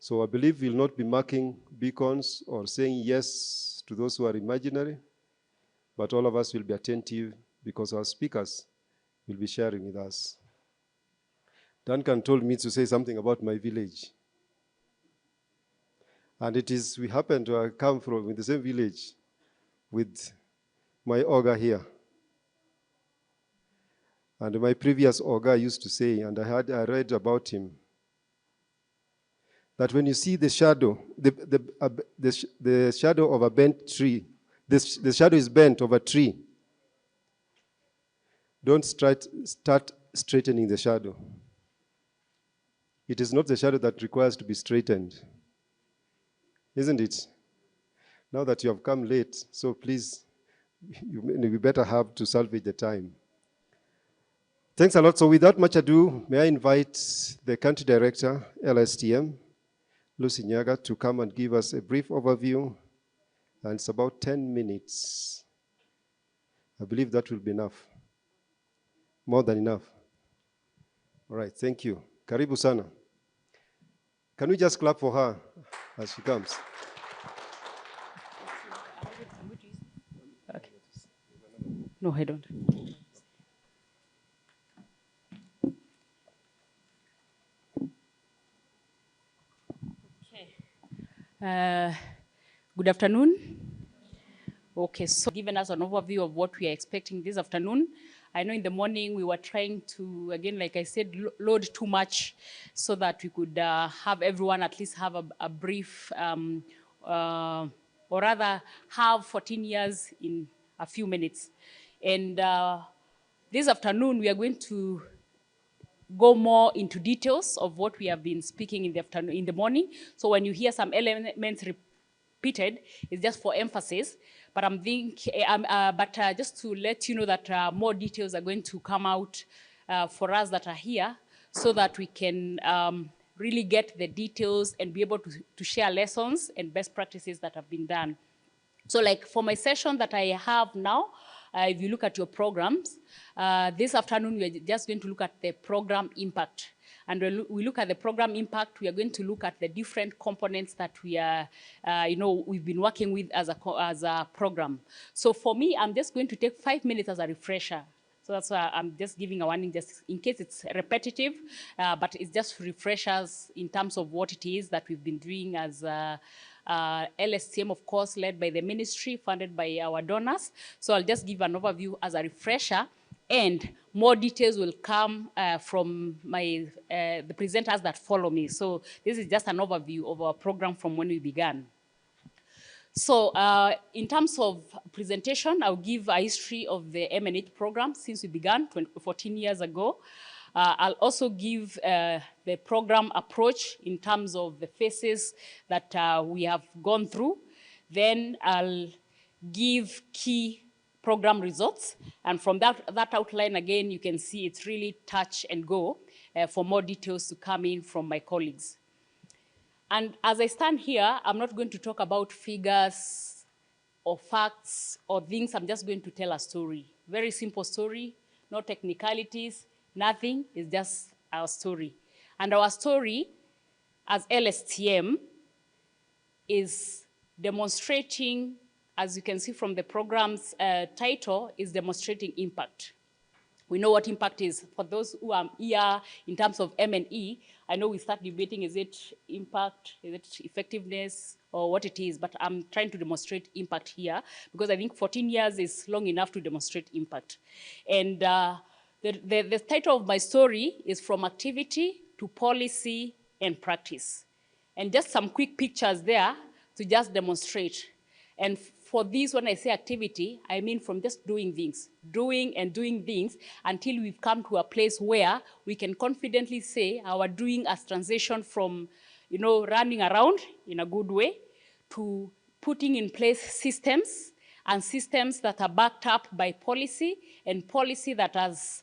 So I believe we'll not be marking beacons or saying yes to those who are imaginary, but all of us will be attentive because our speakers will be sharing with us. Duncan told me to say something about my village. And it is, we happen to have come from the same village with my Oga here. And my previous Oga used to say, and I read about him, that when you see the shadow, the shadow of a bent tree, the shadow is bent of a tree, don't start straightening the shadow. It is not the shadow that requires to be straightened, isn't it? Now that you have come late, so please, you better have to salvage the time. Thanks a lot. So without much ado, may I invite the country director, LSTM, Lucy Nyaga, to come and give us a brief overview. And it's about 10 minutes. I believe that will be enough. More than enough. All right, thank you. Karibu sana. Can we just clap for her as she comes? Okay. No, I don't. Okay. Good afternoon. Okay, so given us an overview of what we are expecting this afternoon. I know in the morning we were trying to, again, like I said, load too much so that we could have everyone at least have a brief, or rather have 14 years in a few minutes. And this afternoon we are going to go more into details of what we have been speaking in the afternoon, in the morning. So when you hear some elements repeated, it's just for emphasis. But just to let you know that more details are going to come out for us that are here, so that we can really get the details and be able to share lessons and best practices that have been done. So like for my session that I have now, if you look at your programs, this afternoon we are just going to look at the program impact. And when we look at the program impact, we are going to look at the different components that we are, we've been working with as a program. So for me, I'm just going to take 5 minutes as a refresher. So that's why I'm just giving a warning, just in case it's repetitive, but it's just refreshers in terms of what it is that we've been doing as LSTM, of course, led by the ministry, funded by our donors. So I'll just give an overview as a refresher, and more details will come from the presenters that follow me. So this is just an overview of our program from when we began. So in terms of presentation, I'll give a history of the MNH program since we began 14 years ago. I'll also give the program approach in terms of the phases that we have gone through. Then I'll give key program results. And from that outline, again, you can see it's really touch and go for more details to come in from my colleagues. And as I stand here, I'm not going to talk about figures or facts or things. I'm just going to tell a story. Very simple story, no technicalities, nothing. It's just our story. And our story as LSTM is demonstrating, as you can see from the program's title, is demonstrating impact. We know what impact is. For those who are here in terms of M&E, I know we start debating, is it impact, is it effectiveness, or what it is, but I'm trying to demonstrate impact here, because I think 14 years is long enough to demonstrate impact. And the title of my story is From Activity to Policy and Practice. And just some quick pictures there to just demonstrate. And for this, when I say activity, I mean from just doing things, doing things until we've come to a place where we can confidently say our doing has transitioned from, running around in a good way to putting in place systems, and systems that are backed up by policy, and policy that has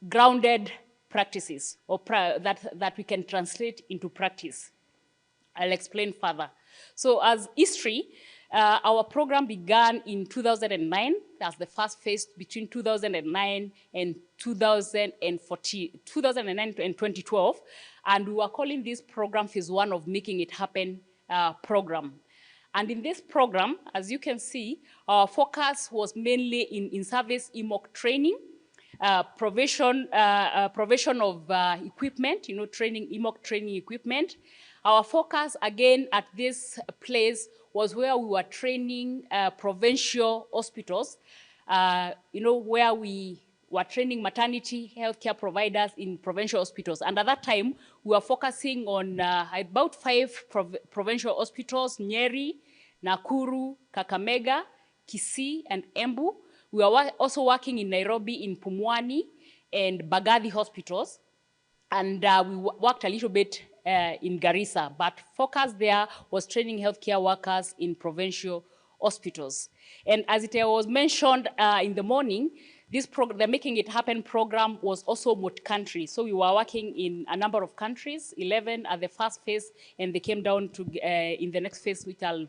grounded practices, or that we can translate into practice. I'll explain further. So as history, Our program began in 2009. That's the first phase between 2009 and 2009 and 2012. And we were calling this program phase 1 of Making It Happen program. And in this program, as you can see, our focus was mainly in in-service EMOC training, provision of equipment, training, EMOC training equipment. Our focus, again, at this place was where we were training provincial hospitals, where we were training maternity healthcare providers in provincial hospitals. And at that time, we were focusing on about 5 provincial hospitals: Nyeri, Nakuru, Kakamega, Kisii, and Embu. We are also working in Nairobi, in Pumwani, and Bagathi hospitals. And we worked a little bit in Garissa, but focus there was training healthcare workers in provincial hospitals. And as it was mentioned in the morning, this program, the Making It Happen program, was also multi-country. So we were working in a number of countries, 11 at the first phase, and they came down to in the next phase, which I'll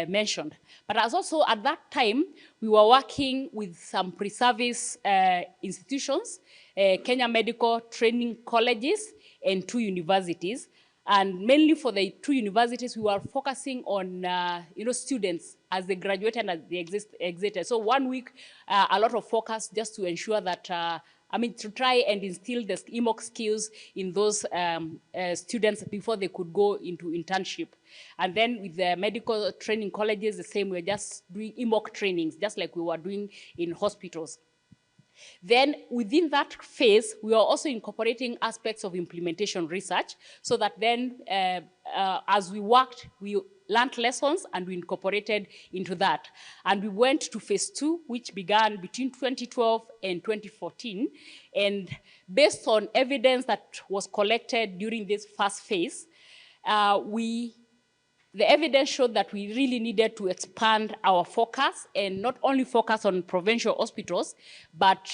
mention. But as also at that time, we were working with some pre-service institutions, Kenya Medical Training Colleges, and 2 universities. And mainly for the 2 universities, we were focusing on students as they graduated and as they exited. So 1 week, a lot of focus just to ensure that, to try and instill the EMOC skills in those students before they could go into internship. And then with the medical training colleges, the same, we're just doing EMOC trainings, just like we were doing in hospitals. Then within that phase, we are also incorporating aspects of implementation research so that then as we worked, we learned lessons and we incorporated into that. And we went to phase 2, which began between 2012 and 2014. And based on evidence that was collected during this first phase, the evidence showed that we really needed to expand our focus and not only focus on provincial hospitals, but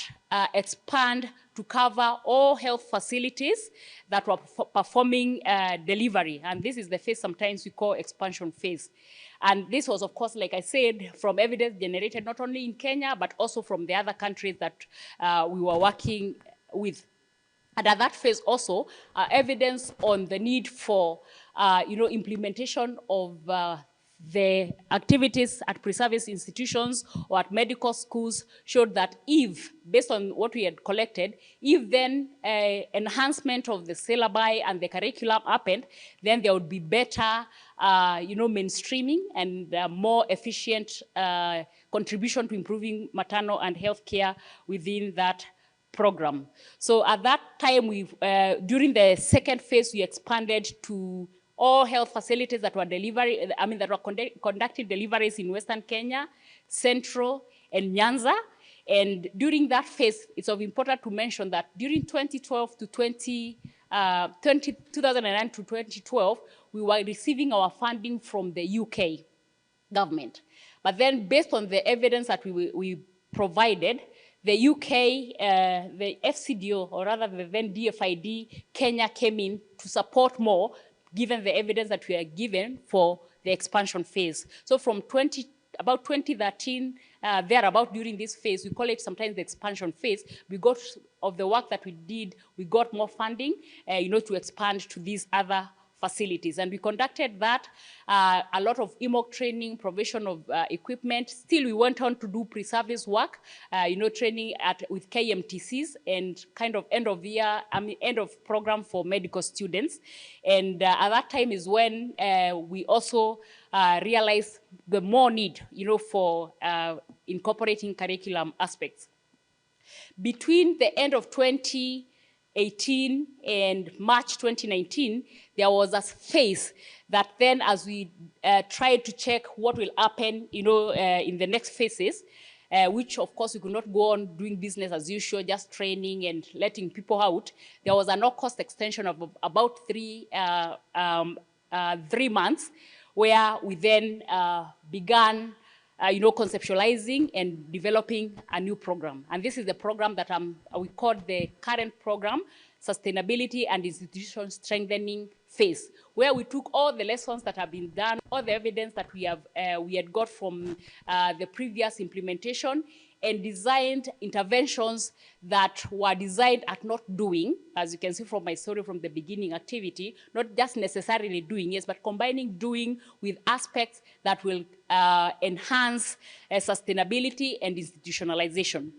expand to cover all health facilities that were performing delivery. And this is the phase sometimes we call expansion phase. And this was, of course, like I said, from evidence generated not only in Kenya, but also from the other countries that we were working with. And at that phase also, evidence on the need for implementation of the activities at pre-service institutions or at medical schools showed that if, based on what we had collected, if then enhancement of the syllabi and the curriculum happened, then there would be better mainstreaming and more efficient contribution to improving maternal and health care within that program. So at that time, during the second phase, we expanded to all health facilities that were conducting deliveries in Western Kenya, Central, and Nyanza. And during that phase, it's of important to mention that during 2012 to 2009 to 2012, we were receiving our funding from the UK government. But then based on the evidence that we provided, the UK, the FCDO, or rather the then DFID, Kenya came in to support more, given the evidence that we are given for the expansion phase. So from about 2013, thereabout during this phase, we call it sometimes the expansion phase, because of the work that we did, we got more funding, to expand to these other facilities. And we conducted that, a lot of EMOC training, provision of equipment. Still, we went on to do pre-service work, training with KMTCs and kind of end of program for medical students. And at that time is when we also realized the more need, for incorporating curriculum aspects. Between the end of 2018 and March 2019, there was a phase that then, as we tried to check what will happen, in the next phases, which of course we could not go on doing business as usual, just training and letting people out. There was a no-cost extension of about 3 months, where we then began conceptualizing and developing a new program. And this is the program that we call the current program, Sustainability and Institution Strengthening phase, where we took all the lessons that have been done, all the evidence that we had got from the previous implementation, and designed interventions that were designed at not doing, as you can see from my story from the beginning activity, not just necessarily doing, yes, but combining doing with aspects that will enhance sustainability and institutionalization.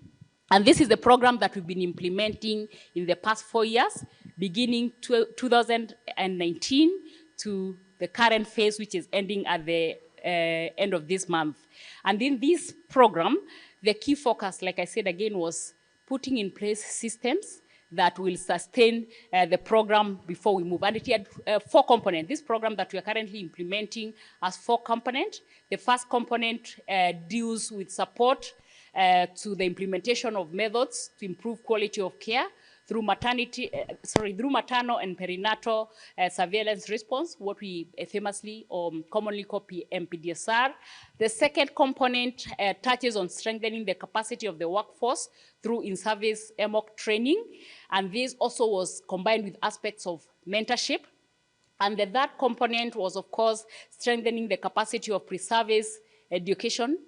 And this is the program that we've been implementing in the past 4 years, beginning 2019 to the current phase, which is ending at the end of this month. And in this program, the key focus, like I said again, was putting in place systems that will sustain the program before we move. And it had 4 components. This program that we are currently implementing has 4 components. The first component deals with support to the implementation of methods to improve quality of care through through maternal and perinatal surveillance response, what we famously or commonly call MPDSR. The second component touches on strengthening the capacity of the workforce through in-service EMOC training, and this also was combined with aspects of mentorship. And the third component was, of course, strengthening the capacity of pre-service education,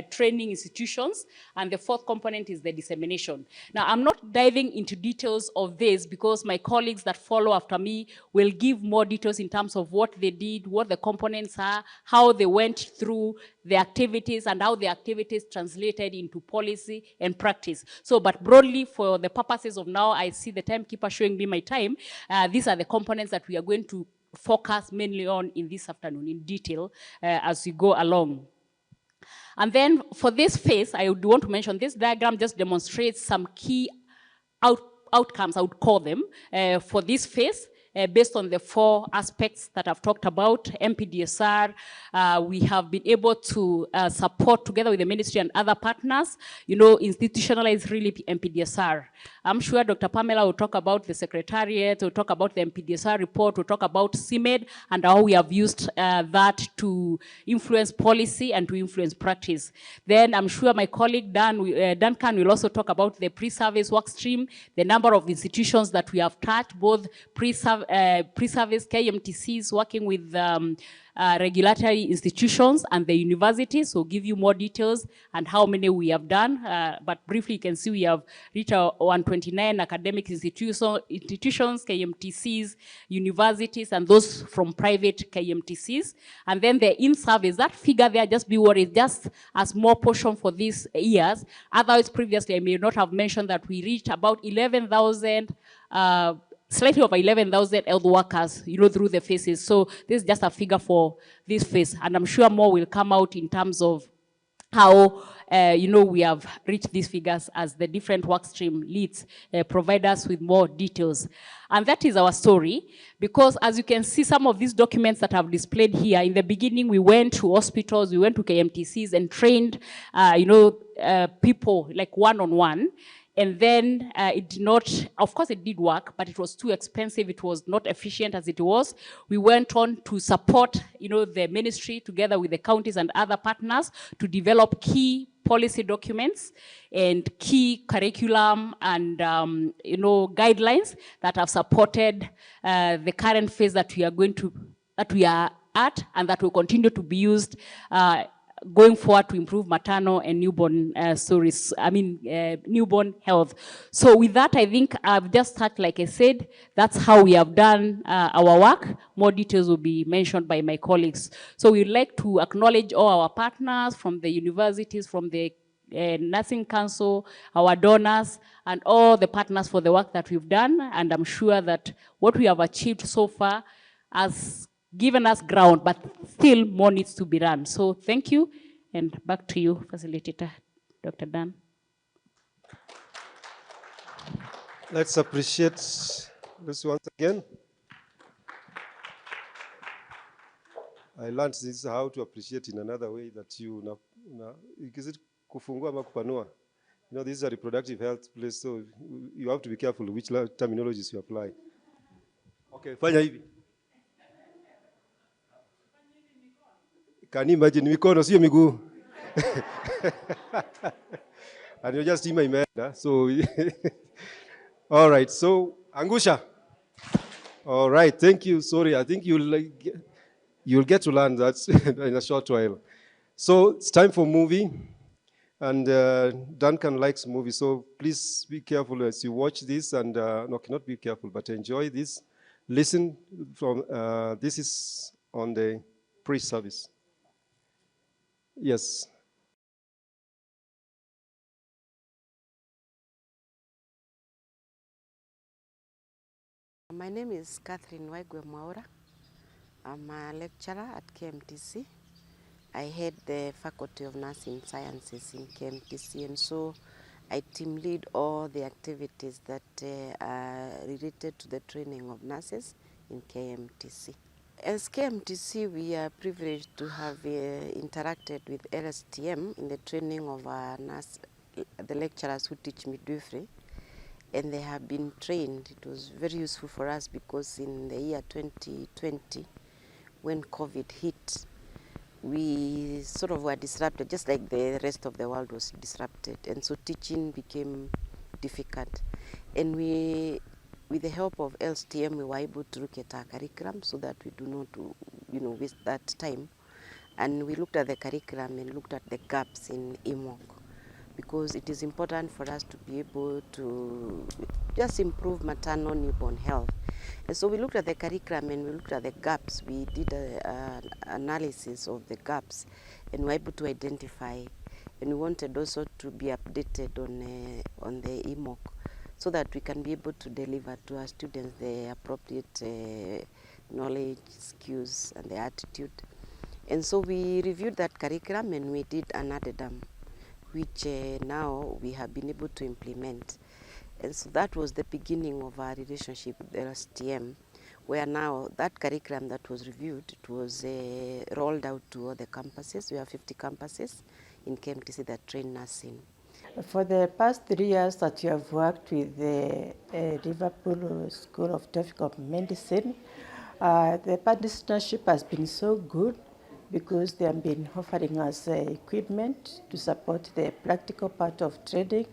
training institutions, and the fourth component is the dissemination. Now, I'm not diving into details of this because my colleagues that follow after me will give more details in terms of what they did, what the components are, how they went through the activities, and how the activities translated into policy and practice. So, but broadly, for the purposes of now, I see the timekeeper showing me my time. These are the components that we are going to focus mainly on in this afternoon in detail as we go along. And then for this phase, I would want to mention this diagram just demonstrates some key outcomes, I would call them, for this phase. Based on the 4 aspects that I've talked about, MPDSR, we have been able to support together with the ministry and other partners, institutionalize really MPDSR. I'm sure Dr. Pamela will talk about the secretariat, will talk about the MPDSR report, will talk about CMED and how we have used that to influence policy and to influence practice. Then I'm sure my colleague Duncan will also talk about the pre-service work stream, the number of institutions that we have touched, both pre-service KMTCs working with regulatory institutions and the universities, so give you more details and how many we have done. But briefly, you can see we have reached 129 academic institutions, KMTCs, universities, and those from private KMTCs. And then the in-service, that figure there, just be worried, just a small portion for these years. Otherwise, previously, I may not have mentioned that we reached about 11,000 slightly over 11,000 health workers, through the phases. So this is just a figure for this phase. And I'm sure more will come out in terms of how, we have reached these figures as the different work stream leads provide us with more details. And that is our story, because as you can see, some of these documents that I've displayed here, in the beginning, we went to hospitals, we went to KMTCs and trained, people like one-on-one. And then it did not, of course it did work, but it was too expensive. It was not efficient as it was. We went on to support, the ministry together with the counties and other partners to develop key policy documents and key curriculum and, guidelines that have supported the current phase that we are at and that will continue to be used going forward to improve maternal and newborn newborn health. So with that, I think I've just started, like I said, that's how we have done our work. More details will be mentioned by my colleagues. So we'd like to acknowledge all our partners from the universities, from the Nursing Council, our donors, and all the partners for the work that we've done. And I'm sure that what we have achieved so far has given us ground, but still more needs to be done. So thank you, and back to you, Facilitator Dr. Dan. Let's appreciate this once again. I learned this how to appreciate in another way that is it kufungua ama kupanua? This is a reproductive health place, so you have to be careful which terminologies you apply. Okay, fanya hivi. Can you imagine mikono sio miguu? And you just imeenda. So all right, so angusha. All right, thank you. Sorry, I think you'll get to learn that in a short while. So it's time for movie, and Duncan likes movies, so please be careful as you watch this, and no, not be careful, but enjoy this. Listen from this is on the pre-service. Yes. My name is Catherine Waigwe Mwaura. I'm a lecturer at KMTC. I head the Faculty of Nursing Sciences in KMTC, and so I team lead all the activities that are related to the training of nurses in KMTC. As KMTC, we are privileged to have interacted with LSTM in the training of our the lecturers who teach midwifery, and they have been trained. It was very useful for us because in the year 2020, when COVID hit, we sort of were disrupted, just like the rest of the world was disrupted. And so teaching became difficult. And with the help of LSTM, we were able to look at our curriculum so that we do not, waste that time. And we looked at the curriculum and looked at the gaps in EMOC, because it is important for us to be able to just improve maternal newborn health. And so we looked at the curriculum and we looked at the gaps. We did an analysis of the gaps and were able to identify. And we wanted also to be updated on the EMOC so that we can be able to deliver to our students the appropriate knowledge, skills, and the attitude. And so we reviewed that curriculum and we did an addendum, which now we have been able to implement. And so that was the beginning of our relationship with LSTM, where now that curriculum that was reviewed, it was rolled out to all the campuses. We have 50 campuses in KMTC that train nursing. For the past 3 years that you have worked with the Liverpool School of Tropical Medicine, the partnership has been so good because they have been offering us equipment to support the practical part of training,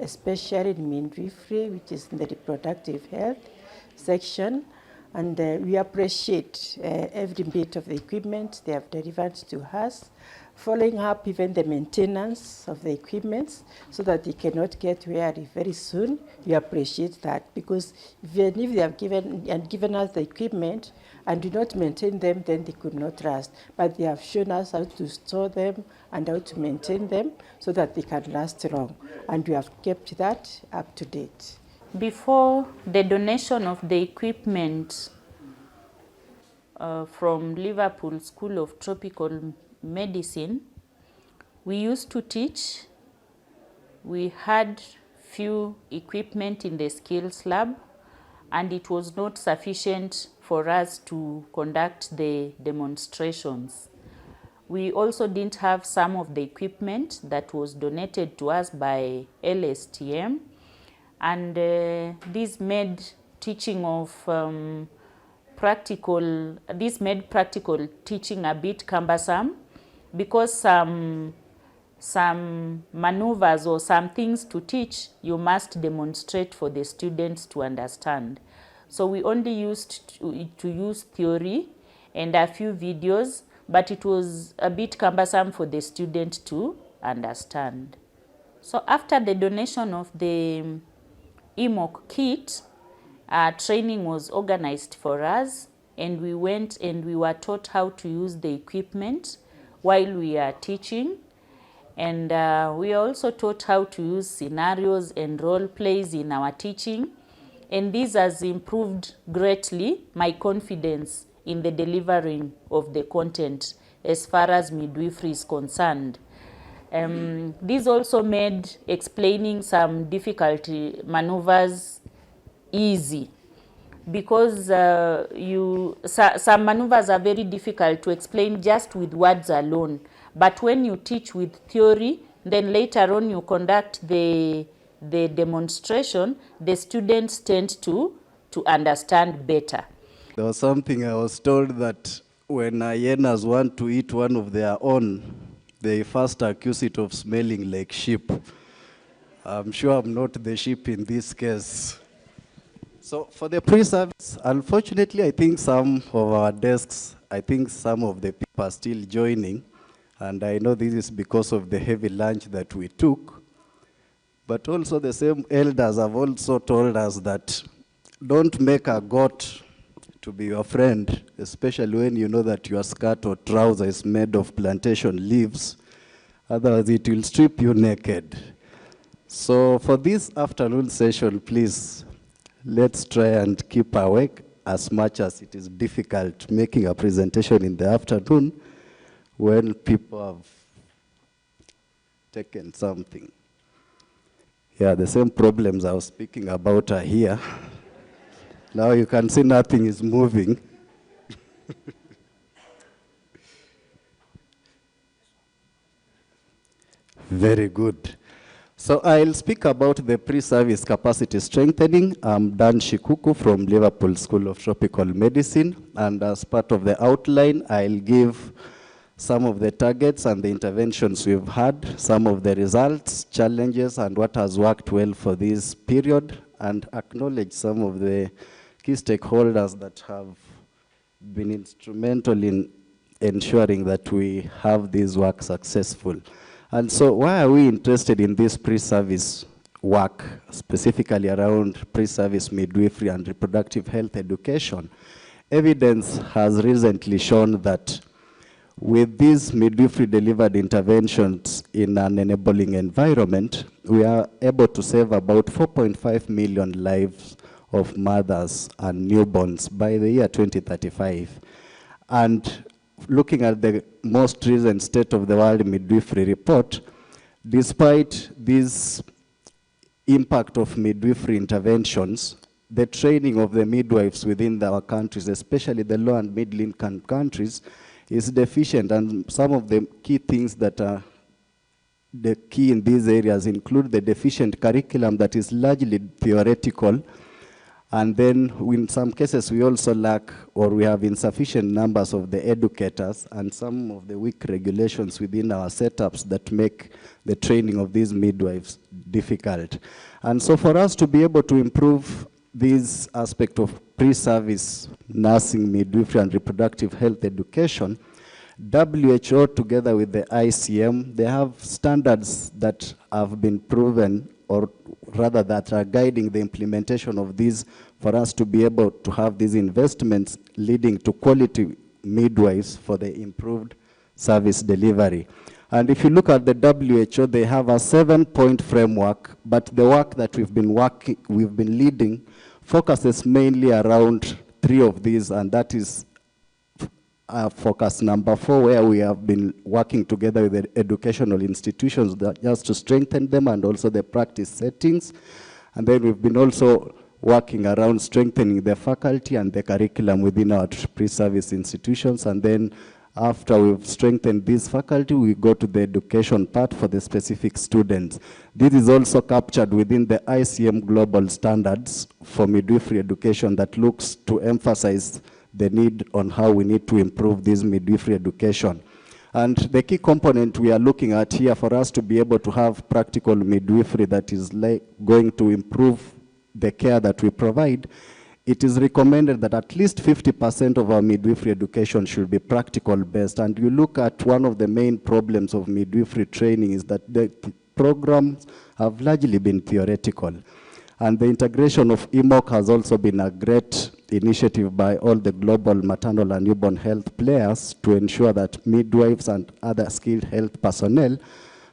especially in midwifery, which is in the reproductive health section. And we appreciate every bit of the equipment they have delivered to us, following up even the maintenance of the equipment so that they cannot get weary very soon. We appreciate that, because even if they have given us the equipment and do not maintain them, then they could not last. But they have shown us how to store them and how to maintain them so that they can last long. And we have kept that up to date. Before the donation of the equipment from Liverpool School of Tropical Medicine, we used to teach. We had few equipment in the skills lab, and it was not sufficient for us to conduct the demonstrations. We also didn't have some of the equipment that was donated to us by LSTM, and this made teaching of practical teaching a bit cumbersome, because some maneuvers or some things to teach, you must demonstrate for the students to understand. So we only used to use theory and a few videos, but it was a bit cumbersome for the student to understand. So after the donation of the EMOC kit, training was organized for us, and we went and we were taught how to use the equipment while we are teaching. And we are also taught how to use scenarios and role plays in our teaching. And this has improved greatly my confidence in the delivering of the content as far as midwifery is concerned. This also made explaining some difficulty maneuvers easy, because some maneuvers are very difficult to explain just with words alone. But when you teach with theory, then later on you conduct the demonstration, the students tend to understand better. There was something I was told that when hyenas want to eat one of their own, they first accuse it of smelling like sheep. I'm sure I'm not the sheep in this case. So for the pre-service, unfortunately, I think some of our desks, I think some of the people are still joining. And I know this is because of the heavy lunch that we took. But also the same elders have also told us that don't make a goat to be your friend, especially when you know that your skirt or trouser is made of plantation leaves. Otherwise, it will strip you naked. So for this afternoon session, please, let's try and keep awake as much as it is difficult making a presentation in the afternoon when people have taken something. Yeah, the same problems I was speaking about are here. Now you can see nothing is moving. Very good. So I'll speak about the pre-service capacity strengthening. I'm Dan Shikuku from Liverpool School of Tropical Medicine. And as part of the outline, I'll give some of the targets and the interventions we've had, some of the results, challenges, and what has worked well for this period, and acknowledge some of the key stakeholders that have been instrumental in ensuring that we have this work successful. And so why are we interested in this pre-service work, specifically around pre-service midwifery and reproductive health education? Evidence has recently shown that with these midwifery delivered interventions in an enabling environment, we are able to save about 4.5 million lives of mothers and newborns by the year 2035. And looking at the most recent State of the World Midwifery report, despite this impact of midwifery interventions, the training of the midwives within our countries, especially the low and middle-income countries, is deficient. And some of the key things that are the key in these areas include the deficient curriculum that is largely theoretical. And then in some cases, we also lack or we have insufficient numbers of the educators and some of the weak regulations within our setups that make the training of these midwives difficult. And so for us to be able to improve this aspect of pre-service nursing, midwifery, and reproductive health education, WHO together with the ICM, they have standards that have been proven, or rather that are guiding the implementation of these for us to be able to have these investments leading to quality midwives for the improved service delivery. And if you look at the WHO, they have a 7-point framework, but the work that we've been leading focuses mainly around 3 of these, and that is focus number 4, where we have been working together with the educational institutions just to strengthen them and also the practice settings. And then we've been also working around strengthening the faculty and the curriculum within our pre-service institutions. And then after we've strengthened this faculty, we go to the education part for the specific students. This is also captured within the ICM global standards for midwifery education that looks to emphasize the need on how we need to improve this midwifery education. And the key component we are looking at here for us to be able to have practical midwifery that is going to improve the care that we provide, it is recommended that at least 50% of our midwifery education should be practical based. And you look at one of the main problems of midwifery training is that the programs have largely been theoretical. And the integration of EMOC has also been a great initiative by all the global maternal and newborn health players to ensure that midwives and other skilled health personnel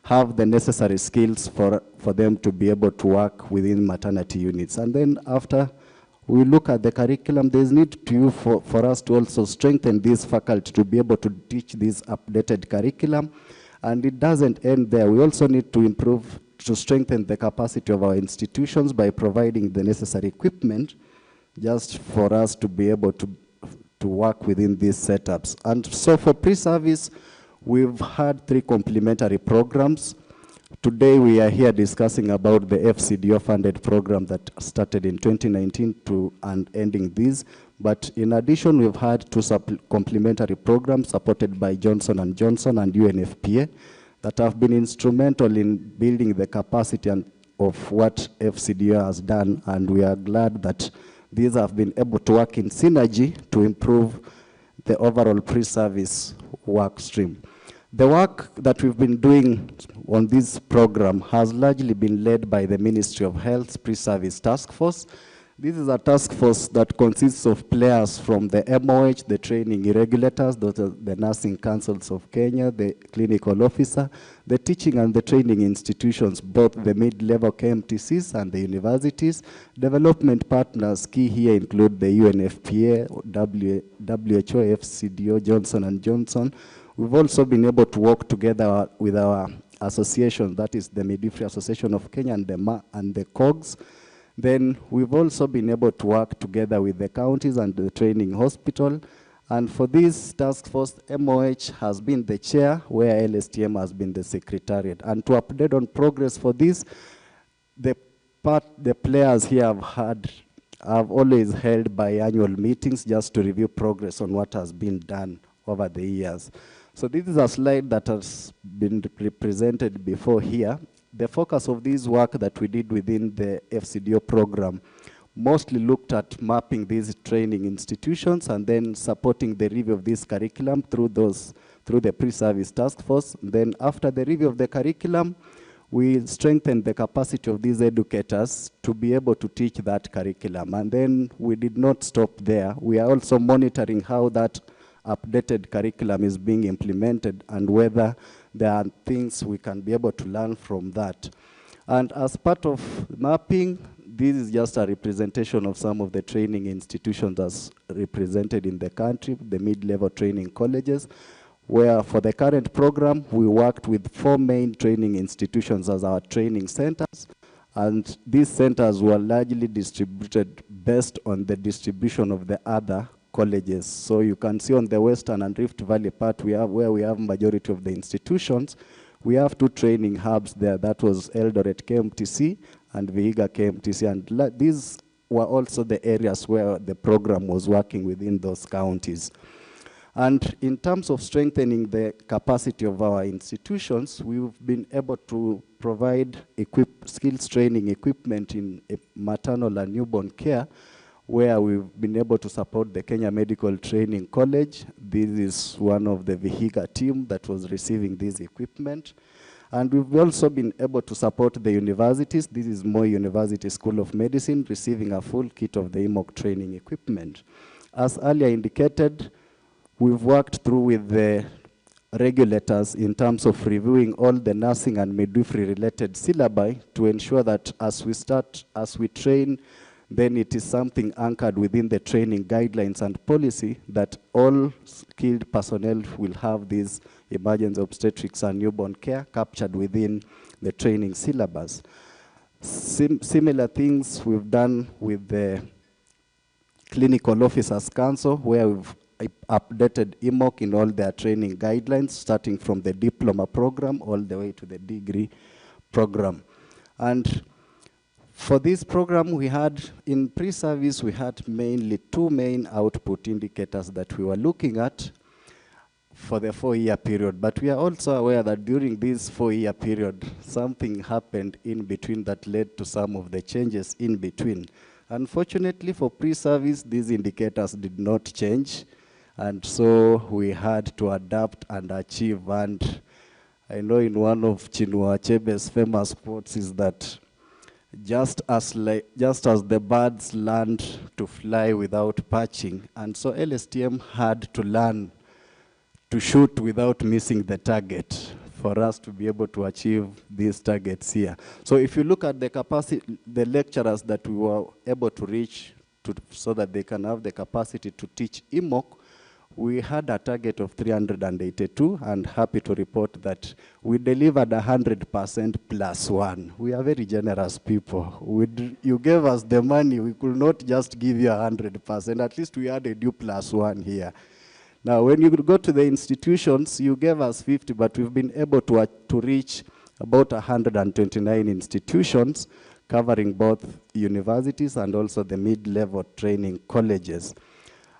have the necessary skills for them to be able to work within maternity units. And then after we look at the curriculum, there's need for us to also strengthen this faculty to be able to teach this updated curriculum. And it doesn't end there. We also need to improve, to strengthen the capacity of our institutions by providing the necessary equipment just for us to be able to work within these setups. And so for pre-service, we've had 3 complementary programs. Today we are here discussing about the FCDO funded program that started in 2019 and ending this. But in addition, we've had 2 complementary programs supported by Johnson & Johnson and UNFPA that have been instrumental in building the capacity of what FCDO has done. And we are glad that these have been able to work in synergy to improve the overall pre-service work stream. The work that we've been doing on this program has largely been led by the Ministry of Health's pre-service task force. This is a task force that consists of players from the MOH, the training regulators, the nursing councils of Kenya, the clinical officer, the teaching and the training institutions, both the mid-level KMTCs and the universities. Development partners key here include the UNFPA, WHO, FCDO, Johnson & Johnson. We've also been able to work together with our association, that is the Midwifery Association of Kenya and the COGS. Then we've also been able to work together with the counties and the training hospital. And for this task force, MOH has been the chair, where LSTM has been the secretariat. And to update on progress for this, the players here have always held biannual meetings just to review progress on what has been done over the years. So this is a slide that has been represented before here. The focus of this work that we did within the FCDO program mostly looked at mapping these training institutions and then supporting the review of this curriculum through the pre-service task force. Then after the review of the curriculum, we strengthened the capacity of these educators to be able to teach that curriculum. And then we did not stop there. We are also monitoring how that updated curriculum is being implemented and whether there are things we can be able to learn from that. And as part of mapping, this is just a representation of some of the training institutions as represented in the country, the mid-level training colleges, where for the current program, we worked with 4 main training institutions as our training centers. And these centers were largely distributed based on the distribution of the other colleges. So you can see on the Western and Rift Valley part where we have majority of the institutions, we have 2 training hubs there. That was Eldoret KMTC and Vihiga KMTC. And these were also the areas where the program was working within those counties. And in terms of strengthening the capacity of our institutions, we've been able to provide skills training equipment in maternal and newborn care, where we've been able to support the Kenya Medical Training College. This is one of the Vihiga team that was receiving this equipment. And we've also been able to support the universities. This is Moi University School of Medicine, receiving a full kit of the EMOC training equipment. As earlier indicated, we've worked through with the regulators in terms of reviewing all the nursing and midwifery related syllabi to ensure that as we train, then it is something anchored within the training guidelines and policy that all skilled personnel will have these emergency obstetrics and newborn care captured within the training syllabus. Similar things we've done with the Clinical Officers Council, where we've updated EMOC in all their training guidelines, starting from the diploma program all the way to the degree program. And for this program, we had, in pre-service, we had mainly 2 main output indicators that we were looking at for the 4-year period. But we are also aware that during this 4-year period, something happened in between that led to some of the changes in between. Unfortunately, for pre-service, these indicators did not change. And so we had to adapt and achieve. And I know in one of Chinua Achebe's famous quotes is that just as the birds learned to fly without perching, and so LSTM had to learn to shoot without missing the target for us to be able to achieve these targets here. So if you look at the capacity, the lecturers that we were able to reach so that they can have the capacity to teach EMOC, we had a target of 382, and happy to report that we delivered 100% plus 1. We are very generous people. You gave us the money, we could not just give you 100%, at least we added you plus 1 here. Now, when you go to the institutions, you gave us 50, but we've been able to reach about 129 institutions, covering both universities and also the mid-level training colleges.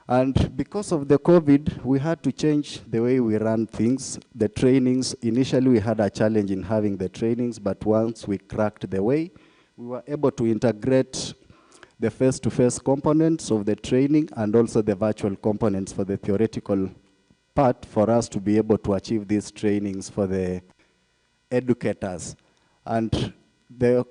And because of the COVID, we had to change the way we run things. The trainings, initially we had a challenge in having the trainings, but once we cracked the way, we were able to integrate the face-to-face components of the training and also the virtual components for the theoretical part for us to be able to achieve these trainings for the educators. And the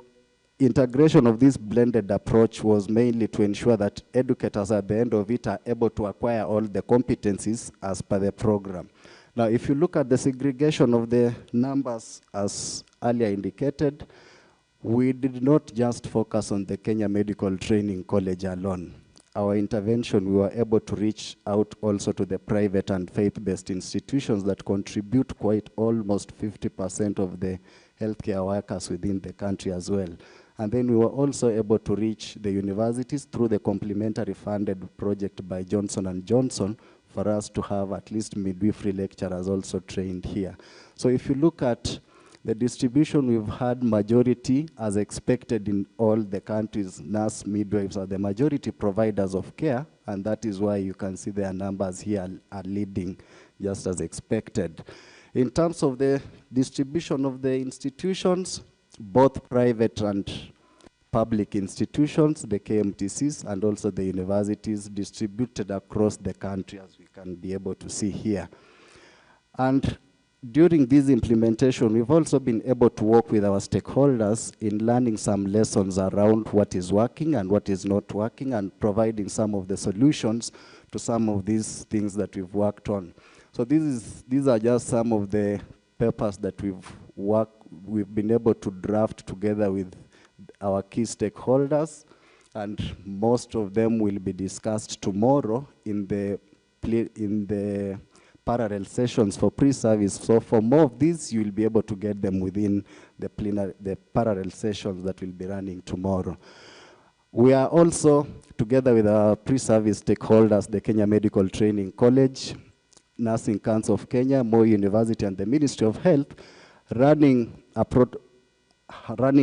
integration of this blended approach was mainly to ensure that educators at the end of it are able to acquire all the competencies as per the program. Now, if you look at the segregation of the numbers as earlier indicated, we did not just focus on the Kenya Medical Training College alone. Our intervention, we were able to reach out also to the private and faith-based institutions that contribute quite almost 50% of the healthcare workers within the country as well. And then we were also able to reach the universities through the complementary funded project by Johnson & Johnson for us to have at least midwifery lecturers also trained here. So if you look at the distribution, we've had majority, as expected in all the countries, nurse midwives are the majority providers of care, and that is why you can see their numbers here are leading just as expected. In terms of the distribution of the institutions, both private and public institutions, the KMTCs, and also the universities distributed across the country, as we can be able to see here. And during this implementation, we've also been able to work with our stakeholders in learning some lessons around what is working and what is not working, and providing some of the solutions to some of these things that we've worked on. So these are just some of the papers that we've been able to draft together with our key stakeholders, and most of them will be discussed tomorrow in the parallel sessions for pre-service. So for more of these, you will be able to get them within the parallel sessions that will be running tomorrow. We are also, together with our pre-service stakeholders, the Kenya Medical Training College, Nursing Council of Kenya, Moi University, and the Ministry of Health, running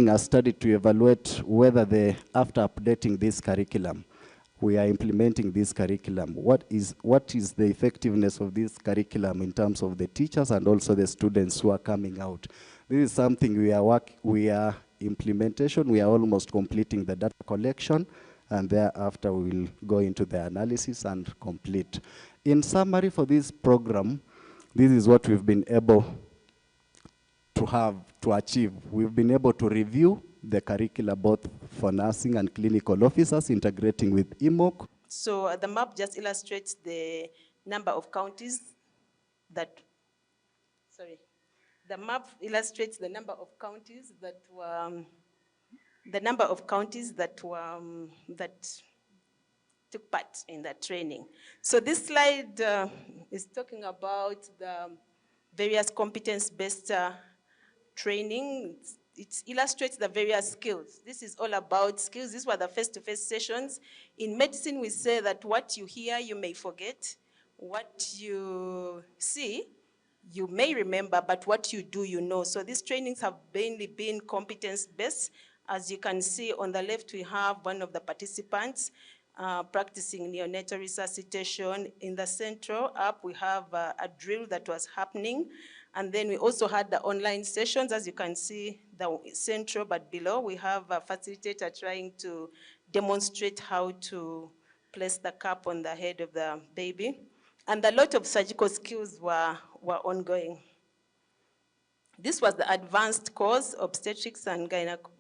a study to evaluate whether after updating this curriculum, we are implementing this curriculum. What is the effectiveness of this curriculum in terms of the teachers and also the students who are coming out? This is something we are implementation. We are almost completing the data collection, and thereafter we will go into the analysis and complete. In summary for this program, this is what we've been able to achieve. We've been able to review the curricula both for nursing and clinical officers, integrating with EMOC. So the map just illustrates the number of counties that, the map illustrates the number of counties that took part in that training. So this slide is talking about the various competence-based training. It illustrates the various skills. This is all about skills. These were the face-to-face sessions. In medicine, we say that what you hear, you may forget. What you see, you may remember, but what you do, you know. So these trainings have mainly been competence-based. As you can see on the left, we have one of the participants practicing neonatal resuscitation. In the central app, we have a drill that was happening. And then we also had the online sessions, as you can see, the central, but below we have a facilitator trying to demonstrate how to place the cap on the head of the baby. And a lot of surgical skills were ongoing. This was the advanced course, obstetrics and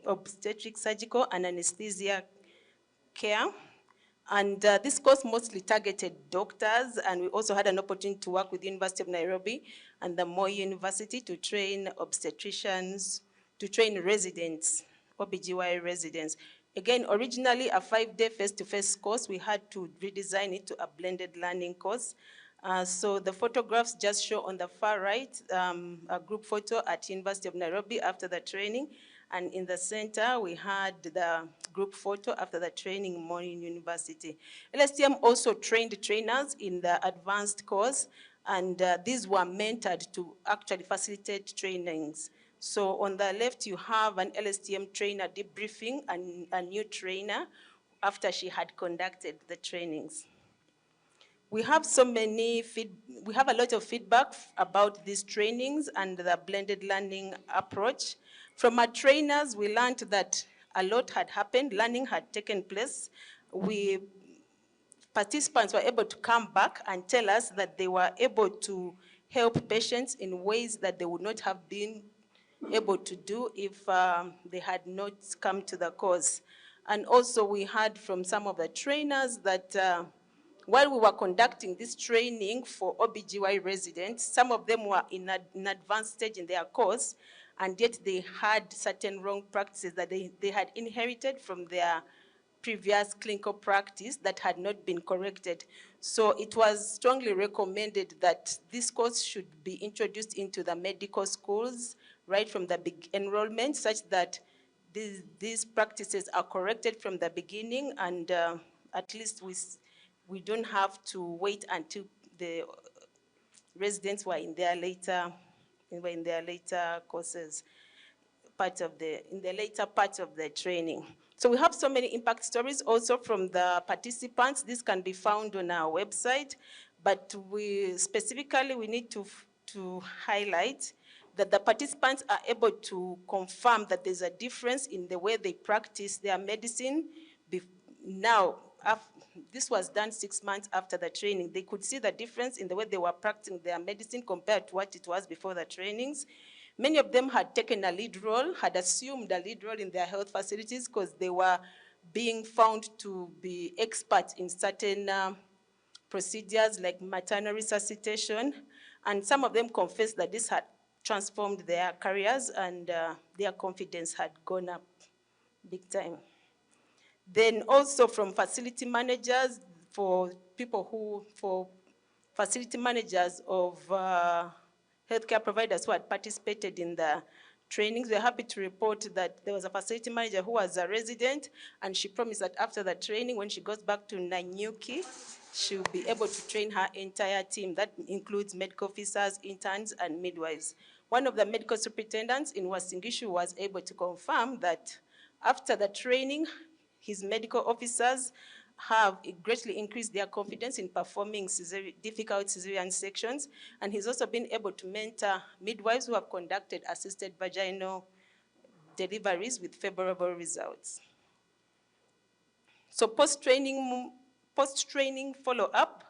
obstetrics, surgical, and anesthesia care. And this course mostly targeted doctors, and we also had an opportunity to work with the University of Nairobi and the Moi University to train obstetricians, to train residents, OBGYN residents. Again, originally a 5-day face-to-face course, we had to redesign it to a blended learning course. So the photographs just show on the far right, a group photo at University of Nairobi after the training. And in the center, we had the group photo after the training in Moi University. LSTM also trained trainers in the advanced course, and these were mentored to actually facilitate trainings. So on the left, you have an LSTM trainer debriefing a new trainer after she had conducted the trainings. We have we have a lot of feedback about these trainings and the blended learning approach. From our trainers, we learned that a lot had happened, learning had taken place. Participants were able to come back and tell us that they were able to help patients in ways that they would not have been able to do if they had not come to the course. And also we heard from some of the trainers that while we were conducting this training for OBGY residents, some of them were in an advanced stage in their course, and yet they had certain wrong practices that they had inherited from their previous clinical practice that had not been corrected. So it was strongly recommended that this course should be introduced into the medical schools right from the big enrollment, such that these practices are corrected from the beginning, and at least we don't have to wait until the residents were in their later courses, in the later part of the training. So we have so many impact stories also from the participants. This can be found on our website, but we need to highlight that the participants are able to confirm that there's a difference in the way they practice their medicine. Now, this was done 6 months after the training. They could see the difference in the way they were practicing their medicine compared to what it was before the trainings. Many of them had taken a lead role, had assumed a lead role in their health facilities because they were being found to be experts in certain procedures like maternal resuscitation. And some of them confessed that this had transformed their careers, and their confidence had gone up big time. Then also from facility managers, for facility managers of healthcare providers who had participated in the trainings, we're happy to report that there was a facility manager who was a resident, and she promised that after the training, when she goes back to Nanyuki, she'll be able to train her entire team. That includes medical officers, interns, and midwives. One of the medical superintendents in Wasingishu was able to confirm that after the training, his medical officers have greatly increased their confidence in performing difficult cesarean sections, and he's also been able to mentor midwives who have conducted assisted vaginal deliveries with favorable results. So post-training follow-up,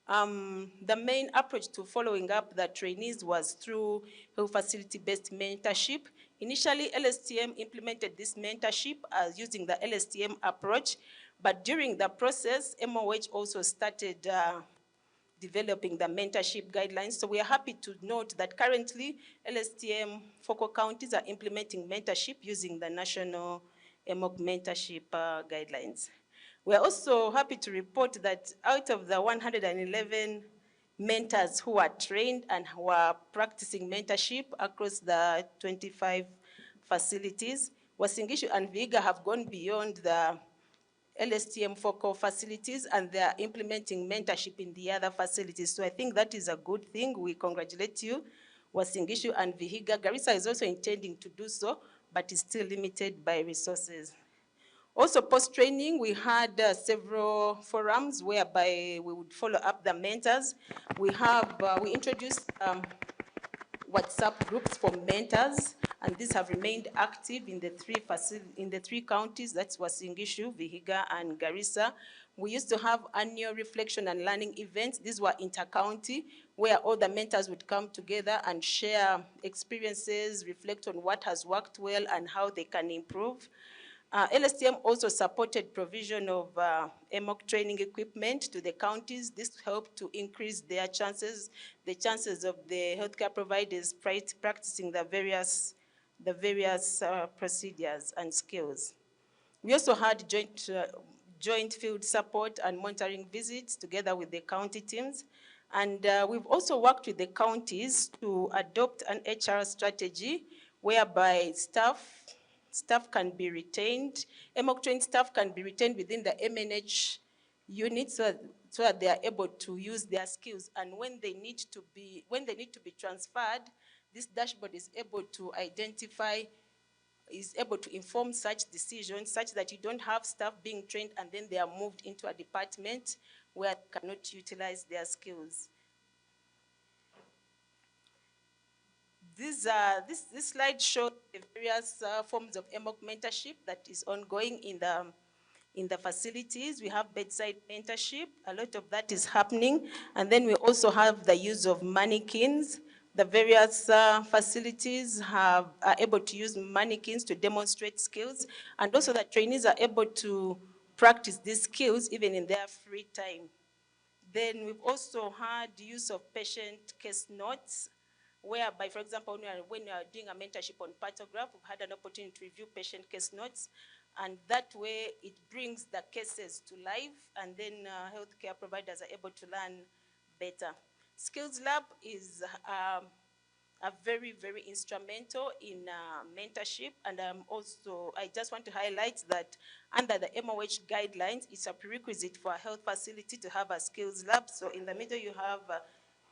the main approach to following up the trainees was through health facility-based mentorship. Initially, LSTM implemented this mentorship using the LSTM approach, but during the process, MOH also started developing the mentorship guidelines. So we are happy to note that currently, LSTM focal counties are implementing mentorship using the national MOC mentorship guidelines. We're also happy to report that out of the 111 mentors who are trained and who are practicing mentorship across the 25 facilities, Wasingishu and Vihiga have gone beyond the LSTM focal facilities, and they are implementing mentorship in the other facilities. So I think that is a good thing. We congratulate you, Wasingishu and Vihiga. Garissa is also intending to do so, but is still limited by resources. Also, post-training, we had several forums whereby we would follow up the mentors. We introduced WhatsApp groups for mentors, and these have remained active in the three counties, that's Wasingishu, Vihiga, and Garissa. We used to have annual reflection and learning events. These were inter-county, where all the mentors would come together and share experiences, reflect on what has worked well and how they can improve. LSTM also supported provision of MOC training equipment to the counties. This helped to increase the chances of the healthcare providers practicing the various procedures and skills. We also had joint field support and monitoring visits together with the county teams. And we've also worked with the counties to adopt an HR strategy whereby staff can be retained, MOC trained staff can be retained within the MNH unit so that they are able to use their skills. And when they need to be transferred, this dashboard is able to inform such decisions such that you don't have staff being trained and then they are moved into a department where they cannot utilize their skills. This slide shows the various forms of EMOC mentorship that is ongoing in the facilities. We have bedside mentorship, a lot of that is happening. And then we also have the use of mannequins. The various facilities are able to use mannequins to demonstrate skills, and also the trainees are able to practice these skills even in their free time. Then we've also had use of patient case notes, whereby, for example, when we are doing a mentorship on pathograph, we've had an opportunity to review patient case notes, and that way it brings the cases to life, and then healthcare providers are able to learn better. Skills Lab is are very, very instrumental in mentorship. And I just want to highlight that under the MOH guidelines, it's a prerequisite for a health facility to have a skills lab. So in the middle, you have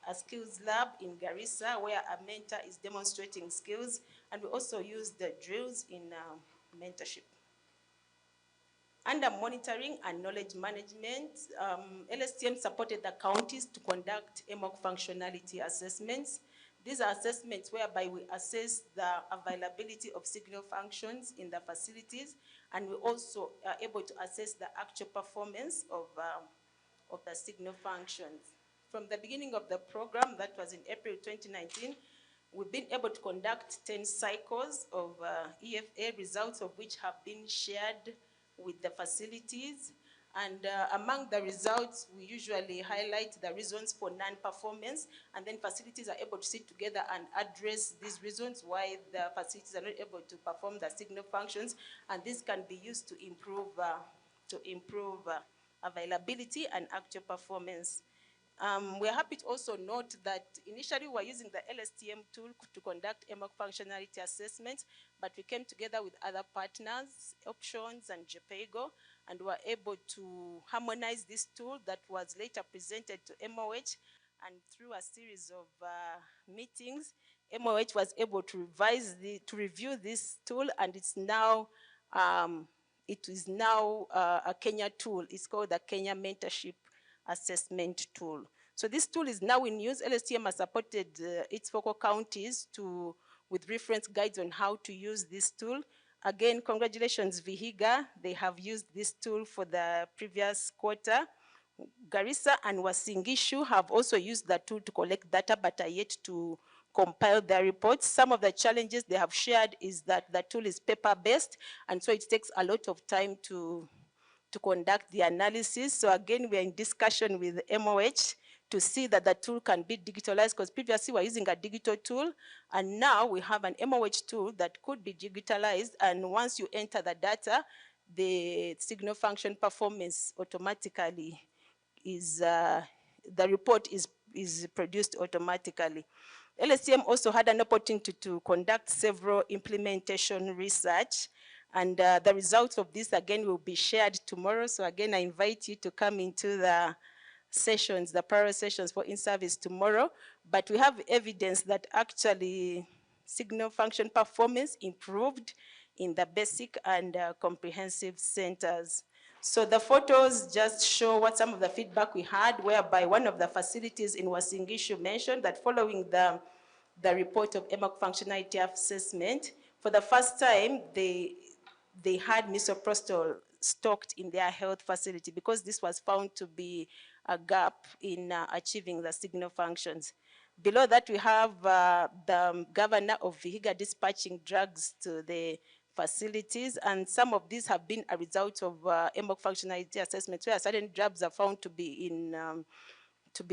a skills lab in Garissa where a mentor is demonstrating skills. And we also use the drills in mentorship. Under monitoring and knowledge management, LSTM supported the counties to conduct EMOC functionality assessments. These are assessments whereby we assess the availability of signal functions in the facilities, and we also are able to assess the actual performance of the signal functions. From the beginning of the program, that was in April 2019, we've been able to conduct 10 cycles of EFA, results of which have been shared with the facilities. And among the results, we usually highlight the reasons for non-performance, and then facilities are able to sit together and address these reasons why the facilities are not able to perform the signal functions, and this can be used to improve availability and actual performance. We're happy to also note that initially we were using the LSTM tool to conduct EMOC functionality assessments, but we came together with other partners, Options and JPEGO, and were able to harmonize this tool that was later presented to MOH, and through a series of meetings, MOH was able to review this tool, and it's now it is now a Kenya tool. It's called the Kenya Mentorship Assessment Tool. So this tool is now in use. LSTM has supported its focal counties with reference guides on how to use this tool. Again, congratulations, Vihiga. They have used this tool for the previous quarter. Garissa and Wasingishu have also used the tool to collect data, but are yet to compile their reports. Some of the challenges they have shared is that the tool is paper-based, and so it takes a lot of time to conduct the analysis. So again, we are in discussion with MOH to see that the tool can be digitalized, because previously we were using a digital tool, and now we have an MOH tool that could be digitalized, and once you enter the data, the signal function performance automatically is, the report is produced automatically. LSTM also had an opportunity to conduct several implementation research, and the results of this again will be shared tomorrow. So again, I invite you to come into the sessions, the parallel sessions for in-service tomorrow. But we have evidence that actually signal function performance improved in the basic and comprehensive centers. So the photos just show what some of the feedback we had, whereby one of the facilities in Wasingishu mentioned that following the report of EMOC functionality assessment, for the first time, they had misoprostol stocked in their health facility, because this was found to be a gap in achieving the signal functions. Below that, we have the governor of Vihiga dispatching drugs to the facilities, and some of these have been a result of EMOC functionality assessments, where certain drugs are found to be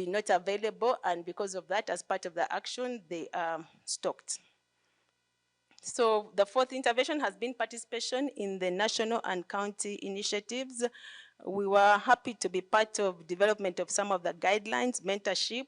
not available, and because of that, as part of the action, they are stocked. So the fourth intervention has been participation in the national and county initiatives. We were happy to be part of development of some of the guidelines, mentorship,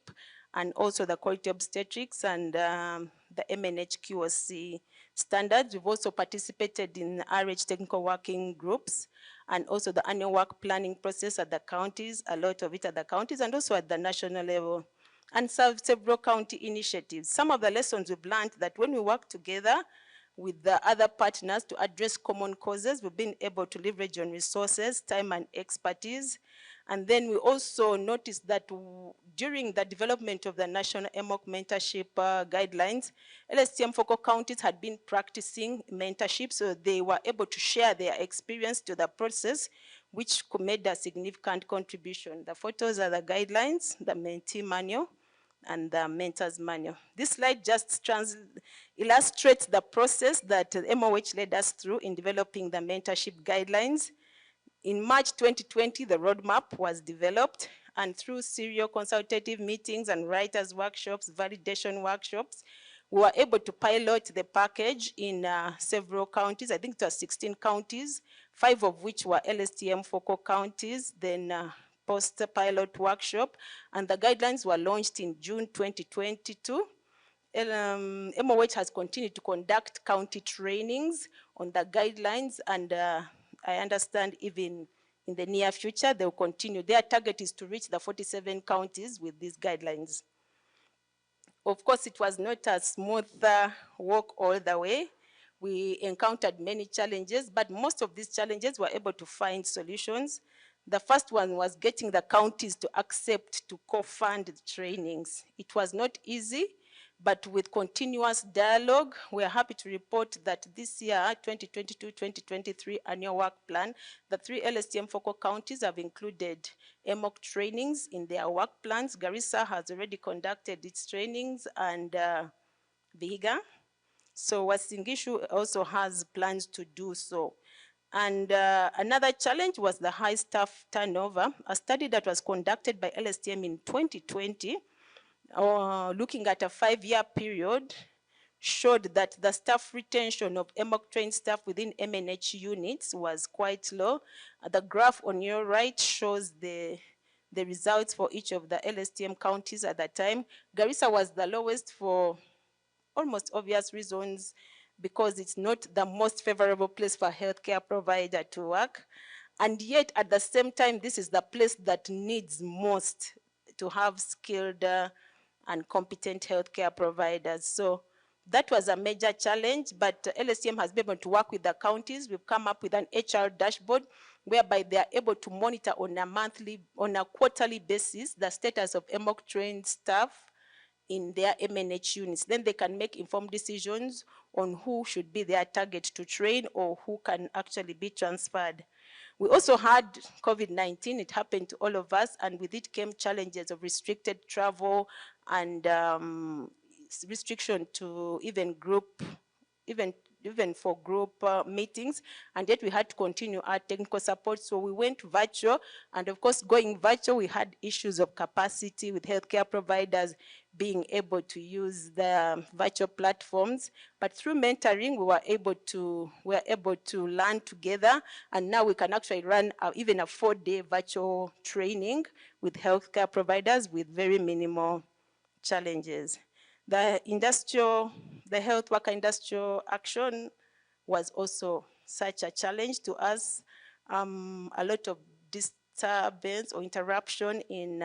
and also the quality obstetrics and the MNH QOC standards. We've also participated in RH technical working groups, and also the annual work planning process at the counties, a lot of it at the counties, and also at the national level, and several county initiatives. Some of the lessons we've learned that when we work together with the other partners to address common causes, we've been able to leverage on resources, time, and expertise. And then we also noticed that during the development of the National EMOC Mentorship Guidelines, LSTM focal counties had been practicing mentorship, so they were able to share their experience to the process, which made a significant contribution. The photos are the guidelines, the mentee manual, and the mentor's manual. This slide just illustrates the process that MOH led us through in developing the mentorship guidelines. In March 2020, the roadmap was developed, and through serial consultative meetings and writers' workshops, validation workshops, we were able to pilot the package in several counties. I think it was 16 counties, 5 of which were LSTM focal counties, then post-pilot workshop, and the guidelines were launched in June 2022. MOH has continued to conduct county trainings on the guidelines, and I understand even in the near future, they'll continue. Their target is to reach the 47 counties with these guidelines. Of course, it was not a smooth walk all the way. We encountered many challenges, but most of these challenges were able to find solutions. The first one was getting the counties to accept to co-fund the trainings. It was not easy, but with continuous dialogue, we are happy to report that this year, 2022-2023 annual work plan, the 3 LSTM focal counties have included EMOC trainings in their work plans. Garissa has already conducted its trainings, and Vihiga. So Uasin Gishu also has plans to do so. And another challenge was the high staff turnover. A study that was conducted by LSTM in 2020, looking at a 5-year period, showed that the staff retention of EMOC trained staff within MNH units was quite low. The graph on your right shows the results for each of the LSTM counties at that time. Garissa was the lowest for almost obvious reasons, because it's not the most favorable place for a healthcare provider to work. And yet, at the same time, this is the place that needs most to have skilled and competent healthcare providers. So that was a major challenge, but LSTM has been able to work with the counties. We've come up with an HR dashboard whereby they are able to monitor on a quarterly basis the status of EMOC trained staff in their MNH units. Then they can make informed decisions on who should be their target to train or who can actually be transferred. We also had COVID-19, it happened to all of us, and with it came challenges of restricted travel and restriction to even for group meetings, and yet we had to continue our technical support, so we went virtual. And of course, going virtual, we had issues of capacity with healthcare providers being able to use the virtual platforms. But through mentoring, we were able to learn together, and now we can actually run even a 4-day virtual training with healthcare providers with very minimal challenges. The health worker industrial action was also such a challenge to us. A lot of disturbance or interruption in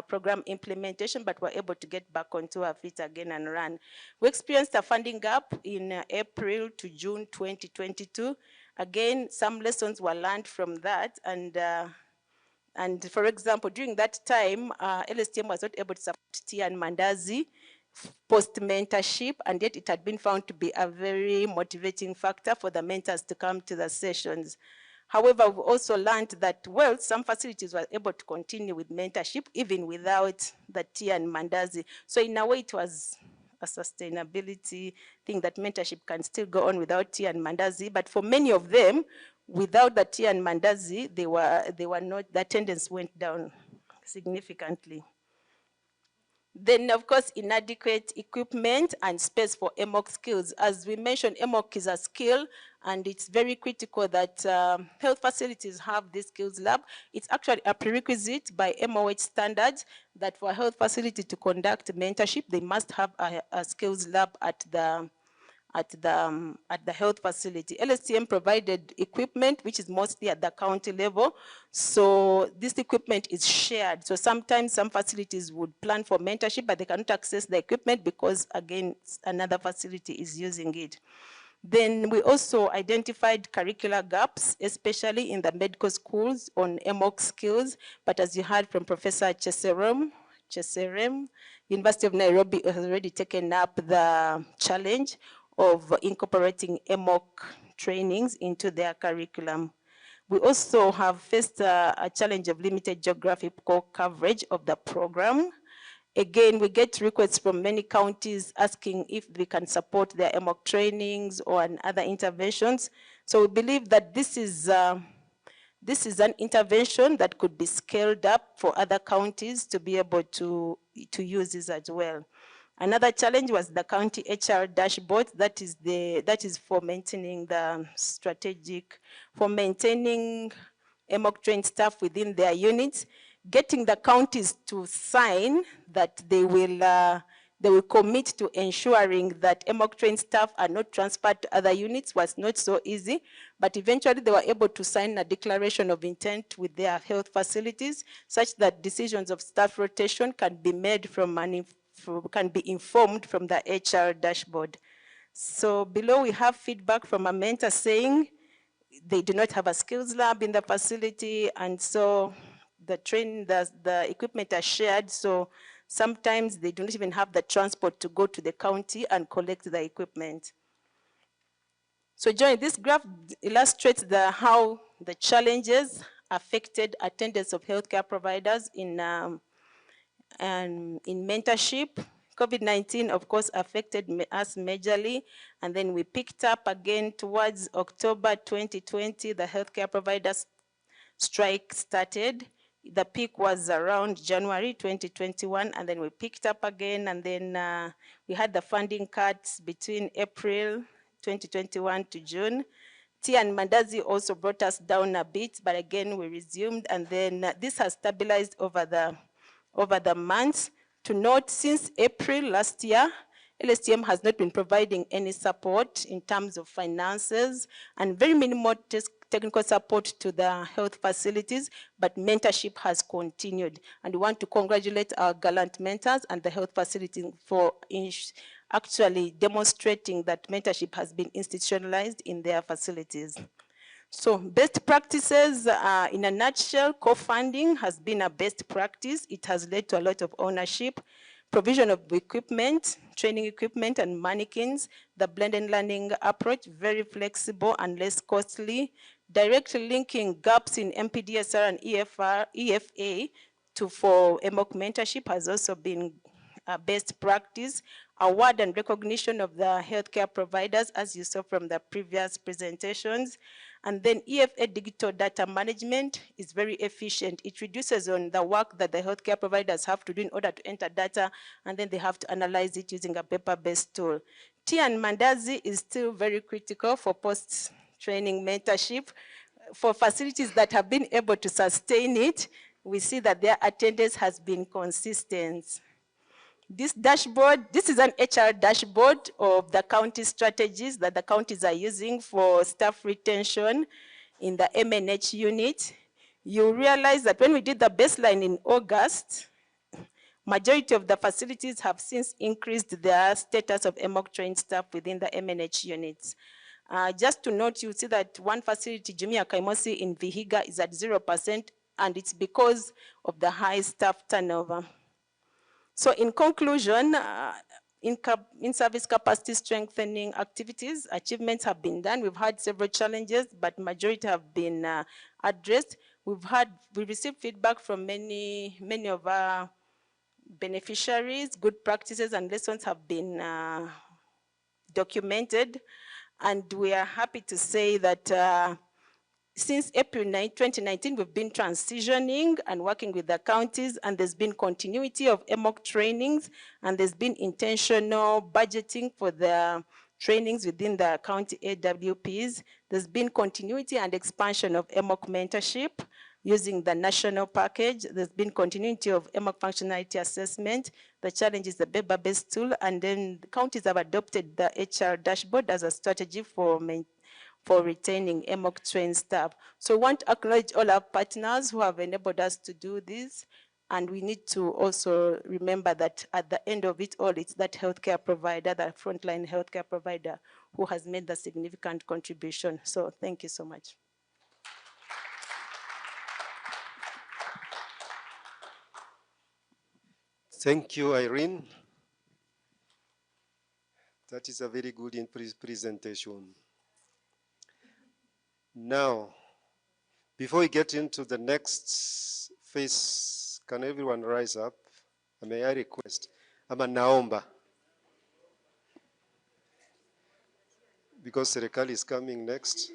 program implementation, but we're able to get back onto our feet again and run. We experienced a funding gap in April to June 2022. Again, some lessons were learned from that, and for example, during that time, LSTM was not able to support Tia and Mandazi post-mentorship, and yet it had been found to be a very motivating factor for the mentors to come to the sessions. However, we've also learned that, well, some facilities were able to continue with mentorship even without the Tia and Mandazi. So in a way, it was a sustainability thing that mentorship can still go on without Tia and Mandazi, but for many of them, without the Tia and Mandazi, they were not, the attendance went down significantly. Then, of course, inadequate equipment and space for EMOC skills. As we mentioned, EMOC is a skill, and it's very critical that health facilities have this skills lab. It's actually a prerequisite by MOH standards that for a health facility to conduct mentorship, they must have a skills lab at the health facility. LSTM provided equipment, which is mostly at the county level. So this equipment is shared. So sometimes some facilities would plan for mentorship, but they cannot access the equipment because, again, another facility is using it. Then we also identified curricular gaps, especially in the medical schools on EMOC skills. But as you heard from Professor Cheserem, University of Nairobi has already taken up the challenge of incorporating EMOC trainings into their curriculum. We also have faced a challenge of limited geographical coverage of the program. Again, we get requests from many counties asking if we can support their EMOC trainings or other interventions. So we believe that this is an intervention that could be scaled up for other counties to be able to use this as well. Another challenge was the county HR dashboard. That is for maintaining the strategic, for maintaining EMOC trained staff within their units, getting the counties to sign that they will commit to ensuring that EMOC trained staff are not transferred to other units was not so easy, but eventually they were able to sign a declaration of intent with their health facilities such that decisions of staff rotation can be made can be informed from the HR dashboard. So below we have feedback from a mentor saying they do not have a skills lab in the facility, and so the equipment are shared, so sometimes they don't even have the transport to go to the county and collect the equipment. So Joy, this graph illustrates how the challenges affected attendance of healthcare providers in mentorship. COVID-19, of course, affected us majorly, and then we picked up again towards October 2020, the healthcare providers strike started. The peak was around January 2021, and then we picked up again, and then we had the funding cuts between April 2021 to June. Tea and Mandazi also brought us down a bit, but again, we resumed, and then this has stabilized over the months. To note, since April last year, LSTM has not been providing any support in terms of finances and very minimal technical support to the health facilities, but mentorship has continued. And we want to congratulate our gallant mentors and the health facility for actually demonstrating that mentorship has been institutionalized in their facilities. So best practices, in a nutshell, co-funding has been a best practice. It has led to a lot of ownership, provision of equipment, training equipment and mannequins, the blended learning approach, very flexible and less costly, directly linking gaps in MPDSR and EFA for EMOC mentorship has also been a best practice. Award and recognition of the healthcare providers, as you saw from the previous presentations. And then EFA digital data management is very efficient. It reduces on the work that the healthcare providers have to do in order to enter data, and then they have to analyze it using a paper-based tool. Tea and Mandazi is still very critical for post-training mentorship. For facilities that have been able to sustain it, we see that their attendance has been consistent. This dashboard, this is an HR dashboard of the county strategies that the counties are using for staff retention in the MNH unit. You realize that when we did the baseline in August, majority of the facilities have since increased their status of EMOC trained staff within the MNH units. Just to note, you see that one facility, Jumia Kaimosi in Vihiga, is at 0%, and it's because of the high staff turnover. So in conclusion, in-service capacity strengthening activities, achievements have been done. We've had several challenges, but majority have been addressed. We received feedback from many of our beneficiaries. Good practices and lessons have been documented. And we are happy to say that since April 2019, we've been transitioning and working with the counties, and there's been continuity of EMOC trainings, and there's been intentional budgeting for the trainings within the county AWPs. There's been continuity and expansion of EMOC mentorship using the national package. There's been continuity of EMOC functionality assessment. The challenge is the paper-based tool, and then the counties have adopted the HR dashboard as a strategy for retaining EMOC trained staff. So we want to acknowledge all our partners who have enabled us to do this. And we need to also remember that at the end of it all, it's that healthcare provider, that frontline healthcare provider, who has made the significant contribution. So thank you so much. Thank you, Irene. That is a very good presentation. Now, before we get into the next phase, can everyone rise up? May I request? Ama naomba. Because serikali is coming next.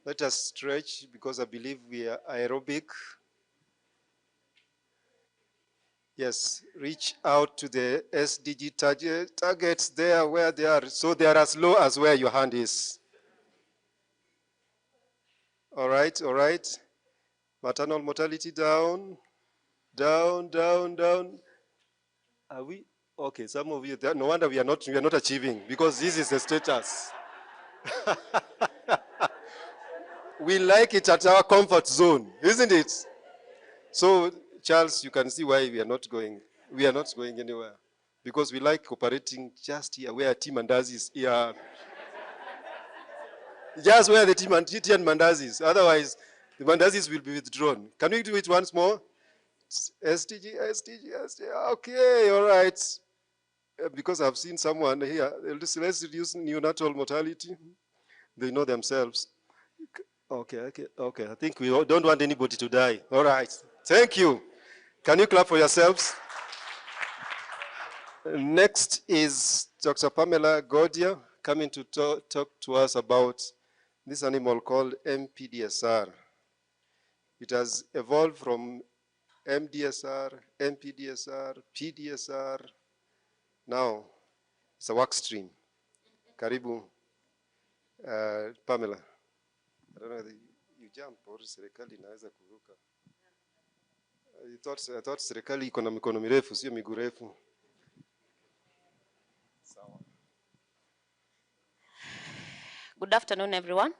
Let us stretch because I believe we are aerobic. Yes, reach out to the SDG targets there where they are. So they are as low as where your hand is. All right, all right. Maternal mortality down, down, down, down. Are we? Okay, some of you, no wonder we are not achieving because this is the status. We like it at our comfort zone, isn't it? So, Charles, you can see why we are not going anywhere. Because we like cooperating just here where Team Mandazi is here. Just where the Team Mandazi is. Otherwise, the Mandazis will be withdrawn. Can we do it once more? SDG, okay, all right. Because I've seen someone here, let's reduce neonatal mortality. They know themselves. Okay. I think we don't want anybody to die. All right. Thank you. Can you clap for yourselves? Next is Dr. Pamela Godia coming to talk to us about this animal called MPDSR. It has evolved from MDSR, MPDSR, PDSR. Now, it's a work stream. Karibu, Pamela. I don't know whether you jump or serikali inaweza kuruka. I thought serikali iko na mikono mirefu, sio miguu refu. Good afternoon, everyone.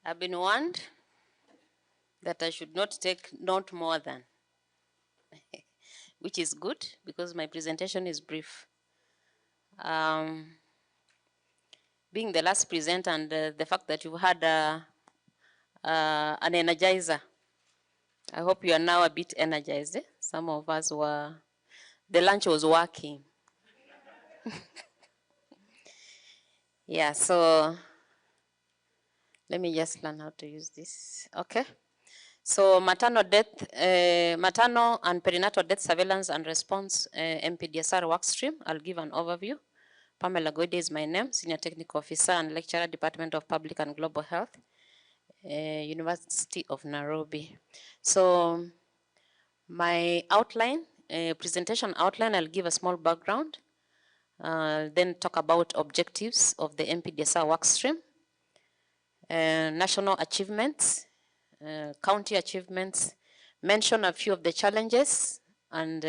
I've been warned that I should not take not more than, which is good because my presentation is brief. Being the last presenter and the fact that you had an energizer, I hope you are now a bit energized. Some of us were, the lunch was working. Yeah, so let me just learn how to use this. Okay. So maternal and perinatal death surveillance and response, MPDSR workstream. I'll give an overview. Pamela Goide is my name, Senior Technical Officer and Lecturer, Department of Public and Global Health, University of Nairobi. So my outline, presentation outline, I'll give a small background, then talk about objectives of the MPDSR workstream, national achievements, county achievements, mention a few of the challenges and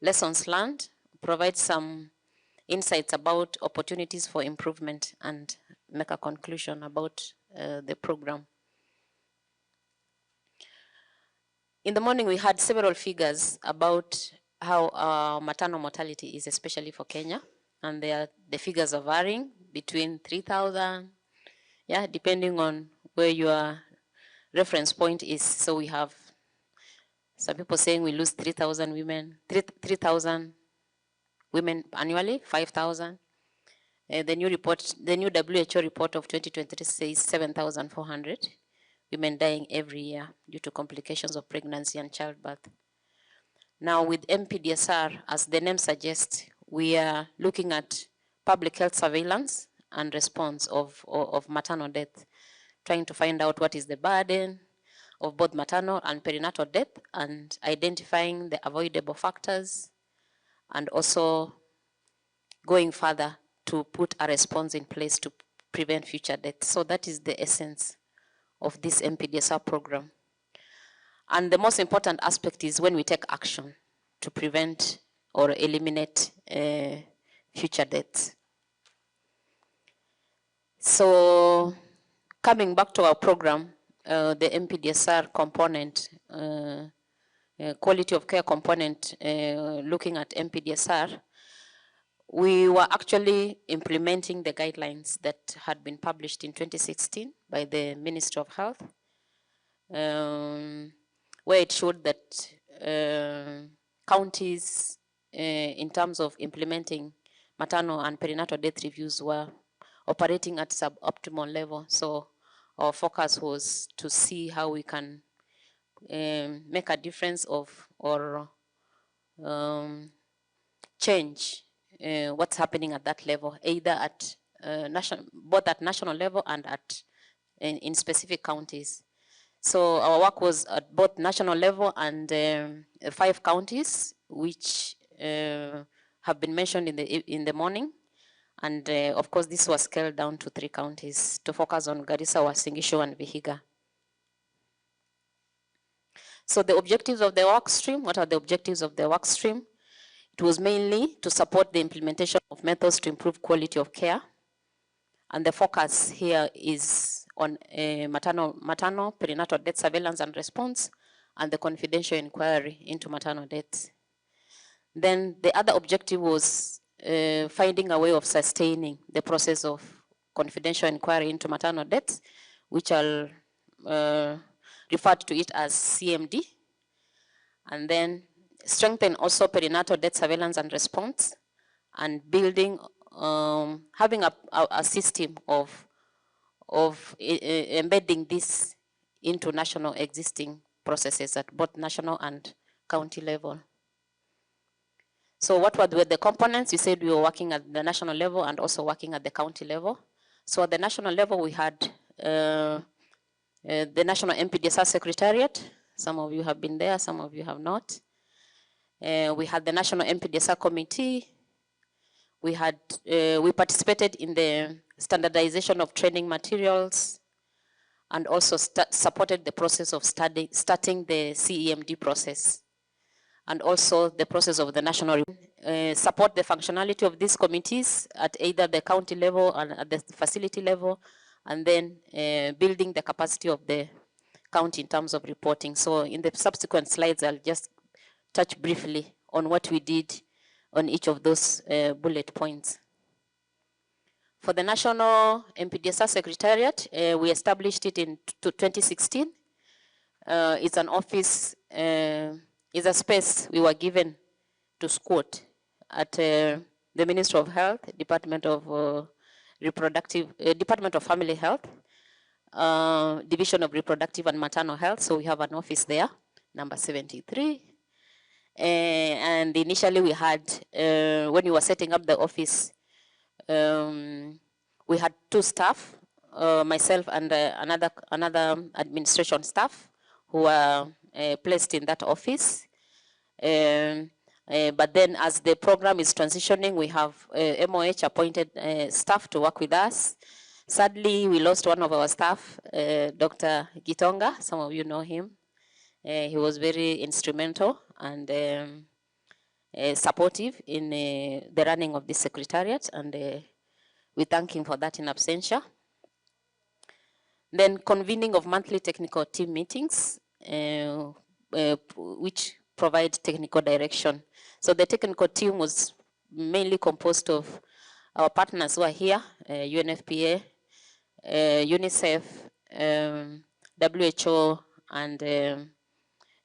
lessons learned, provide some insights about opportunities for improvement, and make a conclusion about the program. In the morning, we had several figures about how maternal mortality is, especially for Kenya, and the figures are varying between 3,000, yeah, depending on where your reference point is. So we have some people saying we lose 3,000 women, 3,000 women annually, 5,000. The new WHO report of 2023 says 7,400 women dying every year due to complications of pregnancy and childbirth. Now with MPDSR, as the name suggests, we are looking at public health surveillance and response of maternal death, trying to find out what is the burden of both maternal and perinatal death and identifying the avoidable factors, and also going further to put a response in place to prevent future death. So that is the essence of this MPDSR program. And the most important aspect is when we take action to prevent or eliminate future deaths. So coming back to our program, the MPDSR component, quality of care component, looking at MPDSR, we were actually implementing the guidelines that had been published in 2016 by the Ministry of Health, where it showed that counties, in terms of implementing maternal and perinatal death reviews, were operating at suboptimal level. So our focus was to see how we can make a difference or change what's happening at that level, either at both at national level and in specific counties. So our work was at both national level and 5 counties, which have been mentioned in the morning. And of course, this was scaled down to 3 counties to focus on Garissa, Uasin Gishu, and Vihiga. So the objectives of the work stream, what are the objectives of the work stream? It was mainly to support the implementation of methods to improve quality of care. And the focus here is on maternal perinatal death surveillance and response, and the confidential inquiry into maternal deaths. Then the other objective was finding a way of sustaining the process of confidential inquiry into maternal deaths, which I'll refer to it as CMD. And then strengthen also perinatal death surveillance and response, and building, having a system of embedding this into national existing processes at both national and county level. So what were the components? We said we were working at the national level and also working at the county level. So at the national level, we had the National MPDSR Secretariat. Some of you have been there, some of you have not. We had the National MPDSR Committee. We participated in the standardization of training materials, and also supported the process of starting the CEMD process, and also the process of the national, support the functionality of these committees at either the county level and at the facility level, and then building the capacity of the county in terms of reporting. So in the subsequent slides, I'll just touch briefly on what we did on each of those bullet points. For the National MPDSR Secretariat, we established it in 2016. It's an office, it's a space we were given to squat at the Ministry of Health, Department of Department of Family Health, Division of Reproductive and Maternal Health. So we have an office there, number 73. And initially we had, when we were setting up the office, we had 2 staff, myself and another administration staff who were placed in that office. But then as the program is transitioning, we have MOH appointed staff to work with us. Sadly, we lost one of our staff, Dr. Gitonga. Some of you know him. He was very instrumental and supportive in the running of this secretariat, and we thank him for that in absentia. Then convening of monthly technical team meetings, which provide technical direction. So the technical team was mainly composed of our partners who are here, UNFPA, UNICEF, WHO, and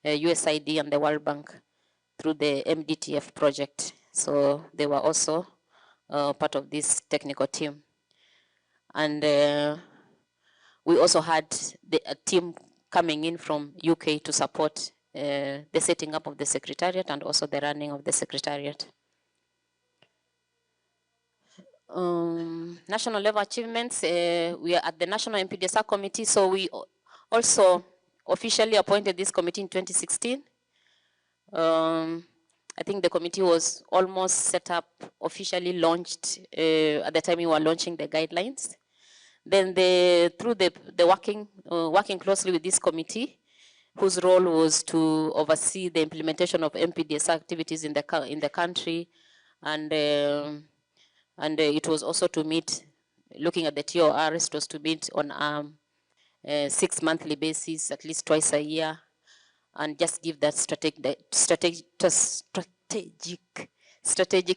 USAID and the World Bank through the MDTF project. So they were also part of this technical team. And we also had a team coming in from UK to support the setting up of the secretariat and also the running of the secretariat. National level achievements, we are at the National MPDSR Committee, so we also officially appointed this committee in 2016. I think the committee was almost set up, officially launched at the time we were launching the guidelines. Then through the working closely with this committee, whose role was to oversee the implementation of MPDSR activities in the country, and it was also to meet, looking at the TORs, it was to meet on 6 monthly basis, at least twice a year, and just give that strategic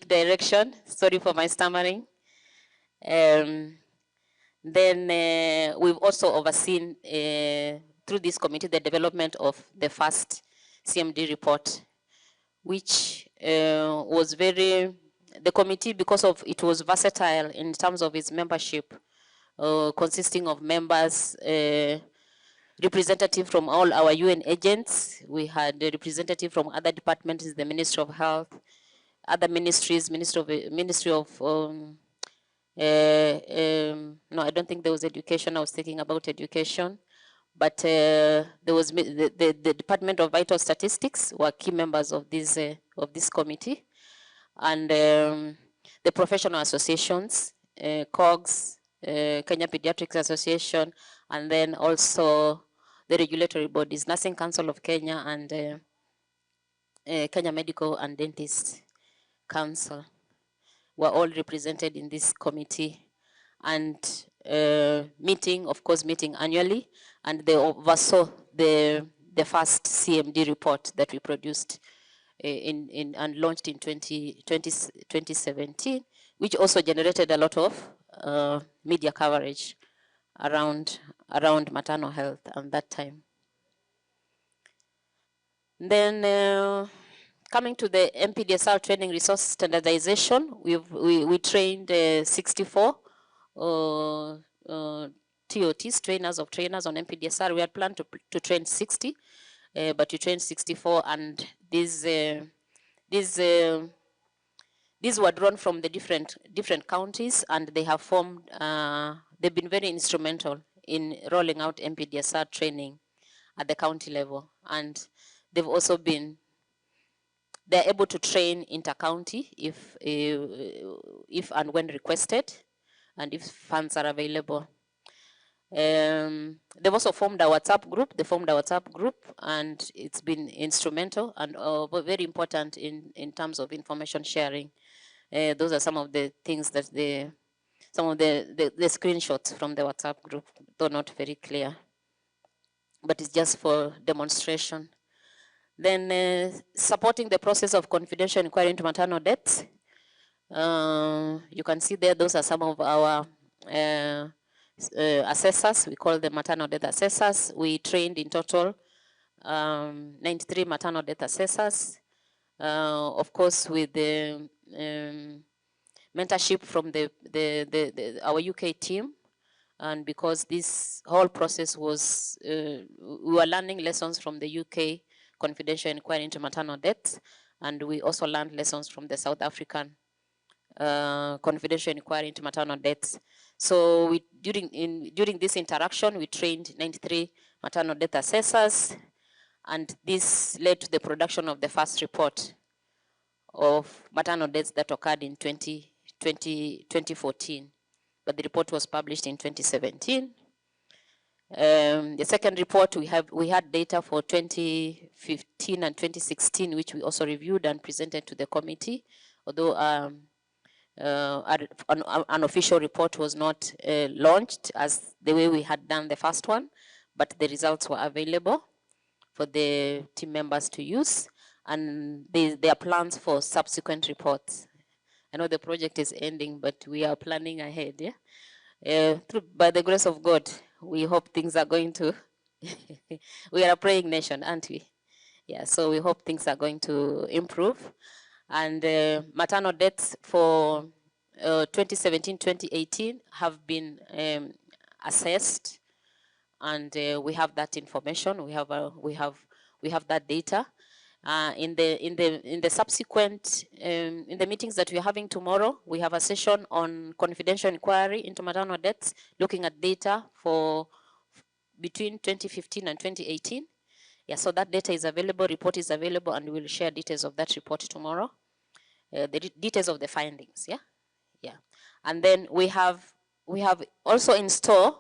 direction. Sorry for my stammering. Then we've also overseen through this committee the development of the first CMD report, which was the committee, because of it was versatile in terms of its membership, consisting of members, representative from all our UN agents. We had a representative from other departments, the Ministry of Health, other ministries, Ministry of no, I don't think there was education. I was thinking about education, but there was the Department of Vital Statistics were key members of this committee, and the professional associations, COGS, Kenya Pediatrics Association, and then also the regulatory bodies, Nursing Council of Kenya and Kenya Medical and Dentist Council were all represented in this committee, and meeting annually, and they oversaw the first CMD report that we produced and launched in 2017, which also generated a lot of media coverage around maternal health at that time. Then coming to the MPDSR training resource standardization, we trained 64 TOTs, trainers on MPDSR. We had planned to train 60, but we trained 64, and these were drawn from the different counties, and they have formed. They've been very instrumental in rolling out MPDSR training at the county level, and they've also been. They're able to train inter-county if and when requested, and if funds are available. They've also formed a WhatsApp group. They formed a WhatsApp group, and it's been instrumental and very important in terms of information sharing. Those are some of the things that some of the screenshots from the WhatsApp group, though not very clear, but it's just for demonstration. Then supporting the process of confidential inquiry into maternal deaths. You can see there, those are some of our assessors. We call them maternal death assessors. We trained in total 93 maternal death assessors. Of course, with the mentorship from our UK team. And because this whole process was, we were learning lessons from the UK confidential inquiry into maternal deaths, and we also learned lessons from the South African confidential inquiry into maternal deaths. So during this interaction, we trained 93 maternal death assessors, and this led to the production of the first report of maternal deaths that occurred in 2014. But the report was published in 2017. The second report, we had data for 2015 and 2016, which we also reviewed and presented to the committee, although an official report was not launched as the way we had done the first one, but the results were available for the team members to use, and there are plans for subsequent reports. I know the project is ending, but we are planning ahead, yeah? By the grace of God, we hope things are going to, we are a praying nation, aren't we? Yeah, so we hope things are going to improve. And maternal deaths for 2017-2018 have been assessed, and we have that information. We have that data. In the subsequent in the meetings that we're having tomorrow, we have a session on confidential inquiry into maternal deaths, looking at data for between 2015 and 2018. Yeah, so that data is available, report is available, and we'll share details of that report tomorrow. The details of the findings, yeah, yeah, and then we have also in store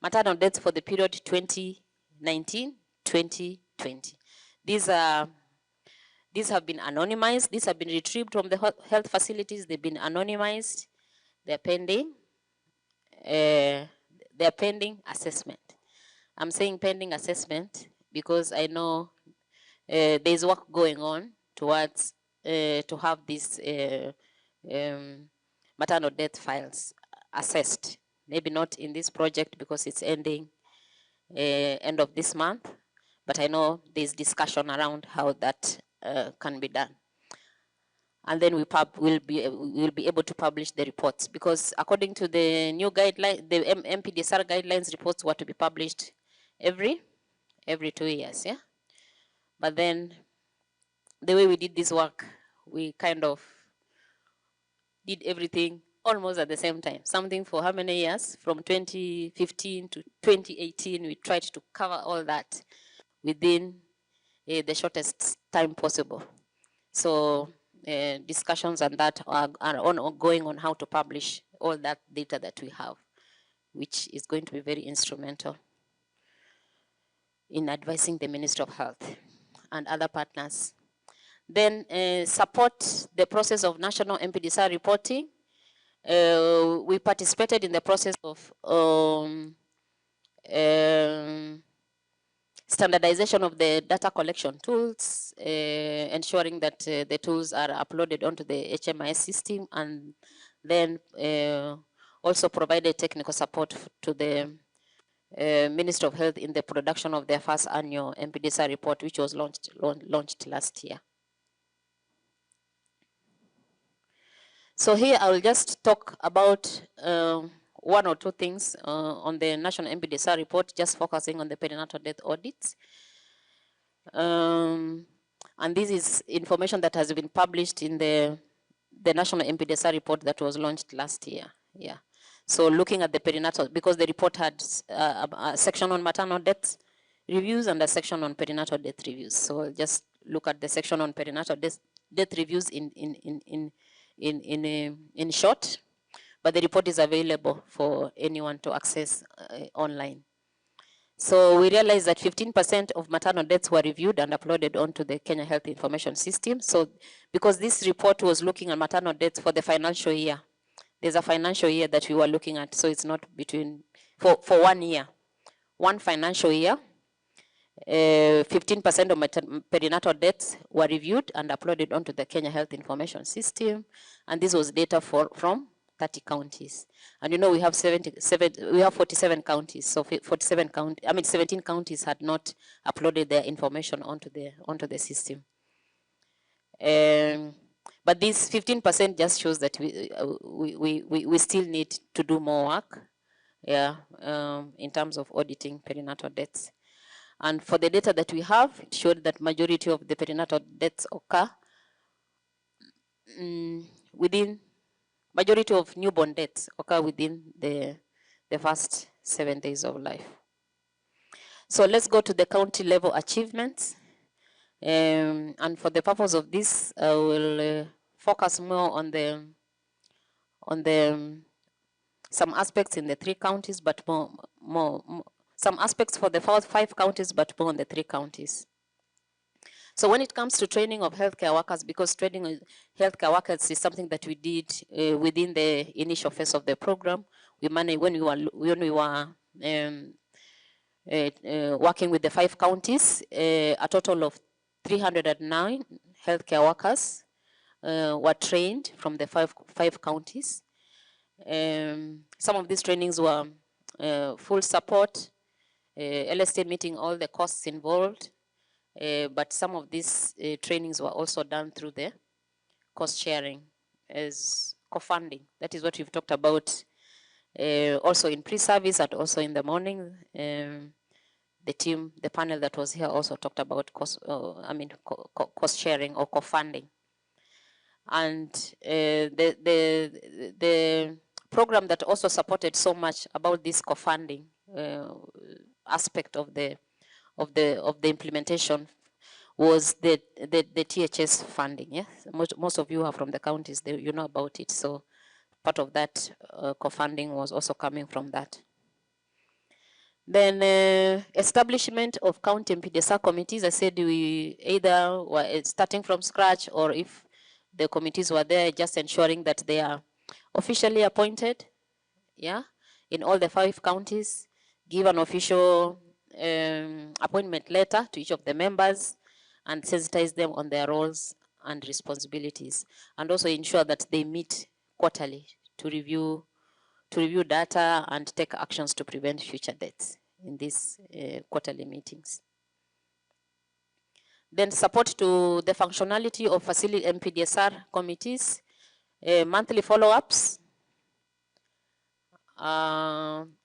maternal deaths for the period 2019-2020. These have been anonymized. These have been retrieved from the health facilities. They've been anonymized. They're pending assessment. I'm saying pending assessment because I know there's work going on towards to have these maternal death files assessed. Maybe not in this project because it's ending end of this month, but I know there's discussion around how that can be done. And then we'll be able to publish the reports, because according to the new guideline, the MPDSR guidelines, reports were to be published every 2 years, yeah. But then the way we did this work, we kind of did everything almost at the same time. Something for how many years? From 2015 to 2018, we tried to cover all that within the shortest time possible. So discussions on that are ongoing on how to publish all that data that we have, which is going to be very instrumental in advising the Ministry of Health and other partners. Then support the process of national MPDSR reporting. We participated in the process of standardization of the data collection tools, ensuring that the tools are uploaded onto the HMIS system, and then also provided technical support to the Ministry of Health in the production of their first annual MPDSR report, which was launched last year. So here I will just talk about one or two things on the National MPDSR report, just focusing on the perinatal death audits. And this is information that has been published in the National MPDSR report that was launched last year. Yeah. So looking at the perinatal, because the report had a section on maternal death reviews and a section on perinatal death reviews. So I'll just look at the section on perinatal death reviews in short, but the report is available for anyone to access online. So we realized that 15% of maternal deaths were reviewed and uploaded onto the Kenya Health Information System. So because this report was looking at maternal deaths for the financial year, there's a financial year that we were looking at, so it's not between, for 1 year, one financial year, 15% of perinatal deaths were reviewed and uploaded onto the Kenya Health Information System, and this was data from 30 counties. And you know we have 47 counties, so 17 counties had not uploaded their information onto the system. But this 15% just shows that we still need to do more work, yeah, in terms of auditing perinatal deaths. And for the data that we have, it showed that majority of the perinatal deaths occur majority of newborn deaths occur within the first 7 days of life. So let's go to the county level achievements. And for the purpose of this, I will focus more on some aspects in the 3 counties, but more some aspects for the 5 counties, but more on the 3 counties. So when it comes to training of healthcare workers, because training of healthcare workers is something that we did within the initial phase of the program, when we were working with the 5 counties, a total of 309 healthcare workers were trained from the five counties. Some of these trainings were full support, LSTA meeting all the costs involved, but some of these trainings were also done through the cost sharing as co-funding. That is what we've talked about also in pre-service and also in the morning. The panel that was here also talked about cost sharing or co-funding. And the program that also supported so much about this co-funding aspect of the implementation was the THS funding. Yes, most of you are from the counties, you know about it. So part of that co-funding was also coming from that. Then establishment of county MPDSR committees. I said we either were starting from scratch, or if the committees were there, just ensuring that they are officially appointed, yeah, in all the 5 counties, give an official appointment letter to each of the members and sensitize them on their roles and responsibilities, and also ensure that they meet quarterly to review data and take actions to prevent future deaths in these quarterly meetings. Then support to the functionality of facility MPDSR committees, monthly follow-ups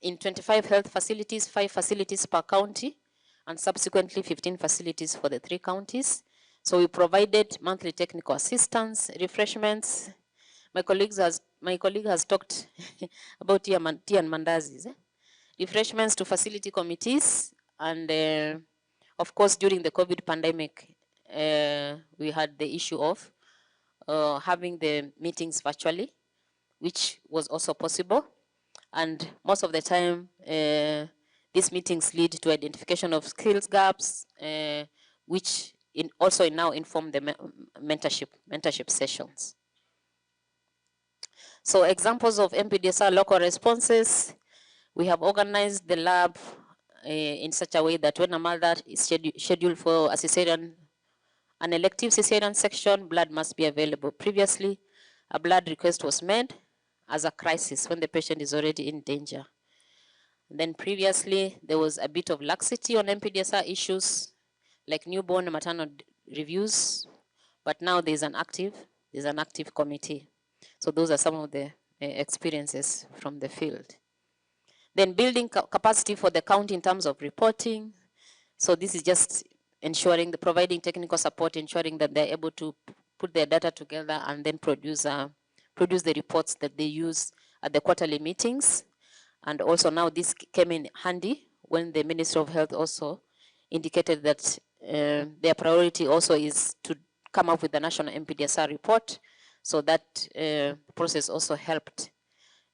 in 25 health facilities, 5 facilities per county, and subsequently 15 facilities for the 3 counties. So we provided monthly technical assistance, refreshments. My colleague has talked about tea and mandazis. Refreshments to facility committees, and of course during the COVID pandemic, we had the issue of having the meetings virtually, which was also possible. And most of the time, these meetings lead to identification of skills gaps, which also now inform the mentorship sessions. So examples of MPDSR local responses, we have organized the lab in such a way that when a mother is scheduled for a cesarean, an elective cesarean section, blood must be available. Previously, a blood request was made as a crisis when the patient is already in danger. Then previously, there was a bit of laxity on MPDSR issues, like newborn and maternal reviews, but now there's an active committee. So those are some of the experiences from the field. Then building capacity for the county in terms of reporting. So this is just ensuring providing technical support, ensuring that they're able to put their data together and then produce the reports that they use at the quarterly meetings. And also now this came in handy when the Ministry of Health also indicated that their priority also is to come up with the national MPDSR report. So that process also helped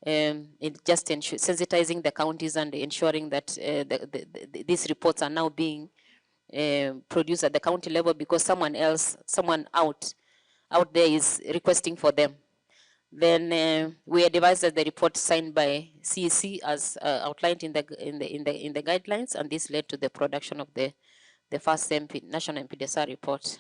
in just sensitizing the counties and ensuring that these reports are now being produced at the county level, because someone out there is requesting for them. Then we advised that the report signed by CEC as outlined in the guidelines, and this led to the production of the first national MPDSR report.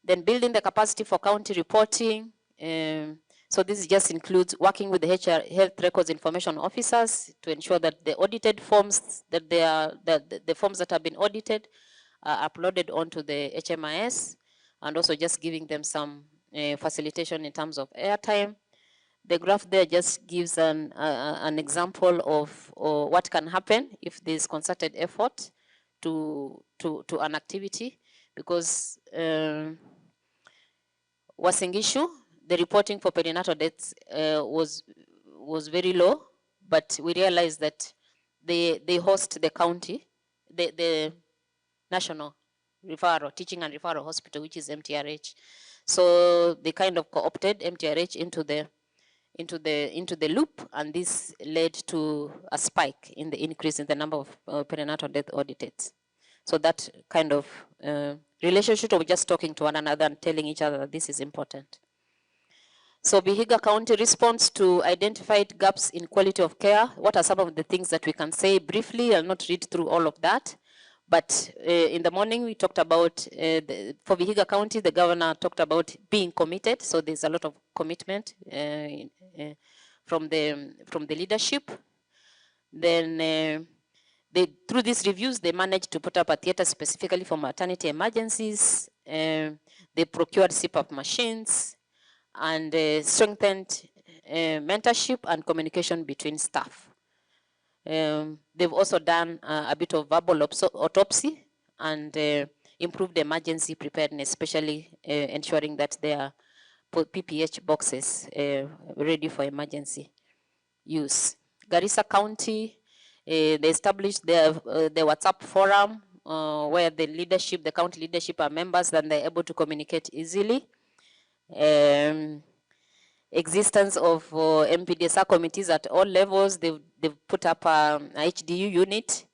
Then building the capacity for county reporting. So this just includes working with the health records information officers to ensure that the audited forms, that the forms that have been audited are uploaded onto the HMIS, and also just giving them some facilitation in terms of airtime. The graph there just gives an example of what can happen if there's concerted effort to an activity, because Wasingishu, the reporting for perinatal deaths was very low, but we realized that they host the county, the national teaching and referral hospital, which is MTRH. So they kind of co-opted MTRH into the loop, and this led to a spike in the increase in the number of perinatal death audited. So that kind of relationship of just talking to one another and telling each other that this is important. So Vihiga County responds to identified gaps in quality of care. What are some of the things that we can say briefly? I'll not read through all of that. But in the morning, we talked about, for Vihiga County, the governor talked about being committed. So there's a lot of commitment from the leadership. Then through these reviews, they managed to put up a theater specifically for maternity emergencies. They procured CPAP machines and strengthened mentorship and communication between staff. They've also done a bit of verbal autopsy and improved emergency preparedness, especially ensuring that there are PPH boxes ready for emergency use. Garissa County, they established the WhatsApp forum where the county leadership are members, and they're able to communicate easily. Existence of MPDSR committees at all levels. They've put up a HDU unit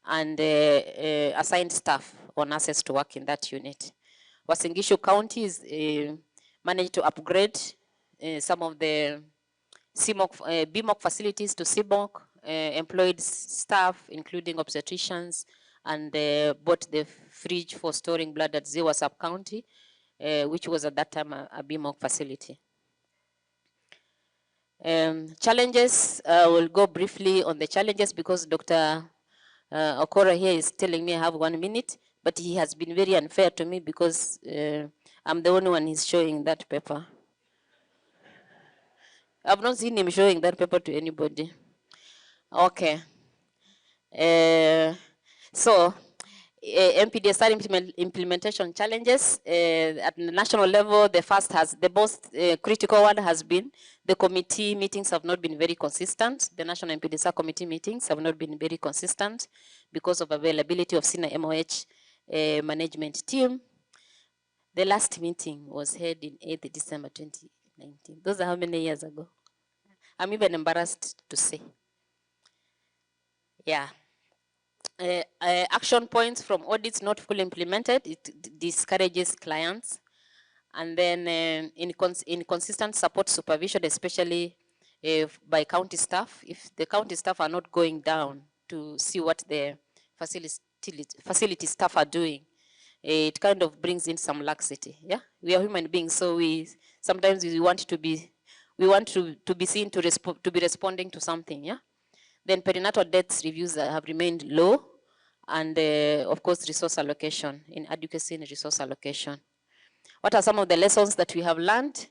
and assigned staff or nurses to work in that unit. Wasingishu County is managed to upgrade some of the BMOC facilities to CBOC, employed staff, including obstetricians, and bought the fridge for storing blood at Ziwa sub-county, which was at that time a BMOC facility. Challenges, we'll go briefly on the challenges because Dr. Okora here is telling me I have 1 minute, but he has been very unfair to me because I'm the only one he's showing that paper. I've not seen him showing that paper to anybody. Okay. So, MPDSR implementation challenges at the national level. The most critical one has been the committee meetings have not been very consistent. The national MPDSR committee meetings have not been very consistent because of availability of senior MOH management team. The last meeting was held in 8th December 2019. Those are how many years ago? I'm even embarrassed to say. Yeah. Action points from audits not fully implemented, it discourages clients. And then inconsistent support supervision, especially by county staff. If the county staff are not going down to see what the facility staff are doing, it kind of brings in some laxity. Yeah, we are human beings, so sometimes we want to be seen to be responding to something. Yeah. Then perinatal deaths reviews have remained low, and of course resource allocation, inadequacy in resource allocation. What are some of the lessons that we have learned?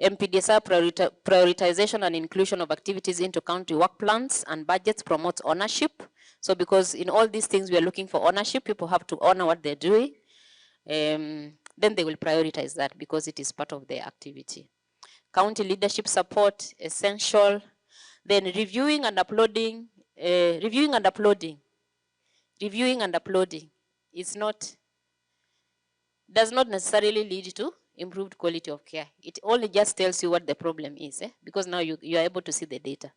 MPDSR prioritization and inclusion of activities into county work plans and budgets promotes ownership. So because in all these things we are looking for ownership, people have to honor what they're doing. Then they will prioritize that because it is part of their activity. County leadership support, essential. Then reviewing and uploading is does not necessarily lead to improved quality of care. It only just tells you what the problem is, because now you are able to see the data.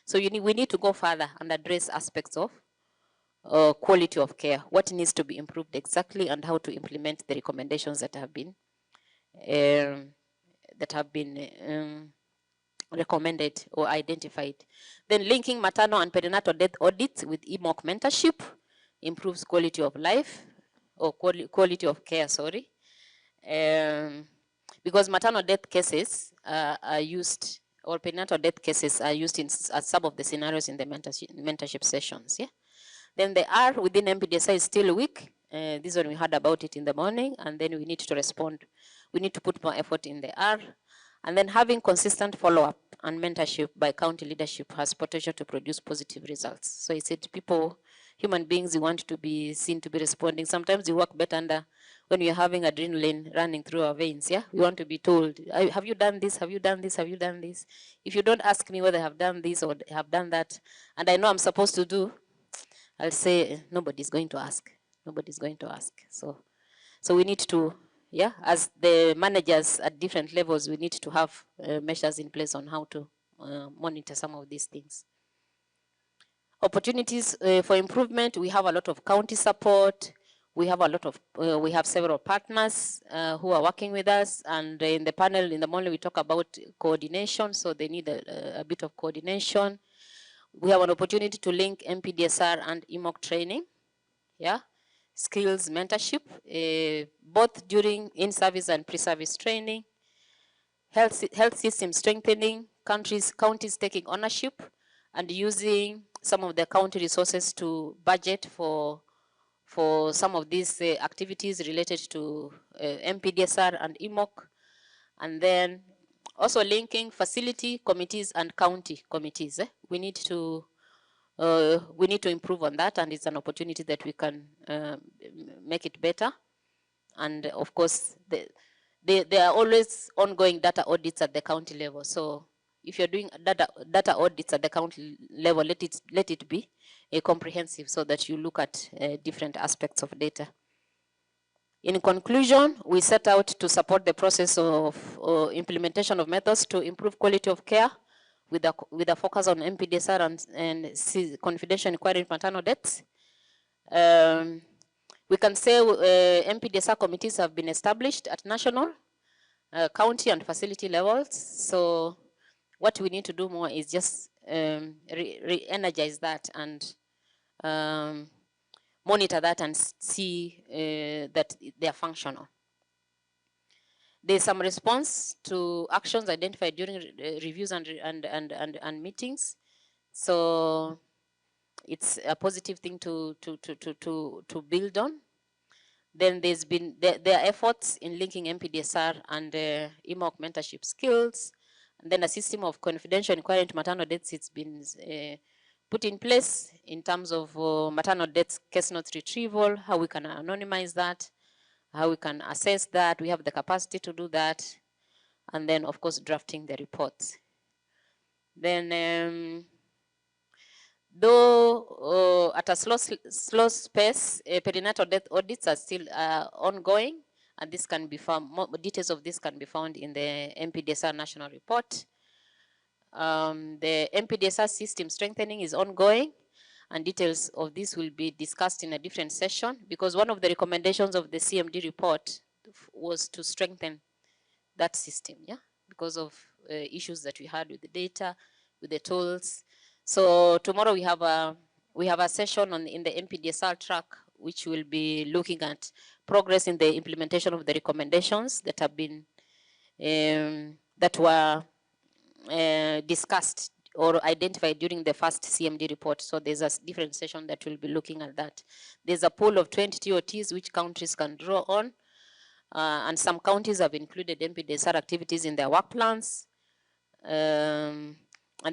So we need to go further and address aspects of quality of care, what needs to be improved exactly, and how to implement the recommendations that have been recommended or identified. Then linking maternal and perinatal death audits with EMOC mentorship improves quality of life, or quality of care, sorry. Because maternal death cases are used, or perinatal death cases are used as some of the scenarios in the mentorship sessions. Yeah. Then the R within MPDSI is still weak. This one we heard about it in the morning, and then we need to respond. We need to put more effort in the R. And then having consistent follow-up and mentorship by county leadership has potential to produce positive results. So it's people, human beings, you want to be seen to be responding. Sometimes you work better under when you're having adrenaline running through our veins. Yeah, we want to be told, have you done this? Have you done this? Have you done this? If you don't ask me whether I have done this or have done that, and I know I'm supposed to do, I'll say nobody's going to ask. Nobody's going to ask. So we need to, yeah, as the managers at different levels, we need to have measures in place on how to monitor some of these things. Opportunities for improvement, we have a lot of county support. We have we have several partners who are working with us, and in the panel in the morning we talk about coordination, so they need a bit of coordination. We have an opportunity to link MPDSR and EMOC training, yeah, skills mentorship, both during in-service and pre-service training, health system strengthening, counties taking ownership, and using some of the county resources to budget for some of these activities related to MPDSR and EMOC, and then also linking facility committees and county committees. We need to improve on that, and it's an opportunity that we can make it better. And of course, there are always ongoing data audits at the county level. So if you're doing data audits at the county level, let it be comprehensive so that you look at different aspects of data. In conclusion, we set out to support the process of implementation of methods to improve quality of care with a focus on MPDSR and confidential inquiry in maternal deaths. We can say MPDSR committees have been established at national, county, and facility levels. So what we need to do more is just re-energize that and monitor that and see that they are functional. There's some response to actions identified during reviews and meetings. So it's a positive thing to build on. Then there's been, there are efforts in linking MPDSR and EMOC mentorship skills. And then a system of confidential inquiry into maternal deaths, it's been put in place in terms of maternal deaths case notes retrieval, how we can anonymize that, how we can assess that. We have the capacity to do that. And then, of course, drafting the reports. Then, though at a slow pace, perinatal death audits are still ongoing, and this can be found, more details of this can be found in the MPDSR national report. The MPDSR system strengthening is ongoing, and details of this will be discussed in a different session, because one of the recommendations of the CMD report was to strengthen that system, yeah, because of issues that we had with the data, with the tools. So tomorrow we have a session in the MPDSR track, which will be looking at progress in the implementation of the recommendations that have been that were discussed or identified during the first CMD report. So there's a different session that will be looking at that. There's a pool of 20 TOTs which countries can draw on. And some counties have included MPDSR activities in their work plans. And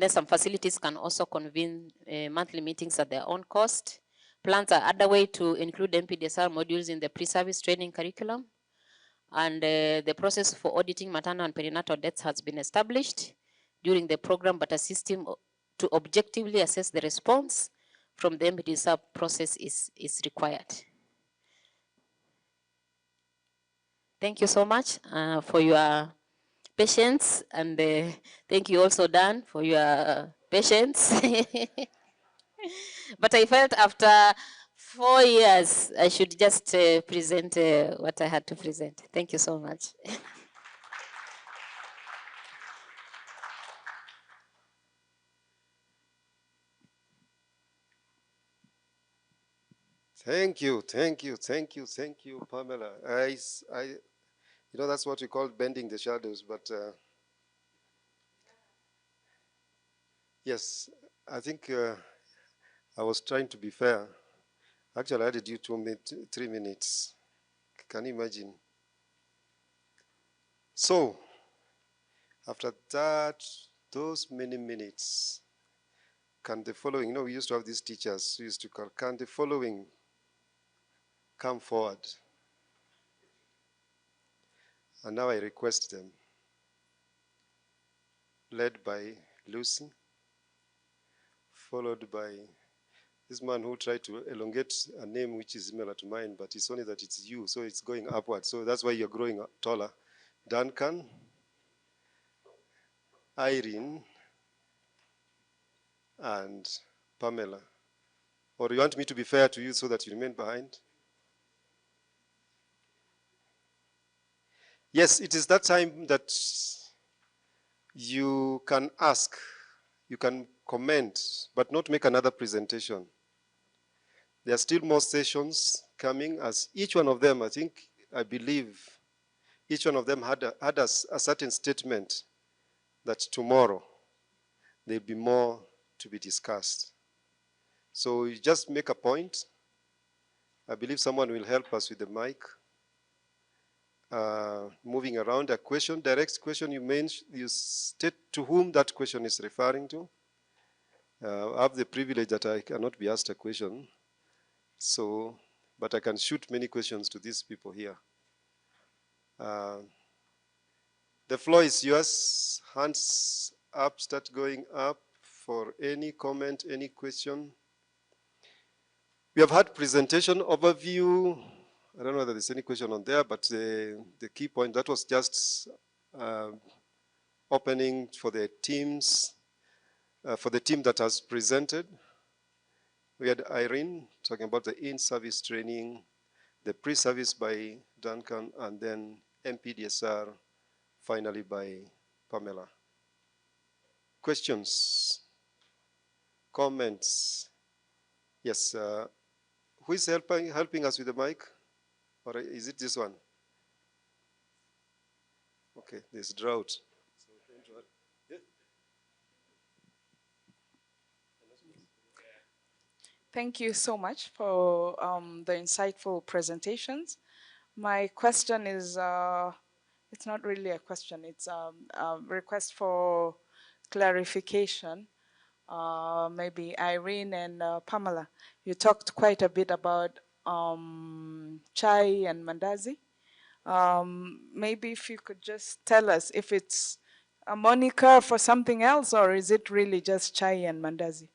then some facilities can also convene monthly meetings at their own cost. Plans are underway to include MPDSR modules in the pre-service training curriculum. And the process for auditing maternal and perinatal deaths has been established during the program, but a system to objectively assess the response from the MPDSR process is required. Thank you so much for your patience, and thank you also, Dan, for your patience. But I felt after 4 years, I should just present what I had to present. Thank you so much. Thank you, Pamela. You know, that's what we call bending the shadows, but yes, I think I was trying to be fair. Actually, I added you 3 minutes. Can you imagine? So, after that, those many minutes, can the following, you know, we used to have these teachers who used to call, can the following come forward? And now I request them, led by Lucy, followed by this man who tried to elongate a name which is similar to mine, but it's only that it's you, so it's going upward. So that's why you're growing taller. Duncan, Irene, and Pamela. Or do you want me to be fair to you so that you remain behind? Yes, it is that time that you can ask, you can comment, but not make another presentation. There are still more sessions coming, as each one of them, I believe, each one of them had a certain statement that tomorrow there'll be more to be discussed. So you just make a point. I believe someone will help us with the mic. Moving around, a question, direct question, you state to whom that question is referring to. I have the privilege that I cannot be asked a question, so, but I can shoot many questions to these people here. The floor is yours. Hands up, start going up for any comment, any question. We have had presentation overview. I don't know whether there's any question on there, but the key point, that was just opening for the teams, for the team that has presented. We had Irene talking about the in-service training, the pre-service by Duncan, and then MPDSR finally by Pamela. Questions? comments? Yes, who is helping us with the mic? Or is it this one? Okay, there's drought. Thank you so much for the insightful presentations. My question is, it's not really a question, it's a request for clarification. Maybe Irene and Pamela, you talked quite a bit about chai and mandazi. Maybe if you could just tell us if it's a moniker for something else or is it really just chai and mandazi?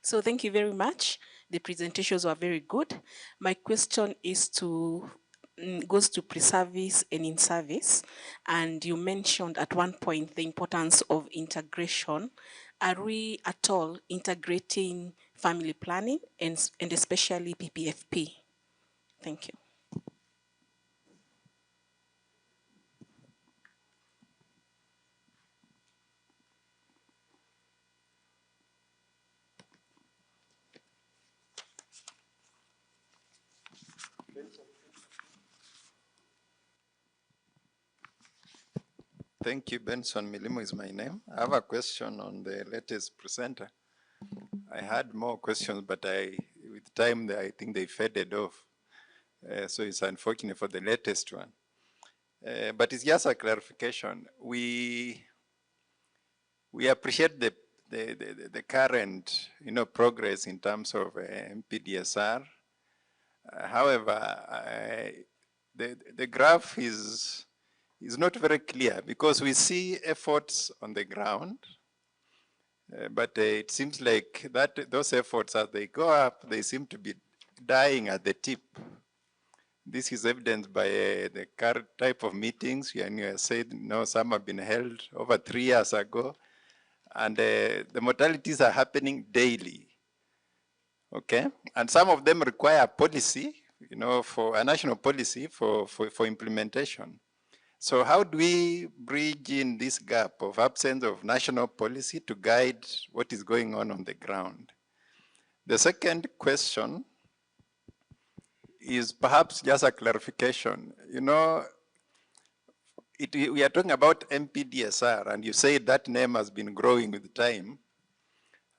So thank you very much. The presentations were very good. My question is goes to pre-service and in-service. And you mentioned at one point the importance of integration. Are we at all integrating family planning and especially PPFP? Thank you. Thank you. Benson Milimo is my name. I have a question on the latest presenter. I had more questions, but with time, I think they faded off. So it's unfortunate for the latest one. But it's just a clarification. We appreciate the current, progress in terms of MPDSR. However, the graph is not very clear because we see efforts on the ground, but it seems like those efforts, as they go up, they seem to be dying at the tip. This is evidenced by the current type of meetings. You said, some have been held over 3 years ago, and the mortalities are happening daily. Okay, and some of them require policy, for a national policy for implementation. So how do we bridge in this gap of absence of national policy to guide what is going on the ground? The second question is perhaps just a clarification. We are talking about MPDSR, and you say that name has been growing with time.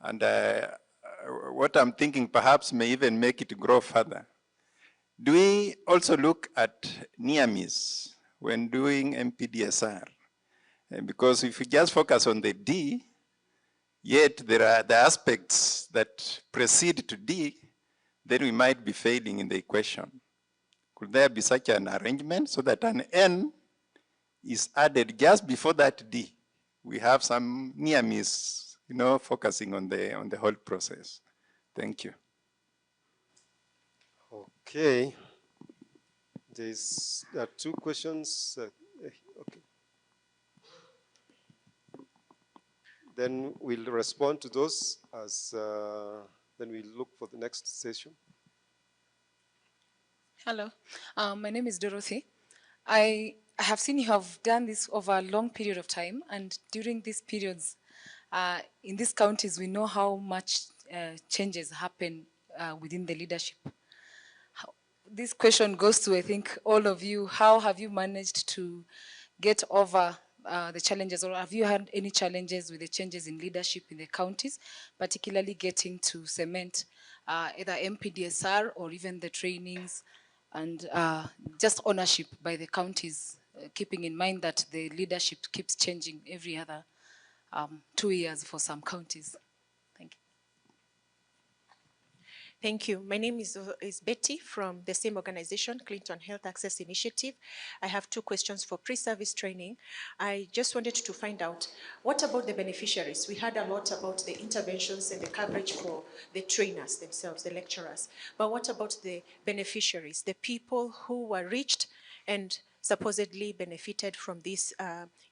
And what I'm thinking perhaps may even make it grow further. Do we also look at near miss when doing MPDSR? Because if we just focus on the D, yet there are the aspects that precede to D, then we might be failing in the equation. Could there be such an arrangement so that an N is added just before that D? We have some near miss, focusing on the whole process. Thank you. Okay. There are 2 questions. Okay. Then we'll respond to those as then we'll look for the next session. Hello, my name is Dorothy. I have seen you have done this over a long period of time, and during these periods, in these counties, we know how much changes happen within the leadership. This question goes to, I think, all of you. How have you managed to get over the challenges, or have you had any challenges with the changes in leadership in the counties, particularly getting to cement either MPDSR or even the trainings and just ownership by the counties, keeping in mind that the leadership keeps changing every other 2 years for some counties? Thank you. Thank you. My name is Betty from the same organization, Clinton Health Access Initiative. I have 2 questions for pre-service training. I just wanted to find out, what about the beneficiaries? We heard a lot about the interventions and the coverage for the trainers themselves, the lecturers. But what about the beneficiaries, the people who were reached and supposedly benefited from this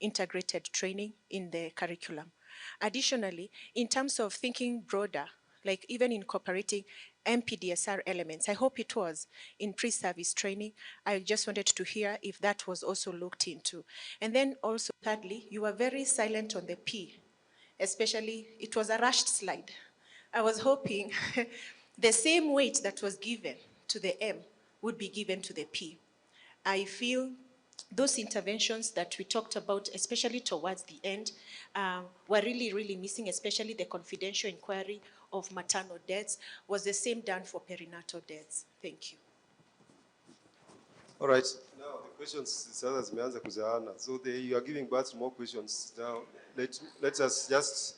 integrated training in the curriculum? Additionally, in terms of thinking broader, like even incorporating MPDSR elements, I hope it was in pre-service training. I just wanted to hear if that was also looked into. And then also, thirdly, you were very silent on the P, especially it was a rushed slide. I was hoping the same weight that was given to the M would be given to the P. I feel those interventions that we talked about, especially towards the end, were really, really missing, especially the confidential inquiry of maternal deaths. Was the same done for perinatal deaths? Thank you. All right. Now the questions zimeanza kuzaana. So you are giving birth to more questions. Now let us just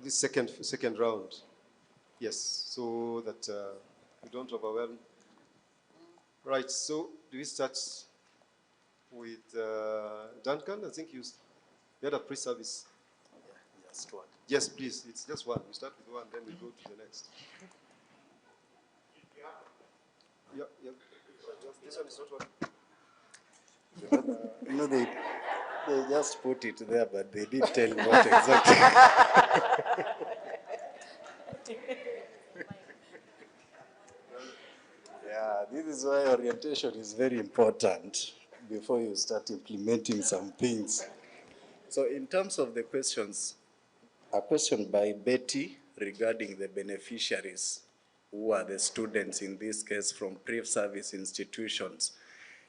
this second round. Yes, so that we don't overwhelm. Right. So do we start with Duncan? I think you had a pre-service. Yeah, just one. Yes, please. It's just one. We start with one, then we go to the next. Yeah, yeah. This one is not one. You know, they just put it there, but they didn't tell what exactly. Yeah, this is why orientation is very important before you start implementing some things. So in terms of the questions, a question by Betty regarding the beneficiaries, who are the students in this case from pre-service institutions.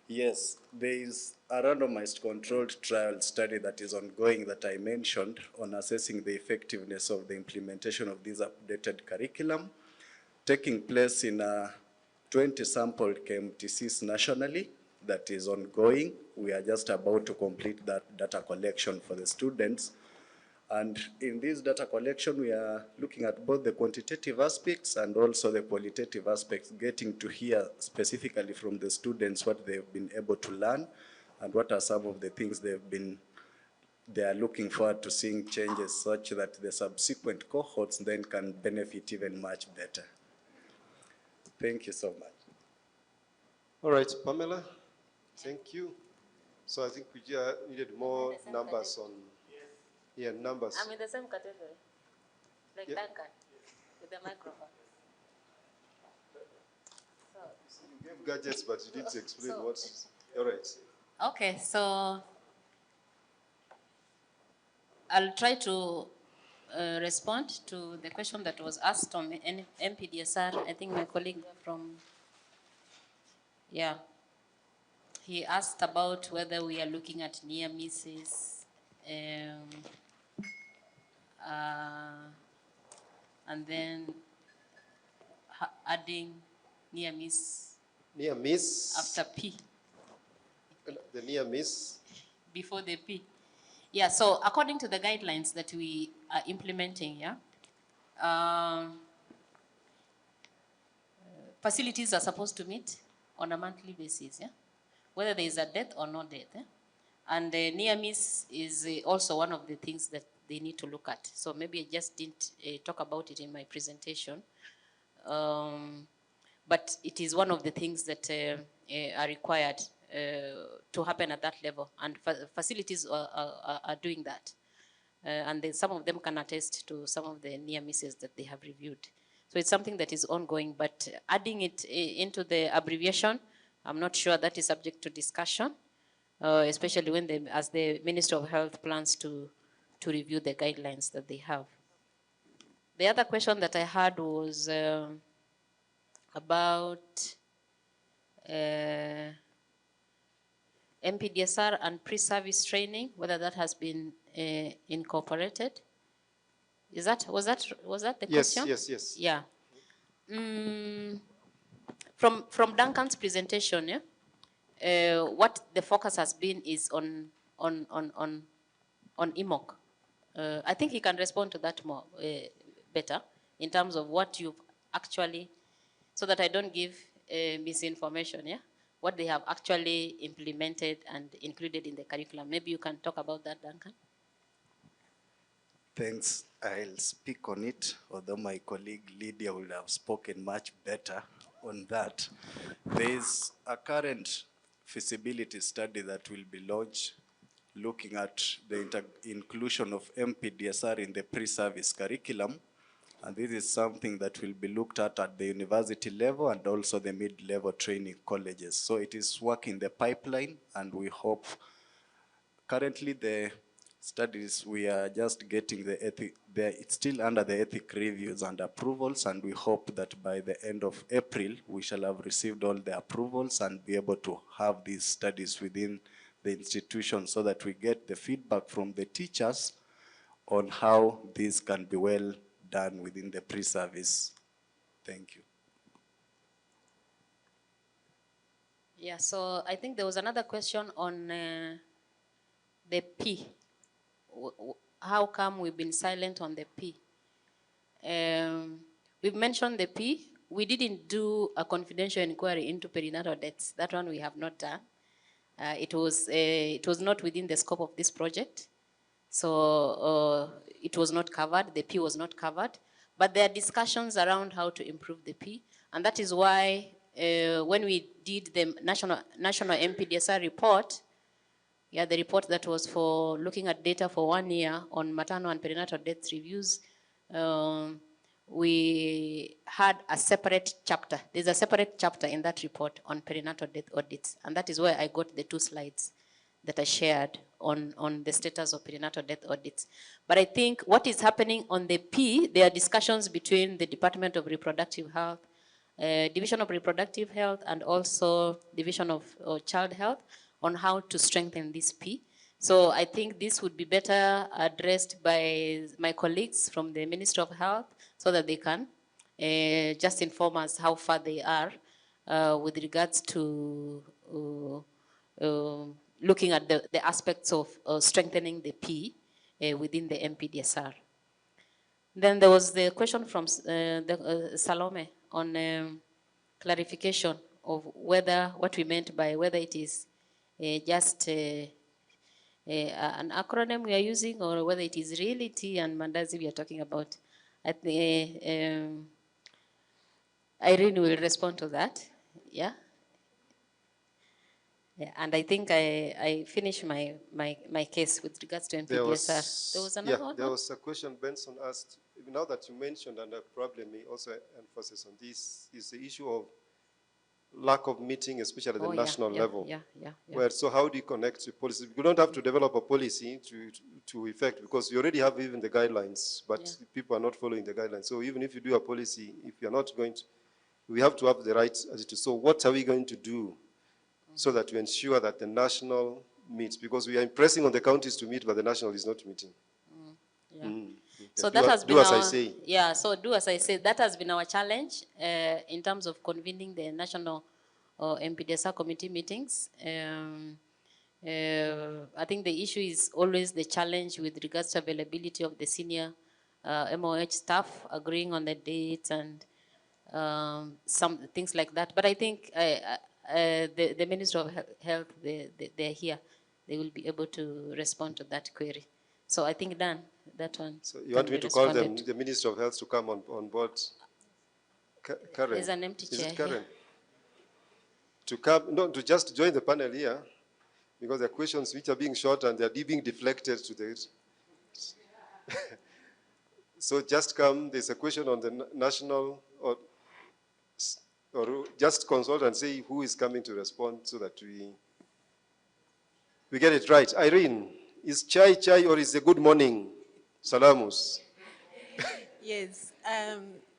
Yes, there is a randomized controlled trial study that is ongoing that I mentioned on assessing the effectiveness of the implementation of this updated curriculum, taking place in 20 sampled KMTCs nationally. That is ongoing. We are just about to complete that data collection for the students. And in this data collection, we are looking at both the quantitative aspects and also the qualitative aspects, getting to hear specifically from the students what they've been able to learn and what are some of the things they are looking forward to seeing changes such that the subsequent cohorts then can benefit even much better. Thank you so much. All right, Pamela, thank you. So I think we needed more numbers on, yeah, numbers. I'm in the same category, like Yeah. Duncan, with the microphone. So you gave gadgets, but you didn't explain what's, all right. Okay, so I'll try to respond to the question that was asked on MPDSR. I think my colleague from, he asked about whether we are looking at near misses, and then adding near miss. Near miss. After P. The near miss. Before the P. Yeah, so according to the guidelines that we are implementing, facilities are supposed to meet on a monthly basis, whether there is a death or no death. And near miss is also one of the things that they need to look at. So maybe I just didn't talk about it in my presentation. But it is one of the things that are required to happen at that level. And facilities are doing that. And some of them can attest to some of the near misses that they have reviewed. So it's something that is ongoing, but adding it into the abbreviation, I'm not sure that is subject to discussion, especially when as the Minister of Health plans to review the guidelines that they have. The other question that I had was about MPDSR and pre-service training, whether that has been incorporated. Was that the question? Yes. Yeah. From Duncan's presentation, what the focus has been is on EMOC. I think he can respond to that more better in terms of what you've actually so that I don't give misinformation, yeah? What they have actually implemented and included in the curriculum. Maybe you can talk about that, Duncan. Thanks. I'll speak on it, although my colleague Lydia will have spoken much better on that. There is a current feasibility study that will be launched looking at the inclusion of MPDSR in the pre-service curriculum. And this is something that will be looked at the university level and also the mid-level training colleges. So it is work in the pipeline, and we hope. Currently, the studies, we are just getting it's still under the ethic reviews and approvals, and we hope that by the end of April, we shall have received all the approvals and be able to have these studies within the institution so that we get the feedback from the teachers on how this can be well done within the pre-service. Thank you. Yeah, so I think there was another question on the P. How come we've been silent on the P? We've mentioned the P. We didn't do a confidential inquiry into perinatal deaths. That one we have not done. It was not within the scope of this project. So it was not covered, the P was not covered. But there are discussions around how to improve the P. And that is why when we did the national MPDSR report, yeah, the report that was for looking at data for 1 year on maternal and perinatal death reviews, we had a separate chapter. There's a separate chapter in that report on perinatal death audits. And that is where I got the 2 slides that I shared on the status of perinatal death audits. But I think what is happening on the P, there are discussions between the Department of Reproductive Health, Division of Reproductive Health, and also Division of Child Health on how to strengthen this P. So I think this would be better addressed by my colleagues from the Ministry of Health so that they can just inform us how far they are with regards to looking at the aspects of strengthening the P within the MPDSR. Then there was the question from Salome on clarification of whether, what we meant by whether it is just an acronym we are using or whether it is really T and Mandazi we are talking about. Irene will respond to that, yeah? Yeah, and I think I finished my case with regards to MPDSR. There was another one? There was a question Benson asked. Now that you mentioned, and probably may also emphasis on this, is the issue of lack of meeting, especially at the national level. Where, so how do you connect to policy? You don't have to develop a policy to effect, because you already have even the guidelines, but people are not following the guidelines. So even if you do a policy, if you're not going to, we have to have the right attitude. So what are we going to do so that we ensure that the national meets? Because we are impressing on the counties to meet, but the national is not meeting. So that has been as I say. Yeah, so do as I say. That has been our challenge in terms of convening the national MPDSR committee meetings. I think the issue is always the challenge with regards to availability of the senior MOH staff, agreeing on the dates and some things like that. But I think the Minister of Health, they're here. They will be able to respond to that query. So I think, Dan, that one. So you want me to call them, the Minister of Health, to come on board? Karen. There's an empty chair. Is it Karen? Here. To come, no, to just join the panel here, because there are questions which are being short and they are being deflected to the. So just come. There's a question on the national, or just consult and say who is coming to respond so that we get it right. Irene, is chai or is it good morning? Salamus. Yes.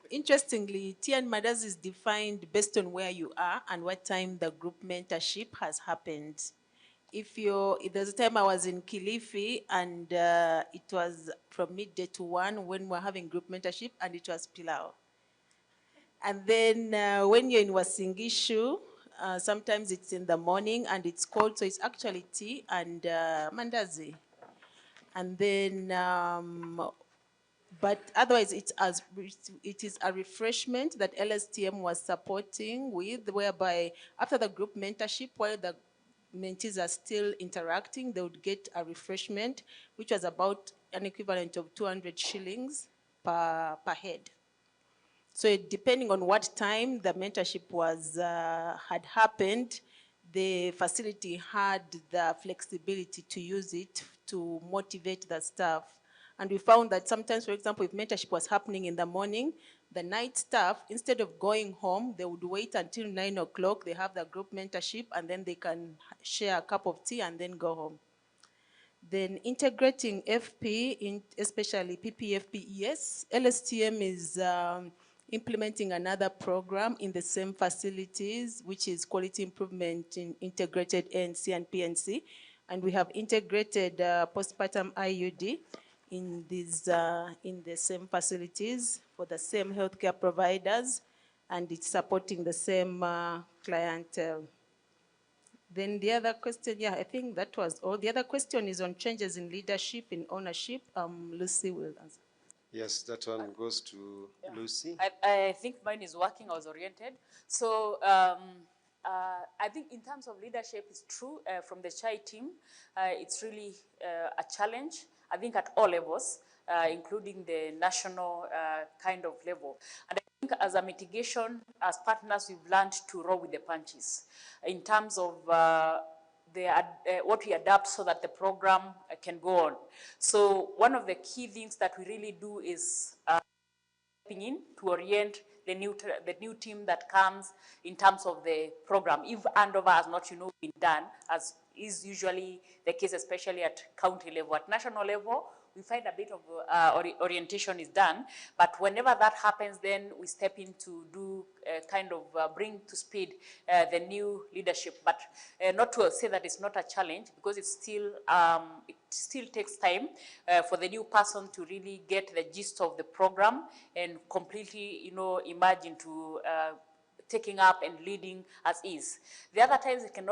Interestingly, Tea and Mothers is defined based on where you are and what time the group mentorship has happened. If there's a time I was in Kilifi and it was from midday to 1 when we're having group mentorship, and it was pilau. And then when you're in Wasingishu, sometimes it's in the morning and it's cold, so it's actually tea and mandazi. And then But otherwise, it is a refreshment that LSTM was supporting with, whereby after the group mentorship, while the mentees are still interacting, they would get a refreshment, which was about an equivalent of 200 shillings per head. So depending on what time the mentorship had happened, the facility had the flexibility to use it to motivate the staff. And we found that sometimes, for example, if mentorship was happening in the morning, the night staff, instead of going home, they would wait until 9 o'clock, they have the group mentorship, and then they can share a cup of tea and then go home. Then integrating FP, especially PPFPES, LSTM is implementing another program in the same facilities, which is quality improvement in integrated ANC and PNC. And we have integrated postpartum IUD in the same facilities for the same healthcare providers, and it's supporting the same clientele. Then the other question, yeah, I think that was all. The other question is on changes in leadership, in ownership. Lucy will answer. Yes, that one goes to Lucy. I think mine is working. I was oriented. So I think in terms of leadership, it's true from the CHAI team. It's really a challenge, I think, at all levels, including the national kind of level. And I think as a mitigation, as partners, we've learned to roll with the punches in terms of what we adapt so that the program can go on. So one of the key things that we really do is stepping in to orient the new team that comes in terms of the program. If handover has not, been done, as is usually the case, especially at county level. At national level, we find a bit of orientation is done, but whenever that happens, then we step in to do bring to speed the new leadership. But not to say that it's not a challenge, because it's still it still takes time for the new person to really get the gist of the program and completely, emerge into taking up and leading as is. The other times it may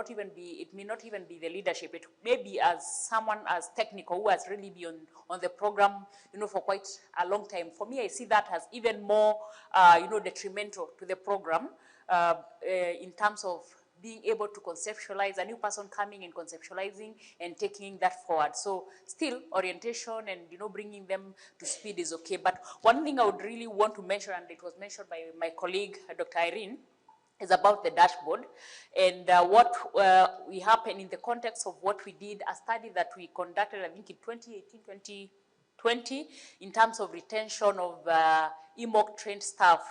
not even be the leadership. It may be as someone as technical who has really been on the program, for quite a long time. For me, I see that as even more, detrimental to the program in terms of being able to conceptualize, a new person coming and conceptualizing and taking that forward. So still orientation and, bringing them to speed is okay. But one thing I would really want to mention, and it was mentioned by my colleague, Dr. Irene, is about the dashboard and what we happened in the context of what we did, a study that we conducted, I think in 2018, 2020, in terms of retention of EMOC trained staff.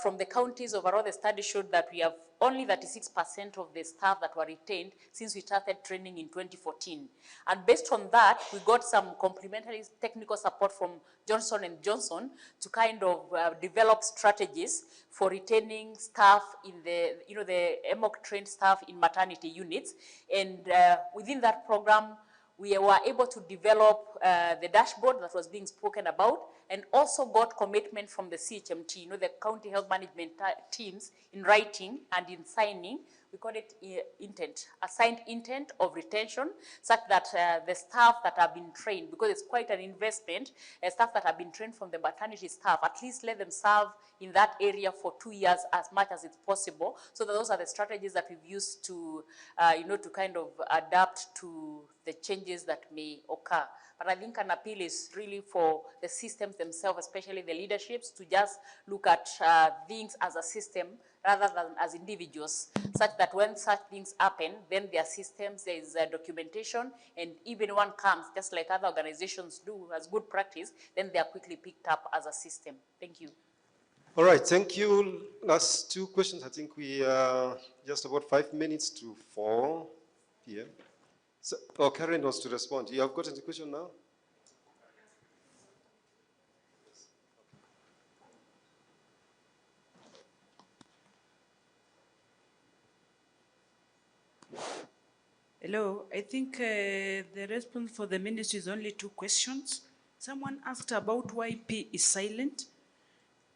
From the counties overall, the study showed that we have only 36% of the staff that were retained since we started training in 2014. And based on that, we got some complementary technical support from Johnson & Johnson to kind of develop strategies for retaining staff in the, the EMOC trained staff in maternity units. And within that program, we were able to develop the dashboard that was being spoken about, and also got commitment from the CHMT, the county health management teams, in writing and in signing. We call it intent, a signed intent of retention, such that the staff that have been trained, because it's quite an investment, staff that have been trained from the maternity staff, at least let them serve in that area for 2 years as much as it's possible. So those are the strategies that we've used to, to kind of adapt to the changes that may occur. But I think an appeal is really for the systems themselves, especially the leaderships, to just look at things as a system rather than as individuals, such that when such things happen, then there are systems, there is documentation, and even one comes, just like other organizations do as good practice, then they are quickly picked up as a system. Thank you. All right, thank you. Last two questions. I think we are just about 5 minutes to 4 p.m. So, Karen wants to respond. You have got any question now? Hello, I think the response for the ministry is only 2 questions. Someone asked about why P is silent.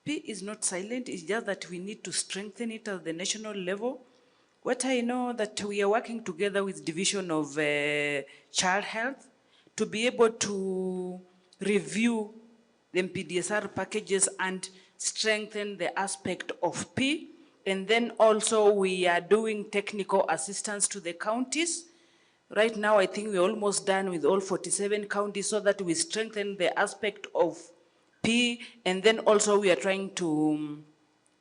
P is not silent, it's just that we need to strengthen it at the national level. What I know that we are working together with Division of Child Health to be able to review the MPDSR packages and strengthen the aspect of P. And then also we are doing technical assistance to the counties. Right now, I think we're almost done with all 47 counties so that we strengthen the aspect of P. And then also we are trying to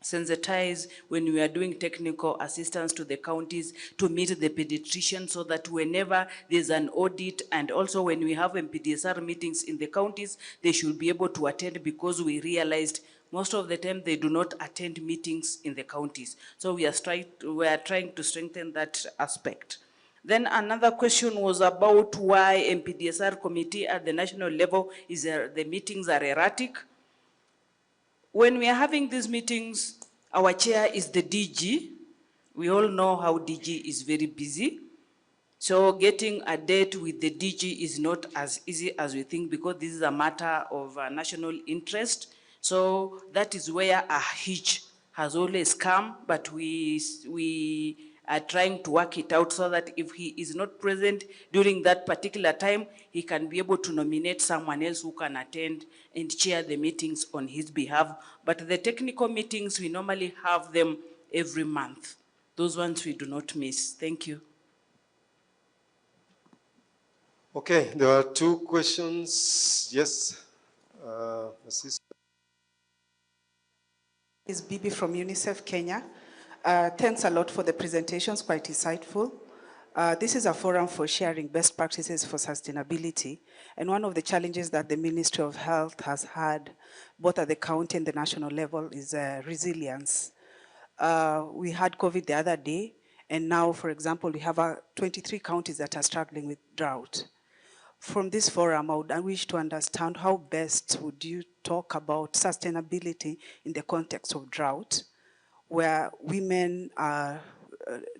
sensitize when we are doing technical assistance to the counties to meet the pediatrician so that whenever there's an audit and also when we have MPDSR meetings in the counties, they should be able to attend because we realized most of the time they do not attend meetings in the counties. So we are trying to strengthen that aspect. Then another question was about why MPDSR committee at the national level the meetings are erratic. When we are having these meetings, our chair is the DG. We all know how DG is very busy. So getting a date with the DG is not as easy as we think because this is a matter of national interest. So that is where a hitch has always come, but we are trying to work it out so that if he is not present during that particular time, he can be able to nominate someone else who can attend and chair the meetings on his behalf. But the technical meetings, we normally have them every month. Those ones we do not miss. Thank you. Okay, there are two questions. Yes, assist. Is Bibi from UNICEF Kenya. Thanks a lot for the presentations, quite insightful. This is a forum for sharing best practices for sustainability. And one of the challenges that the Ministry of Health has had, both at the county and the national level, is resilience. We had COVID the other day, and now, for example, we have 23 counties that are struggling with drought. From this forum, I would wish to understand how best would you talk about sustainability in the context of drought, where women are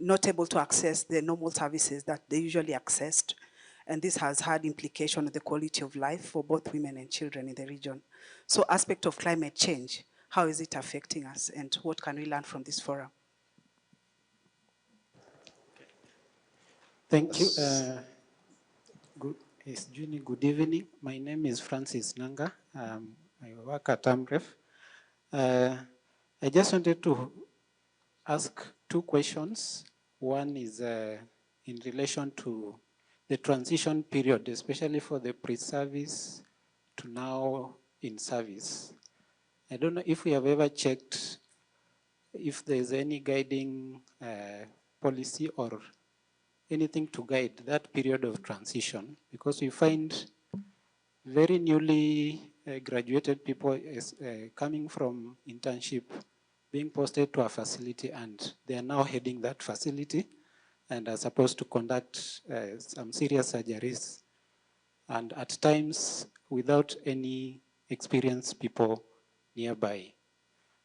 not able to access the normal services that they usually accessed, and this has had implication on the quality of life for both women and children in the region. So aspect of climate change, how is it affecting us, and what can we learn from this forum? Thank you. Juni, good evening. My name is Francis Nanga. I work at AMREF. I just wanted to ask two questions. One is in relation to the transition period, especially for the pre-service to now in service. I don't know if we have ever checked if there's any guiding policy or anything to guide that period of transition, because we find very newly graduated people coming from internship being posted to a facility, and they are now heading that facility and are supposed to conduct some serious surgeries, and at times without any experienced people nearby.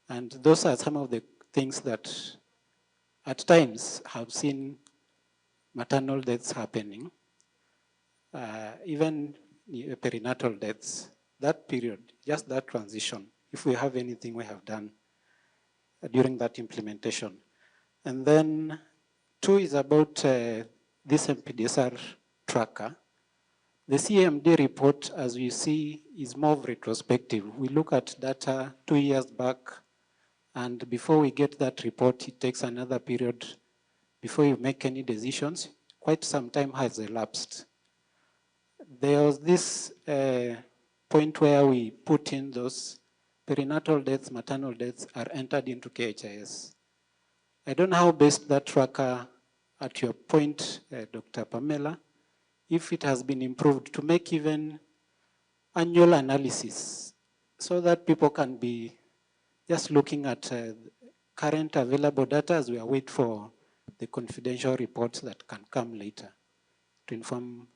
And those are some of the things that at times have seen maternal deaths happening, even perinatal deaths. That period, just that transition, if we have anything we have done during that implementation. And then two is about this MPDSR tracker. The CMD report, as we see, is more retrospective. We look at data 2 years back, and before we get that report, it takes another period before you make any decisions. Quite some time has elapsed. There was this point where we put in those perinatal deaths, maternal deaths are entered into KHIS. I don't know how best that tracker, at your point, Dr. Pamela, if it has been improved to make even annual analysis so that people can be just looking at current available data as we await for the confidential reports that can come later to inform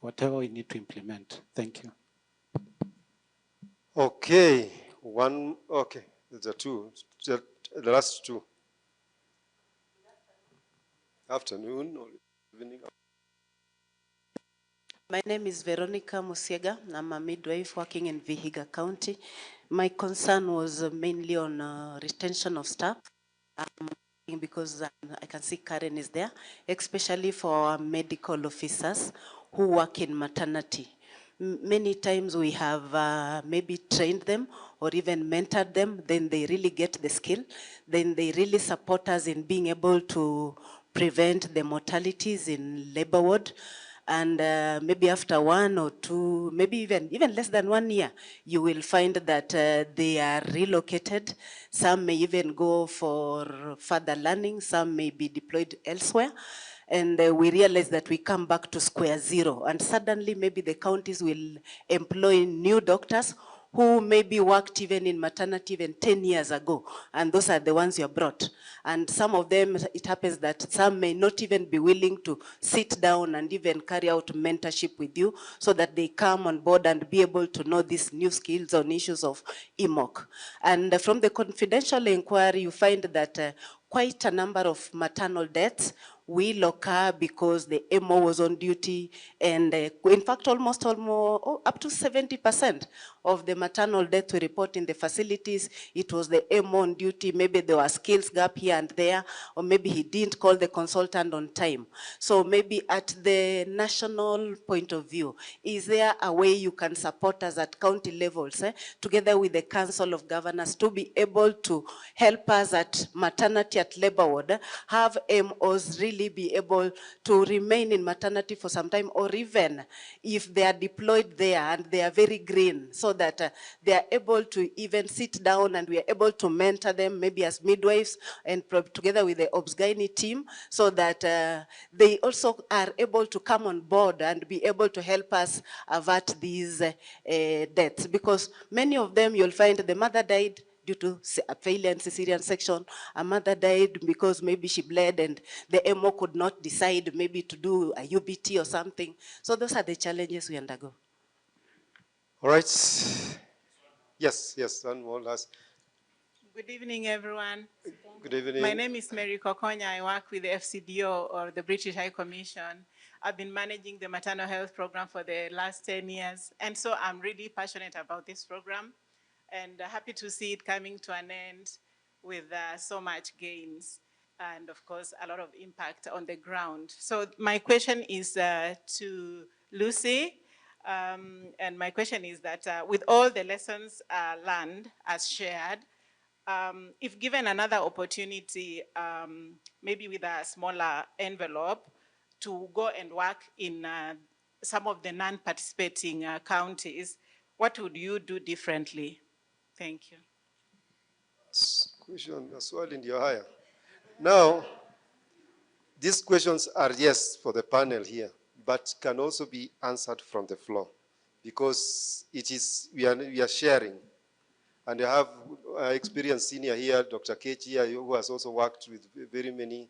whatever we need to implement. Thank you. Okay, okay, there's a two, the last two. Afternoon or evening. My name is Veronica Musiega. I'm a midwife working in Vihiga County. My concern was mainly on retention of staff because I can see Karen is there, especially for our medical officers who work in maternity. Many times we have maybe trained them or even mentored them, then they really get the skill, then they really support us in being able to prevent the mortalities in labor ward. And maybe after 1 or 2, maybe even less than 1 year, you will find that they are relocated. Some may even go for further learning, some may be deployed elsewhere. And we realize that we come back to square zero. And suddenly maybe the counties will employ new doctors who maybe worked even in maternity even 10 years ago. And those are the ones you brought. And some of them, it happens that some may not even be willing to sit down and even carry out mentorship with you so that they come on board and be able to know these new skills on issues of EMOC. And from the confidential inquiry, you find that quite a number of maternal deaths will occur because the MO was on duty, and in fact, almost up to 70% of the maternal death we report in the facilities, it was the MO on duty. Maybe there was skills gap here and there, or maybe he didn't call the consultant on time. So maybe at the national point of view, is there a way you can support us at county levels, together with the Council of Governors, to be able to help us at maternity, at labor ward, have MOs really be able to remain in maternity for some time, or even if they are deployed there and they are very green, so that they are able to even sit down and we are able to mentor them, maybe as midwives and together with the obs-gynae team, so that they also are able to come on board and be able to help us avert these deaths. Because many of them, you'll find the mother died due to a failure in cesarean section. A mother died because maybe she bled and the MO could not decide maybe to do a UBT or something. So those are the challenges we undergo. All right. Yes, one more last. Good evening, everyone. Good evening. My name is Mary Kokonya. I work with the FCDO, or the British High Commission. I've been managing the maternal health program for the last 10 years. And so I'm really passionate about this program and happy to see it coming to an end with so much gains and, of course, a lot of impact on the ground. So my question is to Lucy. And my question is that with all the lessons learned as shared, if given another opportunity, maybe with a smaller envelope, to go and work in some of the non-participating counties, what would you do differently? Thank you. Question, swali ndio haya. Now, these questions are yes for the panel here, but can also be answered from the floor, because it is we are sharing. And I have experienced senior here, Dr. Kechi, who has also worked with very many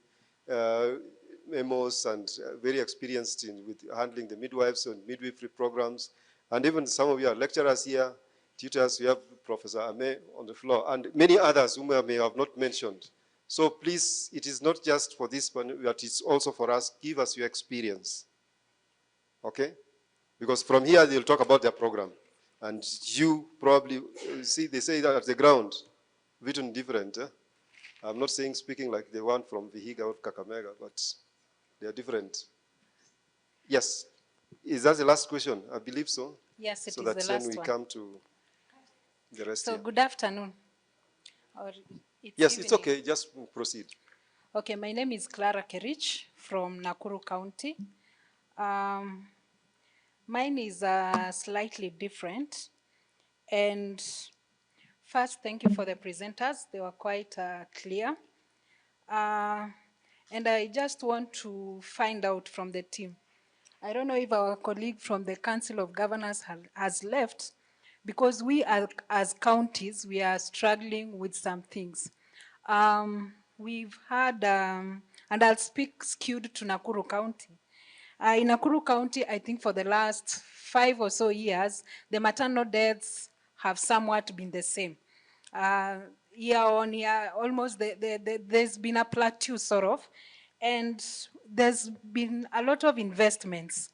memos and very experienced with handling the midwives and midwifery programs. And even some of you are lecturers here, tutors. We have Professor Ame on the floor, and many others whom I may have not mentioned. So please, it is not just for this one, but it's also for us. Give us your experience, okay? Because from here, they'll talk about their program. And you probably, see, they say that at the ground, written different. I'm not saying speaking like the one from Vihiga or Kakamega, but they are different. Yes. Is that the last question? I believe so. Yes, it so is that the then last we one. come to the rest So here. good afternoon. Or Yes, evening. it's okay. Just proceed. Okay, my name is Clara Kerich from Nakuru County. Mine is slightly different. And first, thank you for the presenters. They were quite clear. And I just want to find out from the team. I don't know if our colleague from the Council of Governors has left, because we as counties, we are struggling with some things. We've had, and I'll speak skewed to Nakuru County. In Nakuru County, I think for the last 5 or so years, the maternal deaths have somewhat been the same. Year on year, almost there's been a plateau sort of, and there's been a lot of investments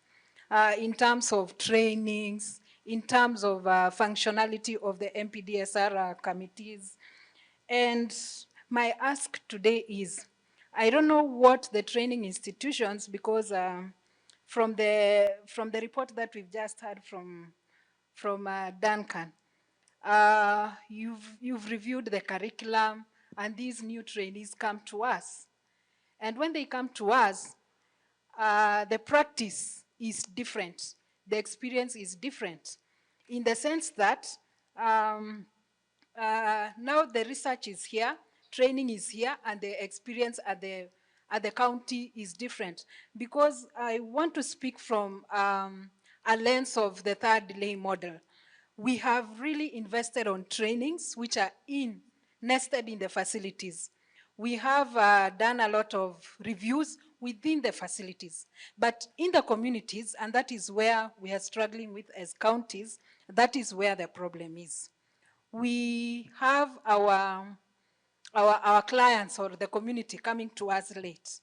in terms of trainings, in terms of functionality of the MPDSR committees. And my ask today is, I don't know what the training institutions, because from the report that we've just heard from Duncan, you've reviewed the curriculum, and these new trainees come to us. And when they come to us, the practice is different. The experience is different in the sense that now the research is here, training is here, and the experience at the county is different. Because I want to speak from a lens of the third delay model. We have really invested on trainings which are nested in the facilities. We have done a lot of reviews within the facilities, but in the communities, and that is where we are struggling with as counties, that is where the problem is. We have our clients or the community coming to us late.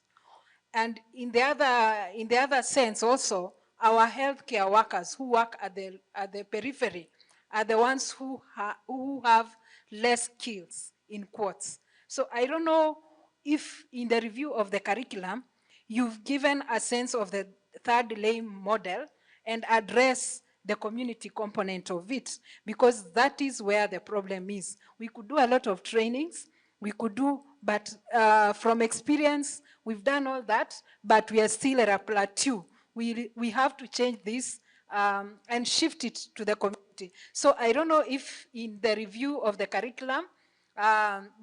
And in the other sense also, our healthcare workers who work at the periphery are the ones who have less skills, in quotes. So I don't know if in the review of the curriculum, you've given a sense of the third delay model and address the community component of it, because that is where the problem is. We could do a lot of trainings, we could do, but from experience, we've done all that, but we are still at a plateau. We have to change this and shift it to the community. So I don't know if in the review of the curriculum,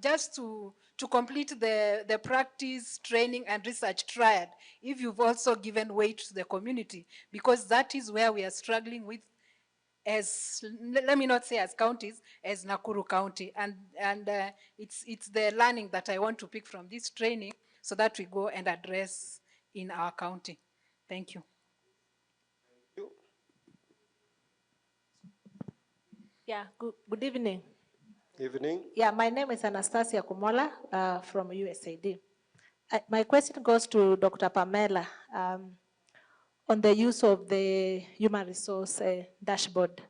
just to complete the practice, training, and research triad, if you've also given weight to the community, because that is where we are struggling with as, let me not say as counties, as Nakuru County. And it's the learning that I want to pick from this training so that we go and address in our county. Thank you. Yeah, good evening. Evening. Yeah, my name is Anastasia Kumola from USAID. My question goes to Dr. Pamela on the use of the human resource dashboard.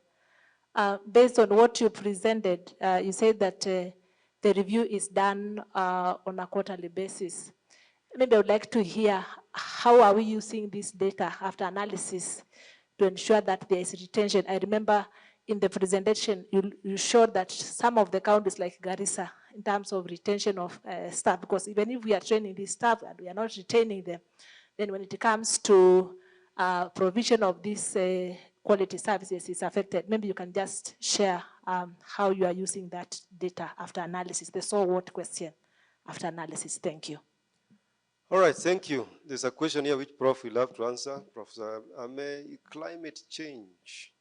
Based on what you presented, you said that the review is done on a quarterly basis. Maybe I would like to hear how are we using this data after analysis to ensure that there is retention. I remember in the presentation, you showed that some of the counties like Garissa, in terms of retention of staff, because even if we are training these staff and we are not retaining them, then when it comes to provision of these quality services is affected. Maybe you can just share how you are using that data after analysis, the so what question after analysis. Thank you. All right, thank you. There's a question here which Prof will have to answer. Professor Ame, climate change.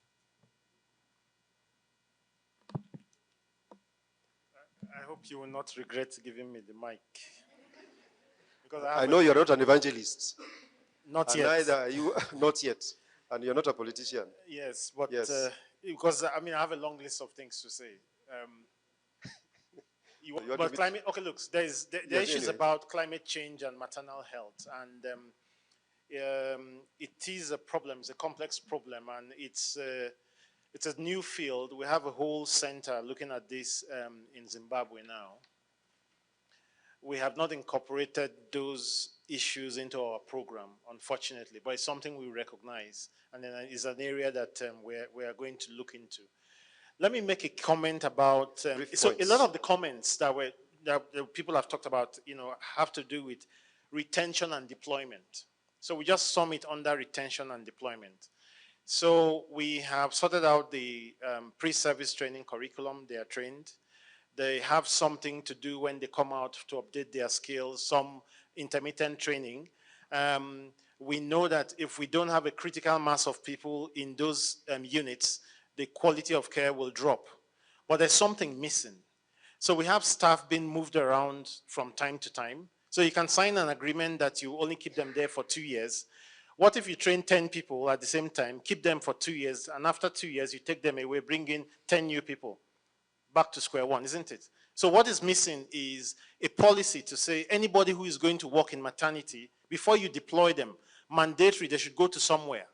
I hope you will not regret giving me the mic. Because I know you're not an evangelist. Not and yet. Neither are you, not yet. And you're not a politician. Yes, but yes. Because I mean, I have a long list of things to say. But climate, okay, look, there are issues about climate change and maternal health, and it is a problem, it's a complex problem, and it's a new field. We have a whole center looking at this in Zimbabwe now. We have not incorporated those issues into our program, unfortunately, but it's something we recognize, and then it's an area that we are going to look into. Let me make a comment about, so a lot of the comments that people have talked about, have to do with retention and deployment. So we just sum it under retention and deployment. So we have sorted out the pre-service training curriculum. They are trained. They have something to do when they come out to update their skills, some intermittent training. We know that if we don't have a critical mass of people in those units, the quality of care will drop. But there's something missing. So we have staff being moved around from time to time. So you can sign an agreement that you only keep them there for 2 years. What if you train 10 people at the same time, keep them for 2 years, and after 2 years you take them away, bring in 10 new people? Back to square one, isn't it? So what is missing is a policy to say anybody who is going to work in maternity, before you deploy them, mandatory, they should go to somewhere.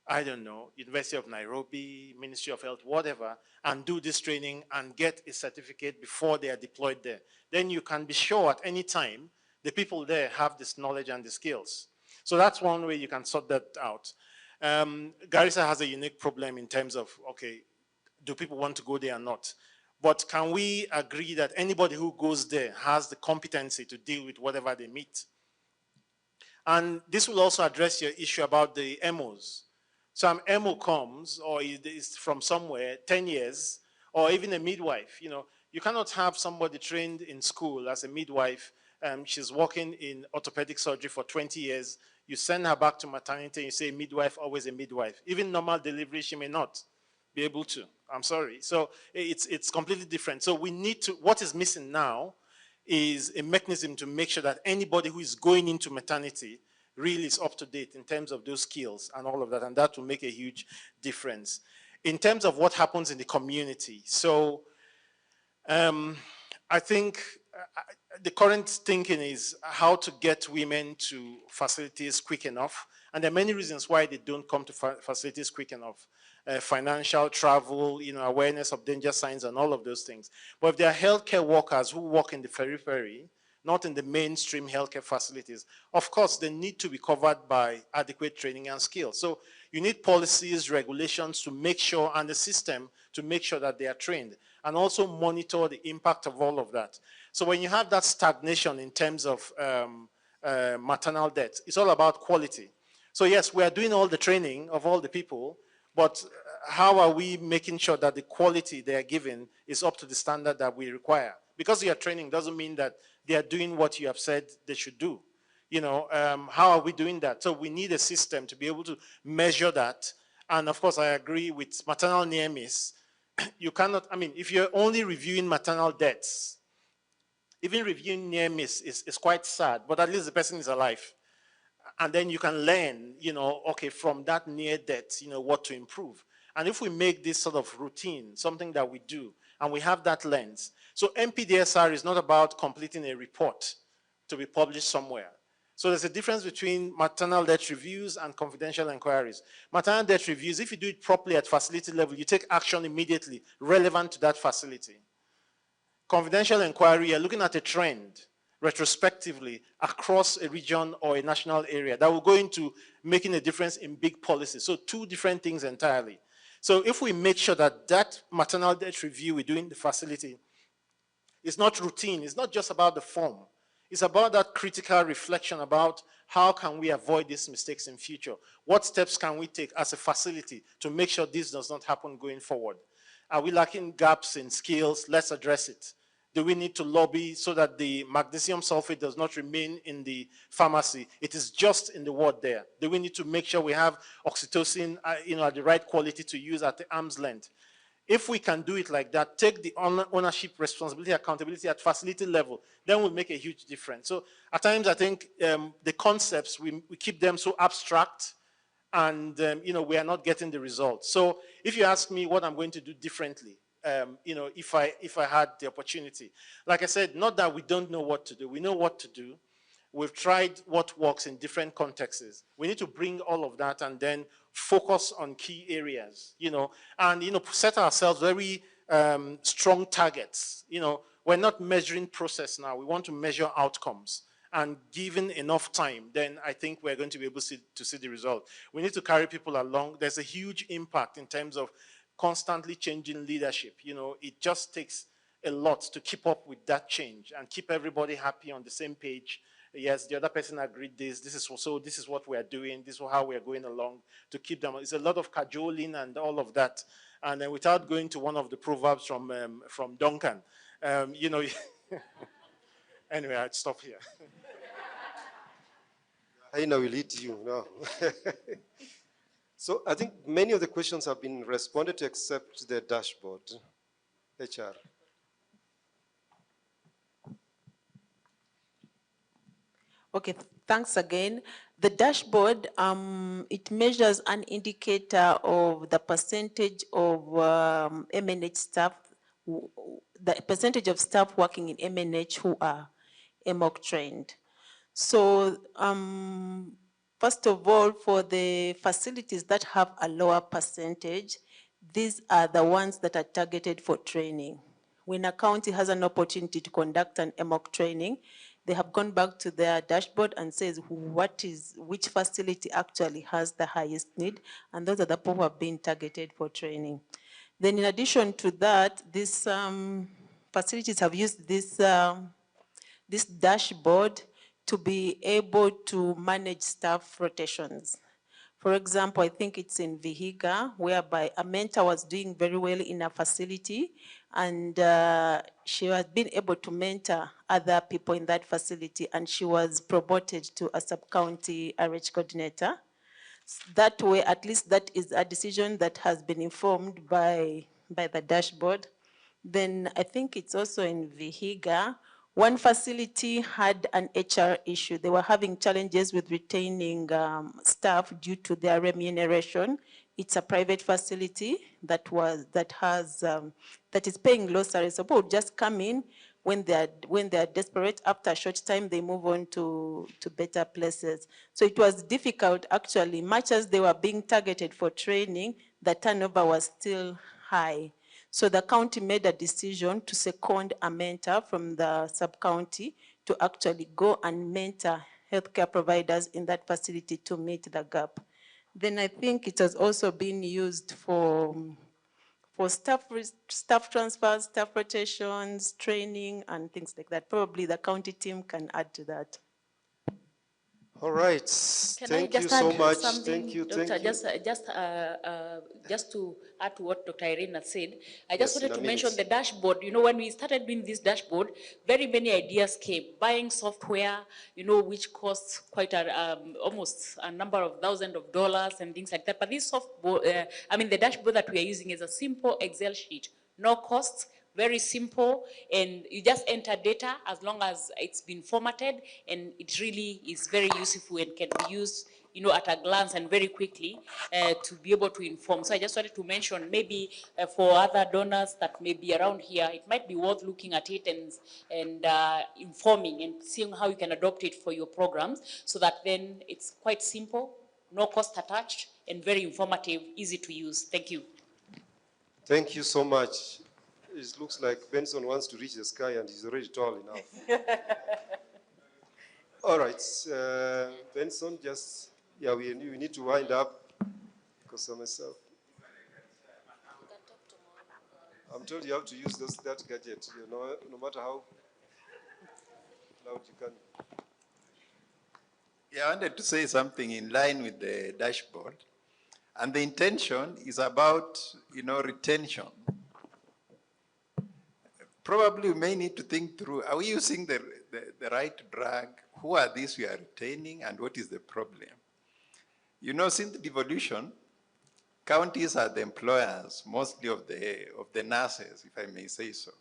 I don't know, University of Nairobi, Ministry of Health, whatever, and do this training and get a certificate before they are deployed there. Then you can be sure at any time the people there have this knowledge and the skills. So that's one way you can sort that out. Garissa has a unique problem in terms of, okay, do people want to go there or not? But can we agree that anybody who goes there has the competency to deal with whatever they meet? And this will also address your issue about the MOs. Some MO comes, or is from somewhere, 10 years, or even a midwife. You know, you cannot have somebody trained in school as a midwife. She's working in orthopedic surgery for 20 years. You send her back to maternity and you say midwife, always a midwife. Even normal delivery, she may not be able to. I'm sorry. So it's completely different. So we need to, what is missing now is a mechanism to make sure that anybody who is going into maternity really is up to date in terms of those skills and all of that, and that will make a huge difference. In terms of what happens in the community, so I think the current thinking is how to get women to facilities quick enough, and there are many reasons why they don't come to facilities quick enough. Financial, travel, you know, awareness of danger signs and all of those things. But if there are healthcare workers who work in the periphery, not in the mainstream healthcare facilities, of course, they need to be covered by adequate training and skills. So you need policies, regulations to make sure, and the system to make sure that they are trained, and also monitor the impact of all of that. So when you have that stagnation in terms of maternal death, it's all about quality. So yes, we are doing all the training of all the people, but how are we making sure that the quality they are given is up to the standard that we require? Because you are training doesn't mean that they are doing what you have said they should do. You know, how are we doing that? So we need a system to be able to measure that. And of course, I agree with maternal near miss. You cannot, I mean, if you're only reviewing maternal deaths, even reviewing near miss is quite sad, but at least the person is alive. And then you can learn, you know, okay, from that near death, you know, what to improve. And if we make this sort of routine, something that we do, and we have that lens. So MPDSR is not about completing a report to be published somewhere. So there's a difference between maternal death reviews and confidential inquiries. Maternal death reviews, if you do it properly at facility level, you take action immediately relevant to that facility. Confidential inquiry, you're looking at a trend retrospectively across a region or a national area that will go into making a difference in big policies. So two different things entirely. So if we make sure that that maternal death review we do in the facility is not routine, it's not just about the form, it's about that critical reflection about how can we avoid these mistakes in future? What steps can we take as a facility to make sure this does not happen going forward? Are we lacking gaps in skills? Let's address it. Do we need to lobby so that the magnesium sulfate does not remain in the pharmacy? It is just in the ward there. Do we need to make sure we have oxytocin you know, at the right quality to use at the arm's length? If we can do it like that, take the ownership, responsibility, accountability at facility level, then we'll make a huge difference. So at times I think the concepts, we keep them so abstract, and you know, we are not getting the results. So if you ask me what I'm going to do differently, you know, if I had the opportunity, like I said, not that we don't know what to do, we know what to do. We've tried what works in different contexts. We need to bring all of that and then focus on key areas, you know, and, you know, set ourselves very strong targets. You know, we're not measuring process now. We want to measure outcomes. And given enough time, then I think we're going to be able to see the result. We need to carry people along. There's a huge impact in terms of constantly changing leadership. You know, it just takes a lot to keep up with that change and keep everybody happy on the same page. Yes, the other person agreed this is also, this is what we are doing, this is how we are going along to keep them. It's a lot of cajoling and all of that. And then without going to one of the proverbs from Duncan, you know, anyway, I'd stop here. Aina will lead you now. So I think many of the questions have been responded to except the dashboard. HR. Okay, thanks again. The dashboard, it measures an indicator of the percentage of MNH staff, the percentage of staff working in MNH who are EMOC trained. So first of all, for the facilities that have a lower percentage, these are the ones that are targeted for training. When a county has an opportunity to conduct an EMOC training, they have gone back to their dashboard and says which facility actually has the highest need, and those are the people who have been targeted for training. Then in addition to that, these facilities have used this dashboard to be able to manage staff rotations. For example, I think it's in Vihiga, whereby a mentor was doing very well in a facility, and she has been able to mentor other people in that facility, and she was promoted to a sub-county RH coordinator. That way, at least that is a decision that has been informed by the dashboard. Then I think it's also in Vihiga. One facility had an HR issue. They were having challenges with retaining staff due to their remuneration. It's a private facility that is paying low salaries. So people would just come in when they're desperate. After a short time, they move on to better places. So it was difficult, actually. Much as they were being targeted for training, the turnover was still high. So the county made a decision to second a mentor from the sub-county to actually go and mentor healthcare providers in that facility to meet the gap. Then I think it has also been used for staff transfers, staff rotations, training, and things like that. Probably the county team can add to that. All right. Thank you so much. Thank you. Doctor, Thank you. just to add to what Dr. Irene has said, I Yes, just wanted in a to mention minute. the dashboard. You know, when we started doing this dashboard, very many ideas came. Buying software, you know, which costs quite almost a number of thousands of dollars and things like that. But this the dashboard that we are using is a simple Excel sheet, no costs, very simple, and you just enter data as long as it's been formatted, and it really is very useful and can be used, you know, at a glance and very quickly to be able to inform. So I just wanted to mention maybe for other donors that may be around here, it might be worth looking at it and informing and seeing how you can adopt it for your programs, so that then it's quite simple, no cost attached, and very informative, easy to use. Thank you. Thank you so much. It looks like Benson wants to reach the sky and he's already tall enough. All right, Benson, we need to wind up because of myself. I'm told you have to use that gadget, you know, no matter how loud you can. Yeah, I wanted to say something in line with the dashboard. And the intention is about, you know, retention. Probably we may need to think through, are we using the right drug? Who are these we are retaining, and what is the problem? You know, since devolution, counties are the employers, mostly of the nurses, if I may say so.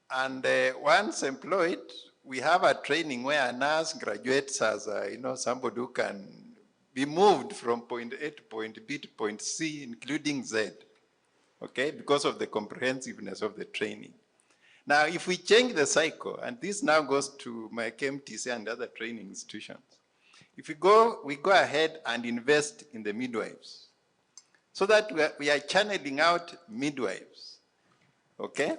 And once employed, we have a training where a nurse graduates as somebody who can be moved from point A to point B to point C, including Z, okay, because of the comprehensiveness of the training. Now, if we change the cycle, and this now goes to my KMTC and other training institutions, if we go ahead and invest in the midwives, so that we are channeling out midwives, okay?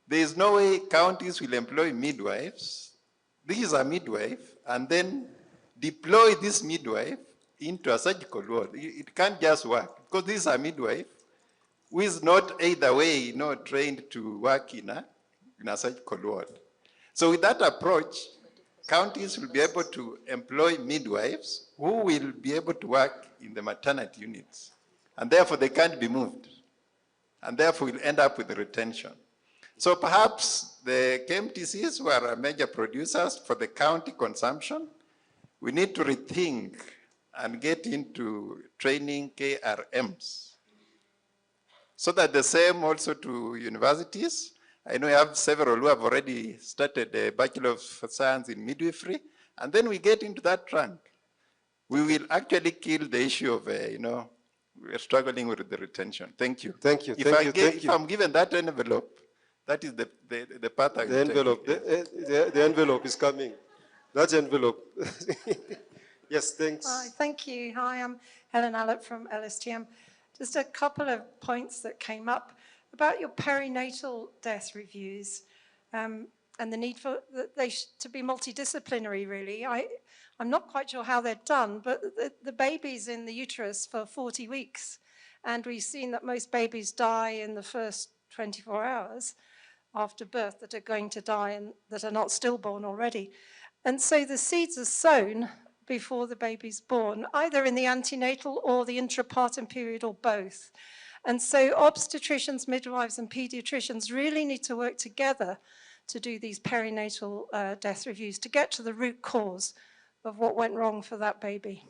There is no way counties will employ midwives. This is a midwife, and then deploy this midwife into a surgical ward. It can't just work, because this is a midwife who is not either way, you know, trained to work in a surgical ward. So with that approach, counties will be able to employ midwives who will be able to work in the maternity units, and therefore they can't be moved, and therefore we'll end up with retention. So perhaps the KMTCs, who are major producers for the county consumption, we need to rethink and get into training KRMs. So that the same also to universities. I know you have several who have already started a Bachelor of Science in Midwifery, and then we get into that trunk. We will actually kill the issue of, we're struggling with the retention. Thank you. Thank you. If I'm given that envelope, that is the path I will The envelope, take. the envelope is coming. That envelope. Yes, thanks. Hi, thank you. Hi, I'm Helen Allett from LSTM. Just a couple of points that came up about your perinatal death reviews. and the need for to be multidisciplinary, really. I'm not quite sure how they're done, but the baby's in the uterus for 40 weeks, and we've seen that most babies die in the first 24 hours after birth that are going to die and that are not stillborn already. And so the seeds are sown before the baby's born, either in the antenatal or the intrapartum period or both. And so obstetricians, midwives, and pediatricians really need to work together to do these perinatal death reviews to get to the root cause of what went wrong for that baby.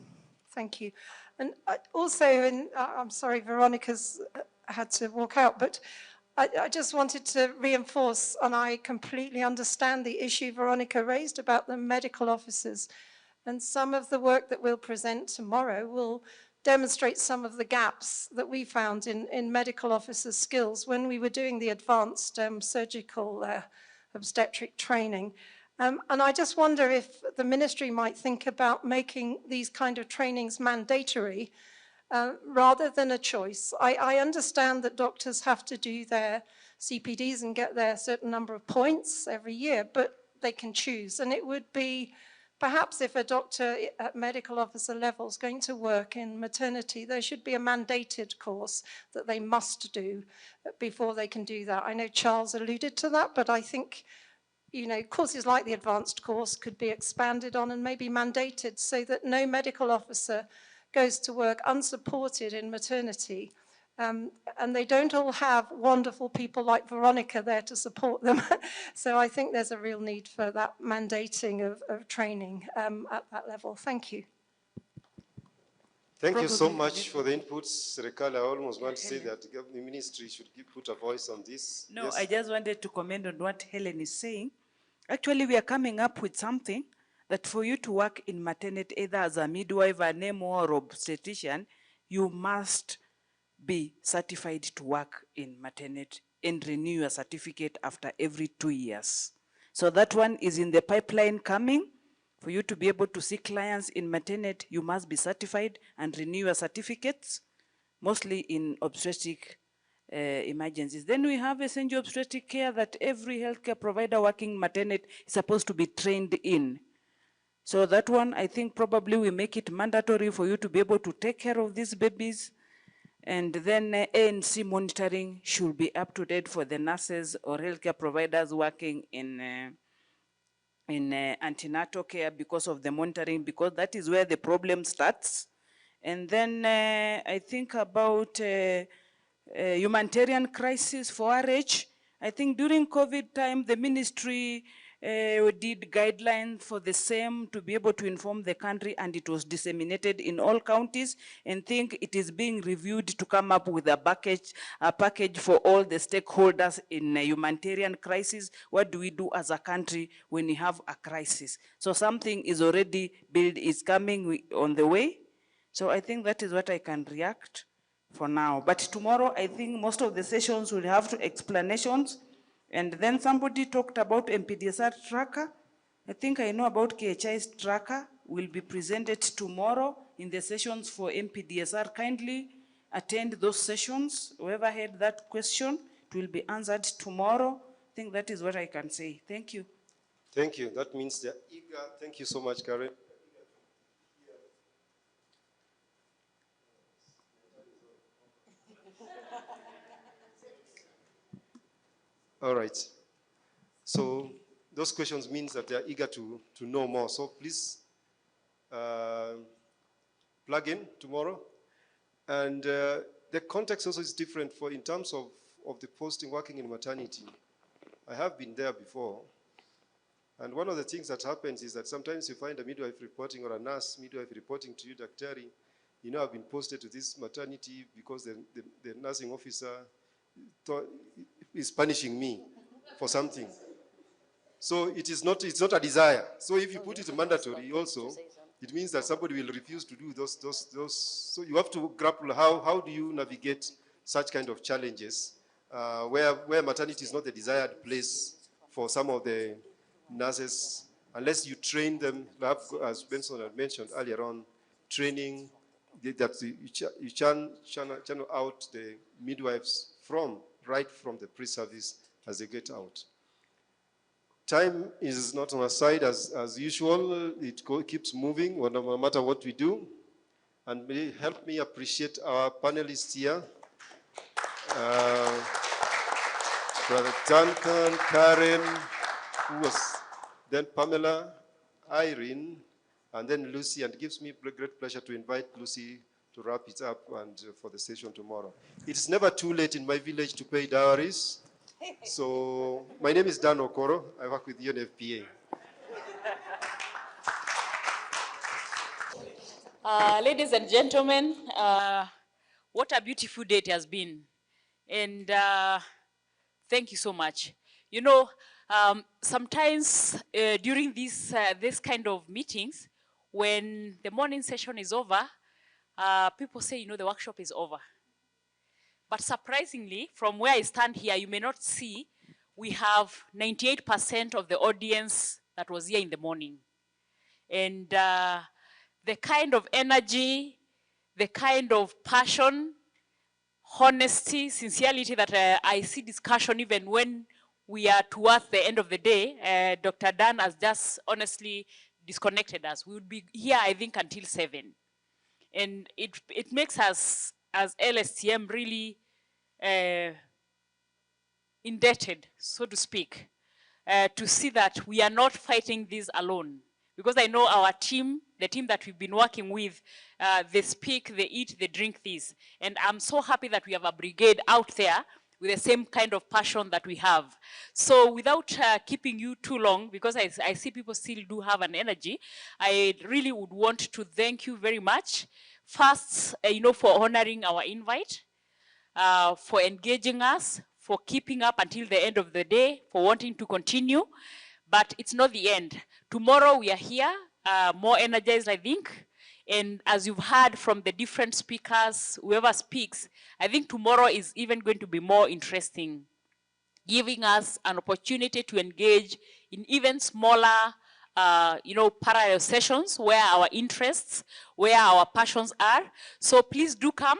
Thank you. And also, I'm sorry, Veronica's had to walk out, but I just wanted to reinforce, and I completely understand the issue Veronica raised about the medical officers. And some of the work that we'll present tomorrow will demonstrate some of the gaps that we found in medical officers' skills when we were doing the advanced surgical obstetric training. And I just wonder if the ministry might think about making these kind of trainings mandatory rather than a choice. I understand that doctors have to do their CPDs and get their certain number of points every year, but they can choose. And it would be, perhaps if a doctor at medical officer level is going to work in maternity, there should be a mandated course that they must do before they can do that. I know Charles alluded to that, but I think, you know, courses like the advanced course could be expanded on and maybe mandated so that no medical officer goes to work unsupported in maternity. And they don't all have wonderful people like Veronica there to support them. So I think there's a real need for that mandating of training at that level. Thank you. Thank you so much for the inputs, Rekala. I almost want to say that the ministry should put a voice on this. No, yes. I just wanted to comment on what Helen is saying. Actually, we are coming up with something that for you to work in maternity, either as a midwife, an MO, or obstetrician, you must be certified to work in maternity and renew your certificate after every 2 years. So that one is in the pipeline coming. For you to be able to see clients in maternity, you must be certified and renew your certificates, mostly in obstetric emergencies. Then we have essential obstetric care that every healthcare provider working maternity is supposed to be trained in. So that one, I think probably we make it mandatory for you to be able to take care of these babies. And then ANC monitoring should be up to date for the nurses or healthcare providers working in antenatal care because of the monitoring, because that is where the problem starts. And then I think about humanitarian crisis for RH. I think during COVID time, the ministry did guidelines for the same to be able to inform the country, and it was disseminated in all counties, and think it is being reviewed to come up with a package for all the stakeholders in a humanitarian crisis. What do we do as a country when we have a crisis? So something is already built, is coming on the way. So I think that is what I can react for now. But tomorrow, I think most of the sessions will have explanations. And then somebody talked about MPDSR tracker. I think I know about KHI's tracker will be presented tomorrow in the sessions for MPDSR. Kindly attend those sessions. Whoever had that question, it will be answered tomorrow. I think that is what I can say. Thank you. Thank you. That means they're eager. Thank you so much, Karen. All right. So those questions means that they are eager to know more. So please plug in tomorrow. And the context also is different for in terms of the posting working in maternity. I have been there before. And one of the things that happens is that sometimes you find a midwife reporting or a nurse midwife reporting to you, Daktari, you know, I've been posted to this maternity because the nursing officer is punishing me for something. So it's not a desire. So if you put it mandatory also, it means that somebody will refuse to do those. So you have to grapple how do you navigate such kind of challenges where maternity is not the desired place for some of the nurses, unless you train them, as Benson had mentioned earlier on, training that you channel out the midwives right from the pre-service as they get out. Time is not on our side as usual. It keeps moving no matter what we do. And help me appreciate our panelists here. Brother Duncan, Karen, who was then Pamela, Irene, and then Lucy, and it gives me great pleasure to invite Lucy to wrap it up and for the session tomorrow. It's never too late in my village to pay dowries. So my name is Dan Okoro. I work with UNFPA. Ladies and gentlemen, what a beautiful day it has been. And thank you so much. You know, sometimes during this kind of meetings, when the morning session is over, people say, you know, the workshop is over. But surprisingly, from where I stand here, you may not see, we have 98% of the audience that was here in the morning. And the kind of energy, the kind of passion, honesty, sincerity that I see discussion even when we are towards the end of the day. Dr. Dan has just honestly disconnected us. We would be here, I think, until 7. And it makes us, as LSTM, really indebted, so to speak, to see that we are not fighting this alone. Because I know our team, the team that we've been working with, they speak, they eat, they drink this. And I'm so happy that we have a brigade out there with the same kind of passion that we have. So without keeping you too long, because I see people still do have an energy, I really would want to thank you very much. First, you know, for honoring our invite, for engaging us, for keeping up until the end of the day, for wanting to continue. But it's not the end. Tomorrow we are here, more energized, I think. And as you've heard from the different speakers, whoever speaks, I think tomorrow is even going to be more interesting, giving us an opportunity to engage in even smaller, you know, parallel sessions where our interests, where our passions are. So please do come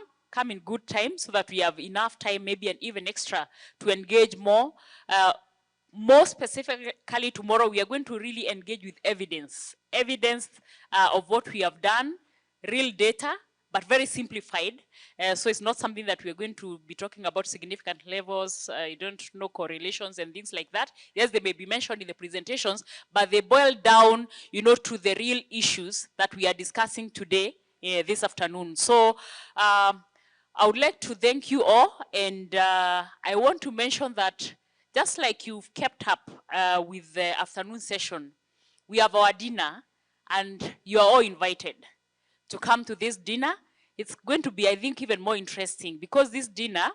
in good time so that we have enough time, maybe and even extra, to engage more. More specifically tomorrow, we are going to really engage with evidence of what we have done, real data, but very simplified. So it's not something that we're going to be talking about significant levels. You don't know correlations and things like that. Yes, they may be mentioned in the presentations, but they boil down, you know, to the real issues that we are discussing today, this afternoon. So I would like to thank you all, and I want to mention that just like you've kept up with the afternoon session, we have our dinner, and you are all invited to come to this dinner. It's going to be, I think, even more interesting because this dinner,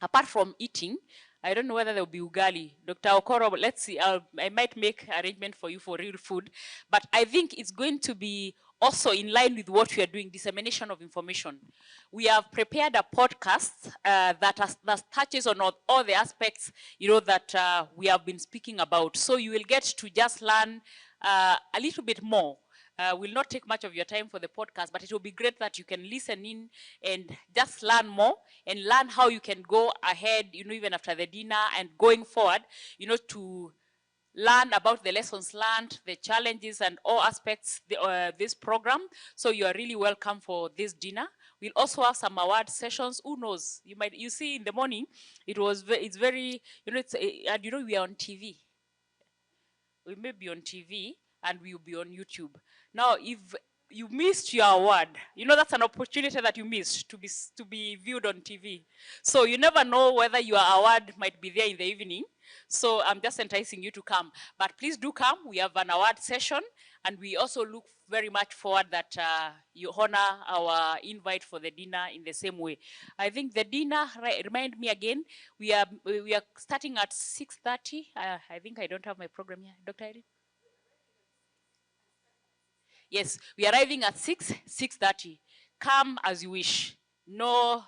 apart from eating, I don't know whether there will be ugali. Dr. Okoro, let's see, I might make arrangement for you for real food, but I think it's going to be also in line with what we are doing, dissemination of information. We have prepared a podcast that touches on all the aspects, you know, that we have been speaking about. So you will get to just learn a little bit more. Will not take much of your time for the podcast, but it will be great that you can listen in and just learn more and learn how you can go ahead, you know, even after the dinner and going forward, you know, to learn about the lessons learned, the challenges and all aspects this program. So you are really welcome for this dinner. We'll also have some award sessions. Who knows? You see in the morning, it's very, you know, and you know, we are on TV. We may be on TV and we will be on YouTube. Now, if you missed your award, you know, that's an opportunity that you missed to be viewed on TV. So you never know whether your award might be there in the evening. So I'm just enticing you to come. But please do come. We have an award session, and we also look very much forward that you honor our invite for the dinner in the same way. I think the dinner, remind me again, we are starting at 6:30. I think I don't have my program here. Dr. Irene? Yes, we are arriving at 6:30. Come as you wish. No,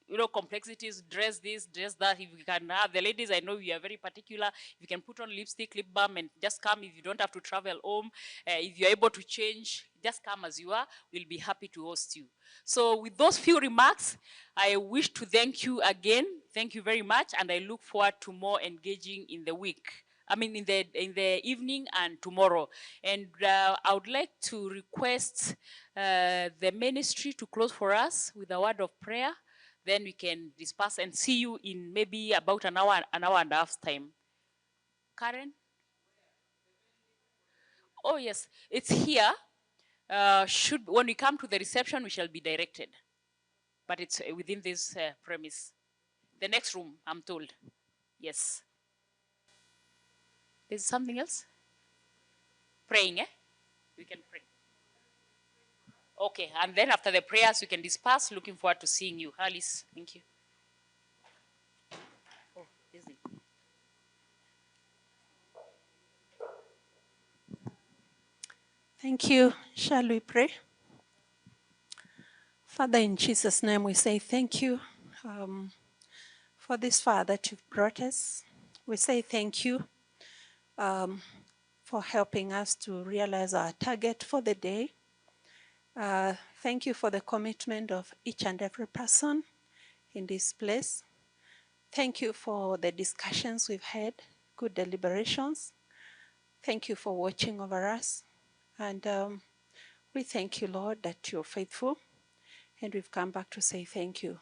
you know, complexities, dress this, dress that. If you can have, the ladies, I know you are very particular. If you can put on lipstick, lip balm, and just come. If you don't have to travel home, if you're able to change, just come as you are. We'll be happy to host you. So with those few remarks, I wish to thank you again. Thank you very much, and I look forward to more engaging in the week I mean, in the evening and tomorrow. And I would like to request the ministry to close for us with a word of prayer. Then we can disperse and see you in maybe about an hour and a half's time. Karen? Oh yes, it's here. When we come to the reception, we shall be directed. But it's within this premise. The next room, I'm told. Yes. There's something else? Praying, eh? We can pray. Okay, and then after the prayers, we can disperse. Looking forward to seeing you. Alice, thank you. Oh, busy. Thank you. Shall we pray? Father, in Jesus' name, we say thank you for this far that you've brought us. We say thank you for helping us to realize our target for the day. Thank you for the commitment of each and every person in this place. Thank you for the discussions we've had, good deliberations. Thank you for watching over us. And we thank you, Lord, that you're faithful. And we've come back to say thank you.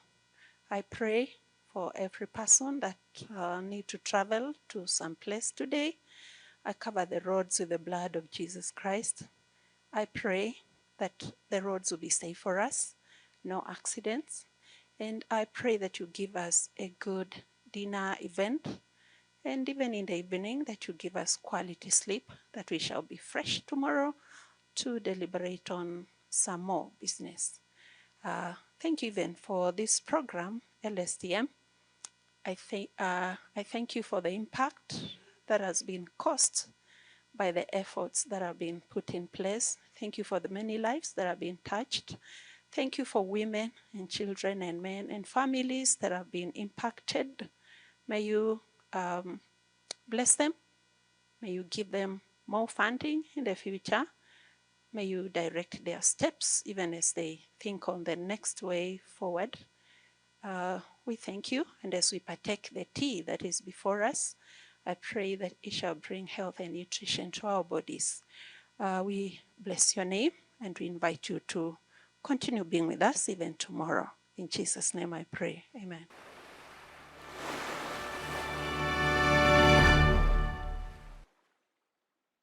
I pray for every person that need to travel to some place today. I cover the roads with the blood of Jesus Christ. I pray that the roads will be safe for us, no accidents. And I pray that you give us a good dinner event. And even in the evening, that you give us quality sleep, that we shall be fresh tomorrow to deliberate on some more business. Thank you even for this program, LSTM. I thank you for the impact that has been caused by the efforts that have been put in place. Thank you for the many lives that have been touched. Thank you for women and children and men and families that have been impacted. May you bless them. May you give them more funding in the future. May you direct their steps even as they think on the next way forward. We thank you, and as we partake the tea that is before us, I pray that it shall bring health and nutrition to our bodies. We bless your name, and we invite you to continue being with us even tomorrow. In Jesus' name I pray. Amen.